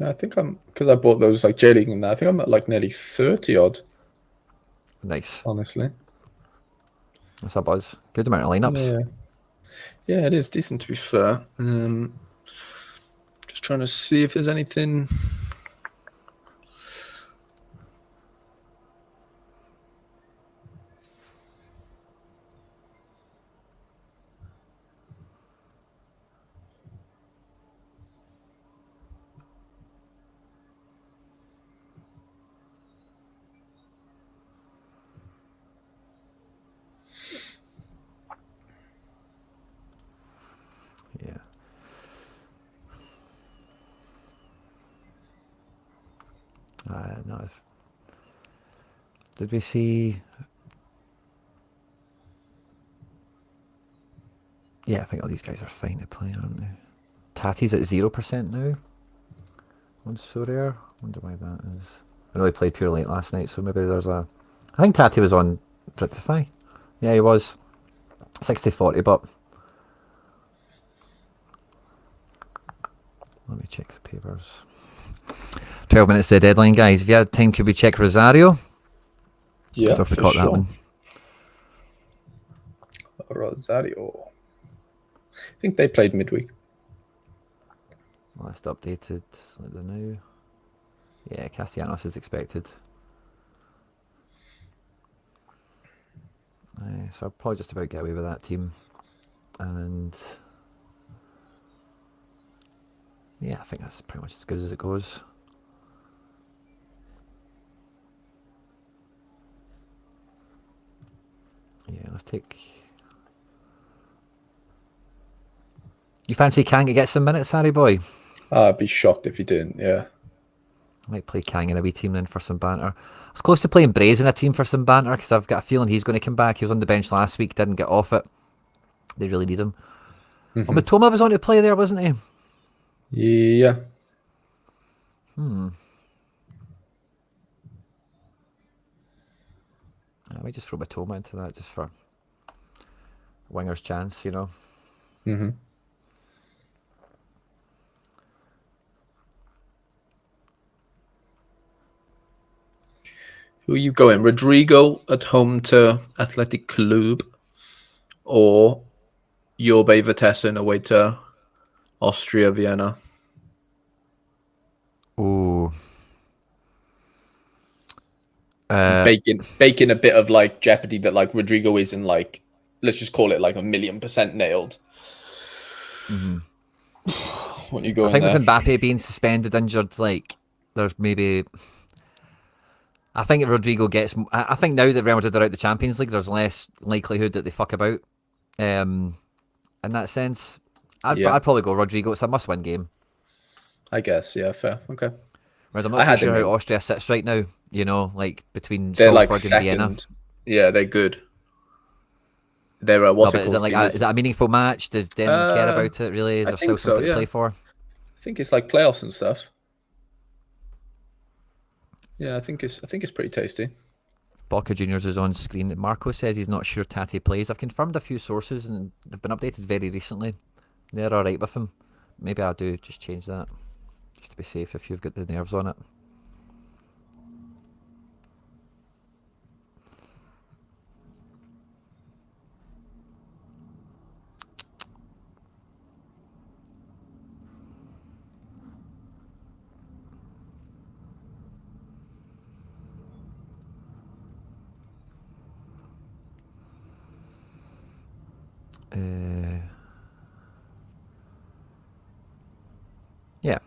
[SPEAKER 2] I think because I bought those like J League and that, I think I'm at like nearly 30 odd.
[SPEAKER 1] Nice.
[SPEAKER 2] Honestly.
[SPEAKER 1] That's a buzz. Good amount of lineups.
[SPEAKER 2] Yeah, it is decent to be fair. Just trying to see if there's anything.
[SPEAKER 1] Yeah. No. Did we see? Yeah, I think all these guys are fine to play, aren't they? Tati's at 0% now on Sorare. Wonder why that is. I know he played pure late last night, so maybe there's a... I think Tati was on Rectify. Yeah, he was. 60-40, but... Let me check the papers. 12 minutes to the deadline, guys. If you had time, could we check Rosario?
[SPEAKER 2] Yeah,
[SPEAKER 1] I don't know if we
[SPEAKER 2] for
[SPEAKER 1] caught
[SPEAKER 2] sure.
[SPEAKER 1] that one.
[SPEAKER 2] Rosario. I think they played midweek.
[SPEAKER 1] Last updated slightly now. Yeah, Castellanos is expected. So I'll probably just about get away with that team. And yeah, I think that's pretty much as good as it goes. Yeah, let's take... You fancy Kang to get some minutes, Harry boy?
[SPEAKER 2] I'd be shocked if he didn't, yeah.
[SPEAKER 1] I might play Kang in a wee team then for some banter. I was close to playing Braze in a team for some banter because I've got a feeling he's going to come back. He was on the bench last week, didn't get off it. They really need him. Oh, Matoma was on to play there, wasn't he?
[SPEAKER 2] Yeah.
[SPEAKER 1] I might just throw Matoma into that just for winger's chance, you know.
[SPEAKER 2] Who are you going? Rodrigo at home to Athletic Club, or Jorbe Vertessen away to Austria Vienna?
[SPEAKER 1] Ooh.
[SPEAKER 2] Baking a bit of like jeopardy that like Rodrigo isn't like, let's just call it like 1,000,000% nailed. What you going
[SPEAKER 1] I think
[SPEAKER 2] there?
[SPEAKER 1] with Mbappe being suspended, injured, like there's maybe... I think if Rodrigo gets... I think now that Real Madrid are out the Champions League, there's less likelihood that they fuck about. In that sense, I'd probably go Rodrigo. It's a must-win game.
[SPEAKER 2] I guess, yeah, fair. Okay.
[SPEAKER 1] Whereas I'm not too sure how Austria sits right now, you know, like between
[SPEAKER 2] they're
[SPEAKER 1] Salzburg
[SPEAKER 2] like
[SPEAKER 1] and Vienna.
[SPEAKER 2] Yeah, they're good. They're
[SPEAKER 1] is it a meaningful match? Does anyone care about it really? Is there still something to play for?
[SPEAKER 2] I think it's like playoffs and stuff. Yeah, I think it's pretty tasty.
[SPEAKER 1] Boca Juniors is on screen. Marco says he's not sure Tati plays. I've confirmed a few sources and they've been updated very recently. They're alright with him. Maybe I'll just change that. Just to be safe if you've got the nerves on it. Yeah.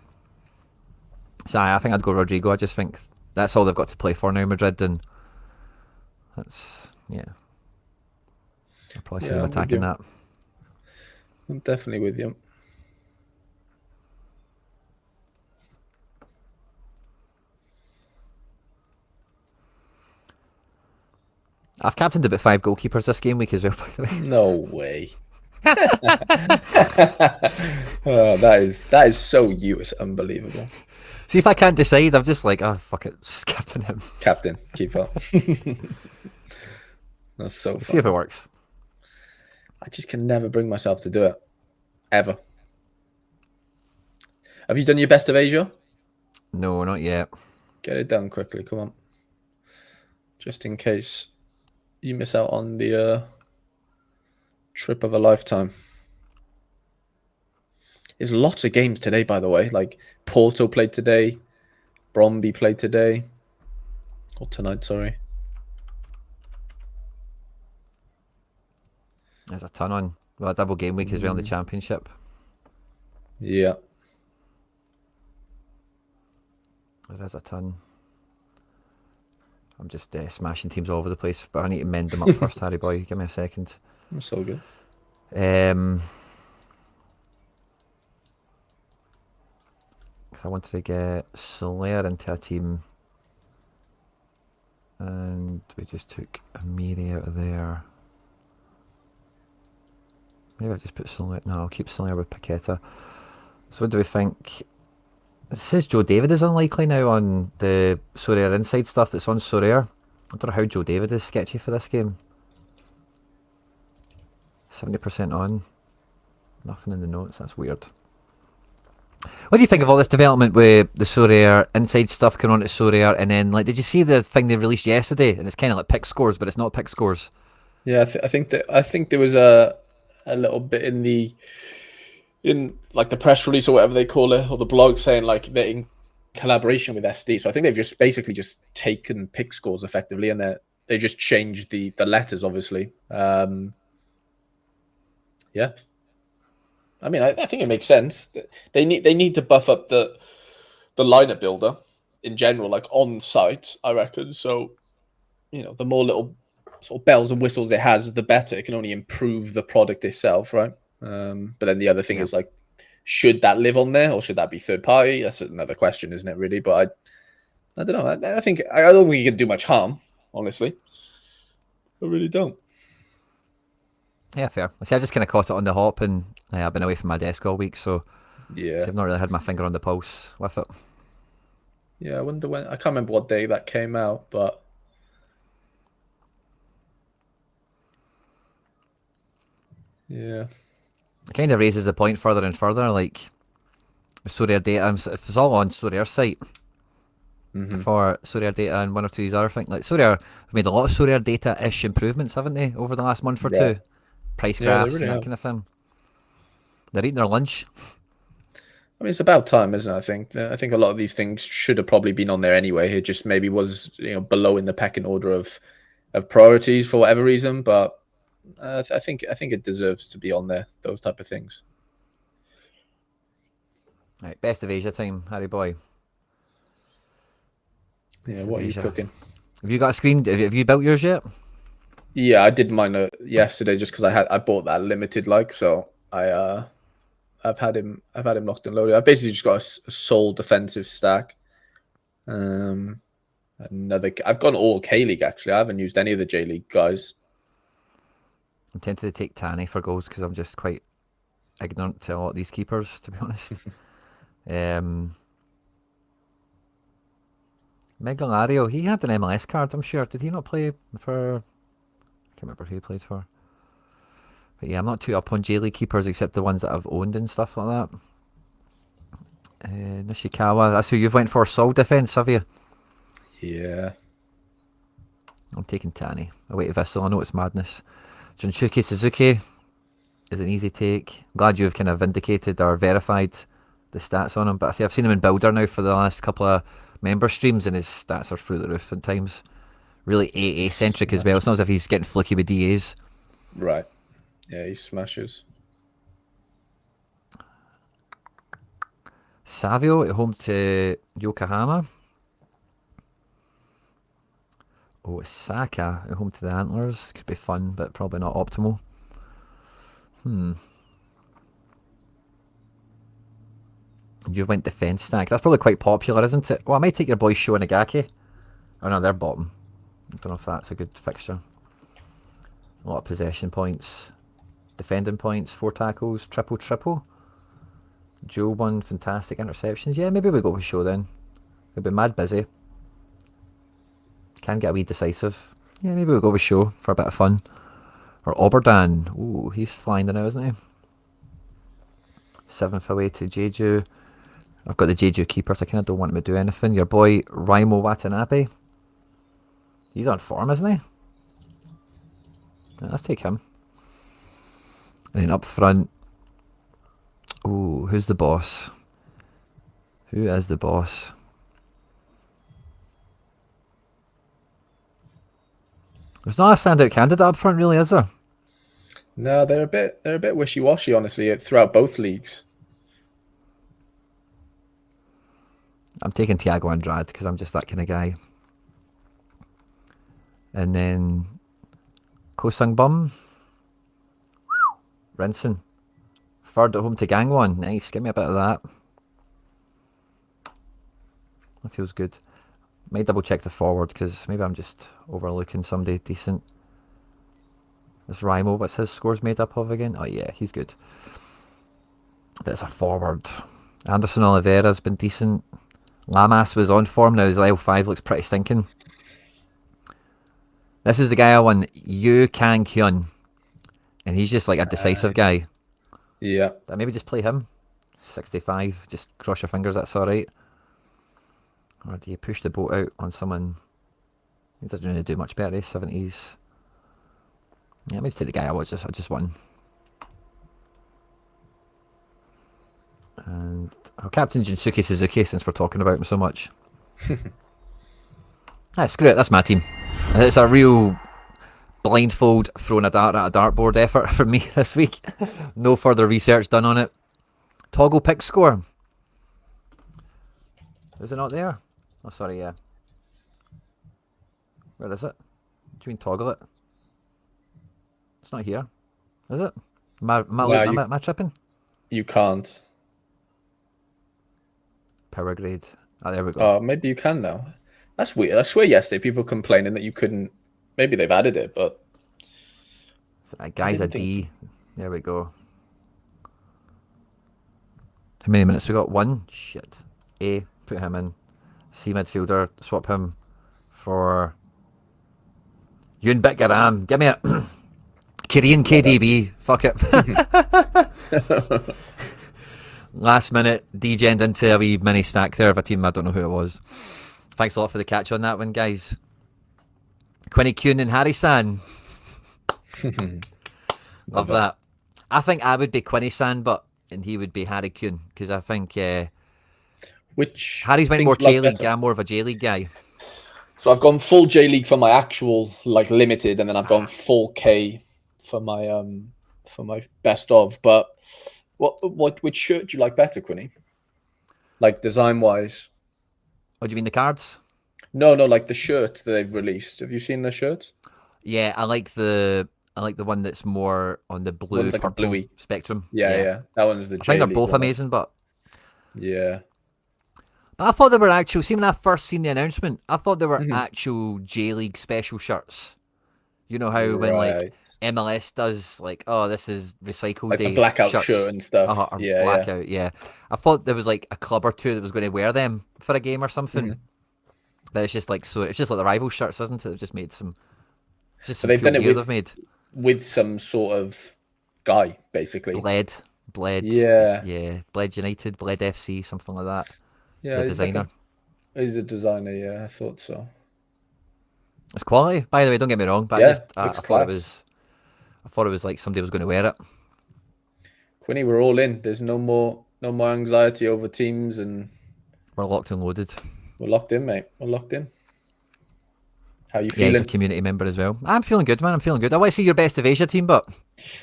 [SPEAKER 1] So I think I'd go Rodrigo. I just think that's all they've got to play for now, Madrid, and that's I'll probably see them attacking that.
[SPEAKER 2] I'm definitely with you.
[SPEAKER 1] I've captained about 5 goalkeepers this game week as well, by the way.
[SPEAKER 2] No way. That is so you. It's unbelievable.
[SPEAKER 1] See, if I can't decide, I'm just like, oh, fuck it, just captain him.
[SPEAKER 2] Captain, keep up. That's so fun.
[SPEAKER 1] See if it works.
[SPEAKER 2] I just can never bring myself to do it. Ever. Have you done your best of Asia?
[SPEAKER 1] No, not yet.
[SPEAKER 2] Get it done quickly, come on. Just in case you miss out on the trip of a lifetime. There's lots of games today, by the way. Like Porto played today. Bromby played today. Or tonight, sorry.
[SPEAKER 1] There's a ton on. Well, a double game week as well in the Championship.
[SPEAKER 2] Yeah.
[SPEAKER 1] There is a ton. I'm just smashing teams all over the place, but I need to mend them up first, Harry boy. Give me a second.
[SPEAKER 2] That's all good.
[SPEAKER 1] I wanted to get Slayer into a team, and we just took Amiri out of there. Maybe I just put Soler. No, I'll keep Soler with Paqueta. So what do we think? It says Joe David is unlikely now on the Sorare inside stuff that's on Sorare. I don't know how Joe David is sketchy for this game. 70% on. Nothing in the notes. That's weird. What do you think of all this development with the Sorare inside stuff coming onto Sorare? And then, like, did you see the thing they released yesterday? And it's kind of like pick scores, but it's not pick scores.
[SPEAKER 2] Yeah, I think there was a little bit in like the press release or whatever they call it, or the blog saying like they're in collaboration with SD. So I think they've just basically just taken pick scores effectively, and they just changed the letters, obviously. Yeah, I mean, I think it makes sense. They need to buff up the lineup builder in general, like on site. I reckon. So the more little sort of bells and whistles it has, the better. It can only improve the product itself, right? But then the other thing
[SPEAKER 1] Yeah.
[SPEAKER 2] is like, should that live on there or should that be third party? That's another question, isn't it? Really, but I don't know. I don't think you can do much harm, honestly. I really don't.
[SPEAKER 1] Yeah, fair. See, I just kind of caught it on the hop, and I've been away from my desk all week, so
[SPEAKER 2] Yeah,
[SPEAKER 1] I've not really had my finger on the pulse with it.
[SPEAKER 2] yeah. I wonder when. I can't remember what day that came out, but yeah.
[SPEAKER 1] It kind of raises the point further and further, like with Sorare data. If it's all on Sorare's site for Sorare data and one or two of these other things, like Sorare have made a lot of Sorare data-ish improvements, haven't they, over the last month or
[SPEAKER 2] Yeah,
[SPEAKER 1] two? Price
[SPEAKER 2] yeah, they
[SPEAKER 1] graphs
[SPEAKER 2] really
[SPEAKER 1] and that
[SPEAKER 2] have.
[SPEAKER 1] kind of thing. They're eating their lunch.
[SPEAKER 2] I mean, it's about time, isn't it? I think a lot of these things should have probably been on there anyway. It just maybe was below in the pecking order of priorities for whatever reason, but I think it deserves to be on there. Those type of things.
[SPEAKER 1] Right, best of Asia time, Harry boy.
[SPEAKER 2] Yeah,
[SPEAKER 1] Best of
[SPEAKER 2] what are you
[SPEAKER 1] Asia.
[SPEAKER 2] cooking?
[SPEAKER 1] Have you got a screen? Have you built yours yet?
[SPEAKER 2] Yeah, I did mine yesterday just because I bought that limited so I've had him locked and loaded. I've basically just got a sole defensive stack. Um, I've gone all K League actually. I haven't used any of the J League guys.
[SPEAKER 1] I'm tempted to take Tanny for goals because I'm just quite ignorant to a lot of these keepers, to be honest. Megalario, he had an MLS card, I'm sure. Did he not play for... I can't remember who he played for. But yeah, I'm not too up on J League keepers except the ones that I've owned and stuff like that. Nishikawa, that's who you've went for. Sol defense, have you?
[SPEAKER 2] Yeah.
[SPEAKER 1] I'm taking Tanny. Away to Vissel, I know it's madness. Junsuke Suzuki is an easy take. I'm glad you've kind of vindicated or verified the stats on him. But I see I've seen him in Builder now for the last couple of member streams, and his stats are through the roof at times. Really AA centric as well. It's not as if he's getting fluky with DAs.
[SPEAKER 2] Right. Yeah, he smashes.
[SPEAKER 1] Savio at home to Yokohama. Oh, Saka at home to the Antlers. Could be fun, but probably not optimal. You've went defence stack. That's probably quite popular, isn't it? Well, I might take your boy Sho Nagaki. Oh no, they're bottom. I don't know if that's a good fixture. A lot of possession points. Defending points, 4 tackles, triple. Joe won fantastic interceptions. Yeah, maybe we go with Sho then. We'll be mad busy. Can get a wee decisive. Yeah, maybe we'll go with Sho for a bit of fun. Or Oberdan. Ooh, he's flying now, isn't he? 7th away to Jeju. I've got the Jeju keeper, so I kind of don't want him to do anything. Your boy, Raimo Watanabe. He's on form, isn't he? Yeah, let's take him. And then up front. Ooh, who's the boss? Who is the boss? There's not a standout candidate up front, really, is there?
[SPEAKER 2] No, they're a bit wishy washy, honestly, throughout both leagues.
[SPEAKER 1] I'm taking Thiago Andrade because I'm just that kind of guy. And then Kosung Bum. Rinson. Third at home to Gangwon. Nice. Give me a bit of that. That feels good. Might double check the forward because maybe I'm just overlooking somebody decent. This Rimo, what's his scores made up of again? Oh yeah, he's good. That's a forward. Anderson Oliveira's been decent. Lamas was on form, now his L5 looks pretty stinking. This is the guy I won, Yu Kang Hyun. And he's just like a decisive guy.
[SPEAKER 2] Yeah.
[SPEAKER 1] But maybe just play him. 65, just cross your fingers, that's alright. Or do you push the boat out on someone? He doesn't really do much better, 70s. Yeah, let me just take the guy I just won. And Captain Jinsuke Suzuki, since we're talking about him so much. Screw it, that's my team. It's a real blindfold throwing a dart at a dartboard effort for me this week. No further research done on it. Toggle pick score. Is it not there? Oh, sorry, yeah. Where is it? Do you mean toggle it? It's not here. Is it? Am I tripping?
[SPEAKER 2] You can't.
[SPEAKER 1] Power grade. Oh, there we go.
[SPEAKER 2] Maybe you can now. That's weird. I swear yesterday people complaining that you couldn't. Maybe they've added it, but...
[SPEAKER 1] Guy's a D. There we go. How many minutes we got? 1? Shit. A, put him in. C midfielder, swap him for Yoon Bitgaram. Give me it. Korean KDB. Fuck it. Last minute, degened into a wee mini stack there of a team. I don't know who it was. Thanks a lot for the catch on that one, guys. Quinny Kuhn and Harry-san. Love that. I think I would be Quinny-san, and he would be Harry Kuhn, because I think
[SPEAKER 2] which
[SPEAKER 1] Harry's went more K-League, I'm more of a J-League guy.
[SPEAKER 2] So I've gone full J-League for my actual limited, and then I've gone full K for my best of. But which shirt do you like better, Quinny? Like design wise?
[SPEAKER 1] Oh, do you mean the cards?
[SPEAKER 2] No, like the shirt that they've released. Have you seen the shirts?
[SPEAKER 1] Yeah, I like the one that's more on the blue,
[SPEAKER 2] like
[SPEAKER 1] purple
[SPEAKER 2] a bluey
[SPEAKER 1] spectrum.
[SPEAKER 2] Yeah. That one's the
[SPEAKER 1] I think they're both
[SPEAKER 2] one.
[SPEAKER 1] amazing, but
[SPEAKER 2] yeah.
[SPEAKER 1] But I thought they were actual. See, when I first seen the announcement, I thought they were actual J League special shirts. You know how when like MLS does this is recycle
[SPEAKER 2] like
[SPEAKER 1] day,
[SPEAKER 2] the blackout
[SPEAKER 1] shirts,
[SPEAKER 2] shirt and stuff.
[SPEAKER 1] Blackout. Yeah. I thought there was like a club or two that was going to wear them for a game or something. But it's just like it's just like the rival shirts, isn't it? They've just made some. It's just some
[SPEAKER 2] they've done it
[SPEAKER 1] they've made
[SPEAKER 2] with some sort of guy, basically.
[SPEAKER 1] Bled.
[SPEAKER 2] Yeah.
[SPEAKER 1] Bled United, Bled FC, something like that.
[SPEAKER 2] Yeah,
[SPEAKER 1] he's a designer.
[SPEAKER 2] He's a designer. Yeah, I thought so.
[SPEAKER 1] It's quality, by the way. Don't get me wrong, but I thought it was like somebody was going to wear it.
[SPEAKER 2] Quinny, we're all in. There's no more anxiety over teams, and
[SPEAKER 1] we're locked and loaded.
[SPEAKER 2] We're locked in, mate. We're locked in. How you feeling?
[SPEAKER 1] Yeah, he's a community member as well. I'm feeling good, man. I'm feeling good. I want to see your best of Asia team, but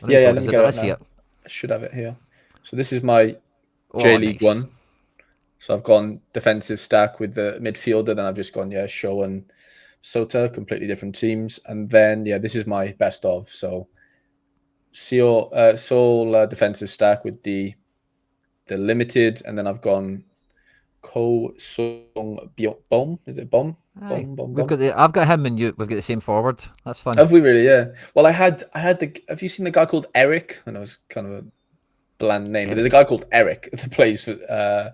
[SPEAKER 2] let's
[SPEAKER 1] see it.
[SPEAKER 2] I should have it here. So this is my J-League one. So I've gone defensive stack with the midfielder, then I've just gone Show and Sota, completely different teams, and then this is my best of. So Seoul defensive stack with the limited, and then I've gone Ko Sung Bom. Is it Bom?
[SPEAKER 1] I've got him and you. We've got the same forward. That's fun.
[SPEAKER 2] Have we really? Yeah. Well, I had Have you seen the guy called Eric? I know it's kind of a bland name, but there's a guy called Eric that plays for.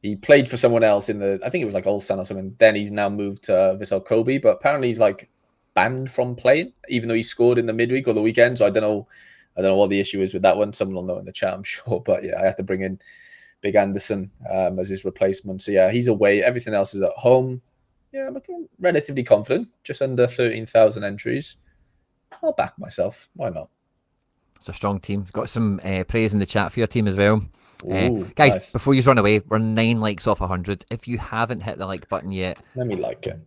[SPEAKER 2] He played for someone else in I think it was like Ulsan or something. Then he's now moved to Vissel Kobe, but apparently he's like banned from playing, even though he scored in the midweek or the weekend. So I don't know what the issue is with that one. Someone will know in the chat, I'm sure. But yeah, I had to bring in Big Anderson as his replacement. So yeah, he's away. Everything else is at home. Yeah, I'm relatively confident. Just under 13,000 entries. I'll back myself. Why not?
[SPEAKER 1] It's a strong team. Got some praise in the chat for your team as well.
[SPEAKER 2] Ooh,
[SPEAKER 1] guys,
[SPEAKER 2] nice.
[SPEAKER 1] Before you run away, we're 9 likes off 100. If you haven't hit the like button yet,
[SPEAKER 2] let me like it.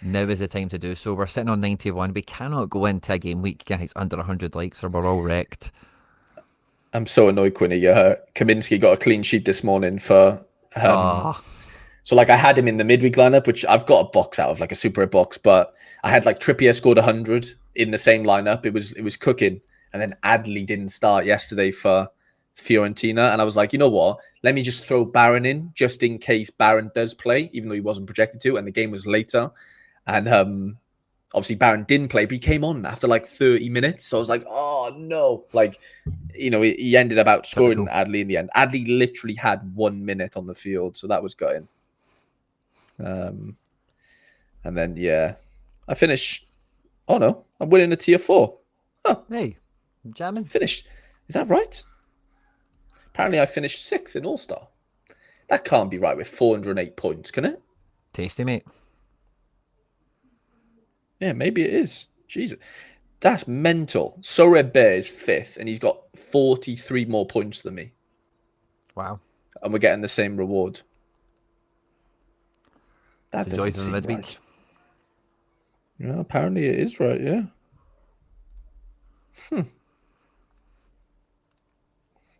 [SPEAKER 1] Now is the time to do so. We're sitting on 91. We cannot go into a game week, guys, under 100 likes or we're all wrecked.
[SPEAKER 2] I'm so annoyed, Quinny. Kaminsky got a clean sheet this morning for... So I had him in the midweek lineup, which I've got a box out of, like a super box, but I had Trippier scored 100 in the same lineup. It was cooking. And then Adley didn't start yesterday for Fiorentina, and I was like, you know what? Let me just throw Barron in just in case Barron does play, even though he wasn't projected to, and the game was later. And obviously Baron didn't play, but he came on after like 30 minutes. So I was like, oh no. Like, he ended up outscoring Adley in the end. Adley literally had 1 minute on the field. So that was gutting. And then, yeah, I finished. Oh no, I'm winning a tier 4. Oh,
[SPEAKER 1] hey, jamming.
[SPEAKER 2] Finished. Is that right? Apparently I finished 6th in All-Star. That can't be right with 408 points, can it?
[SPEAKER 1] Tasty, mate.
[SPEAKER 2] Yeah, maybe it is. Jesus. That's mental. Sorare Bear is 5th, and he's got 43 more points than me.
[SPEAKER 1] Wow.
[SPEAKER 2] And we're getting the same reward. That
[SPEAKER 1] doesn't seem midweek.
[SPEAKER 2] Right. Yeah, apparently it is right, yeah.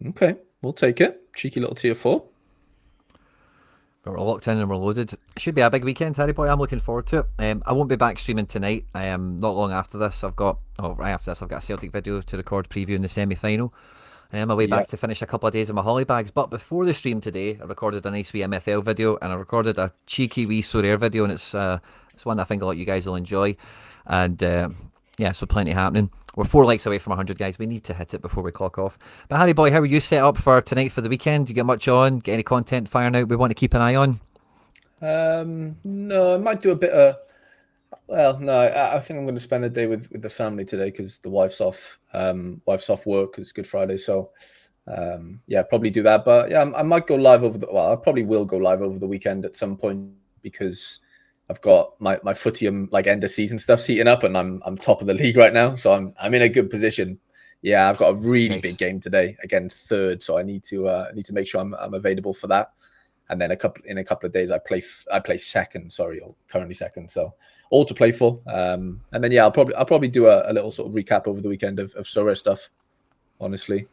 [SPEAKER 2] Okay, we'll take it. Cheeky little tier 4.
[SPEAKER 1] But we're locked in and we're loaded. It should be a big weekend, Harry boy. I'm looking forward to it. I won't be back streaming tonight. Not long after this, I've got a Celtic video to record previewing the semi-final. And I'm away back to finish a couple of days of my holly bags. But before the stream today, I recorded a nice wee MFL video, and I recorded a cheeky wee Sorare video, and it's one that I think a lot of you guys will enjoy. And so plenty happening. We're 4 likes away from 100, guys. We need to hit it before we clock off. But Harry boy, how are you set up for tonight for the weekend? Do you get much on? Get any content firing out we want to keep an eye on?
[SPEAKER 2] No, I might do a bit of. Well, no, I think I'm going to spend a day with the family today because the wife's off. Wife's off work because it's Good Friday. So, probably do that. But yeah, I might go live I probably will go live over the weekend at some point because I've got my footy and like end of season stuff's heating up, and I'm top of the league right now, so I'm in a good position. Yeah, I've got a really big game today, again 3rd, so I need to make sure I'm available for that. And then in a couple of days I play 2nd, or currently 2nd, so all to play for. And then I'll probably do a little sort of recap over the weekend of Sorare stuff. Honestly,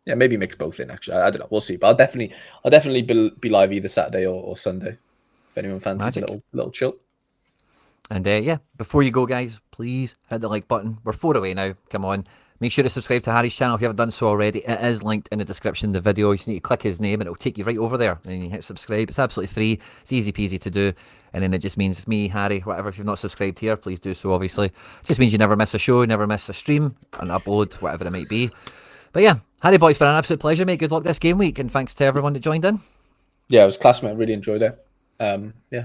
[SPEAKER 2] maybe mix both in. Actually, I don't know. We'll see. But I'll definitely be live either Saturday or Sunday. If anyone fancies a little chill.
[SPEAKER 1] And before you go, guys, please hit the like button. We're 4 away now. Come on. Make sure to subscribe to Harry's channel if you haven't done so already. It is linked in the description of the video. You just need to click his name and it'll take you right over there. And you hit subscribe. It's absolutely free. It's easy peasy to do. And then it just means me, Harry, whatever, if you've not subscribed here, please do so, obviously. It just means you never miss a show, never miss a stream, an upload, whatever it might be. But yeah, Harry boy, it's been an absolute pleasure, mate. Good luck this game week. And thanks to everyone that joined in.
[SPEAKER 2] Yeah, it was class, mate. I really enjoyed it.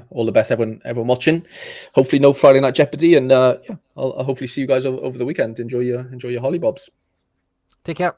[SPEAKER 2] All the best, everyone watching. Hopefully, no Friday Night Jeopardy, and I'll hopefully see you guys over the weekend. Enjoy your hollybobs.
[SPEAKER 1] Take care.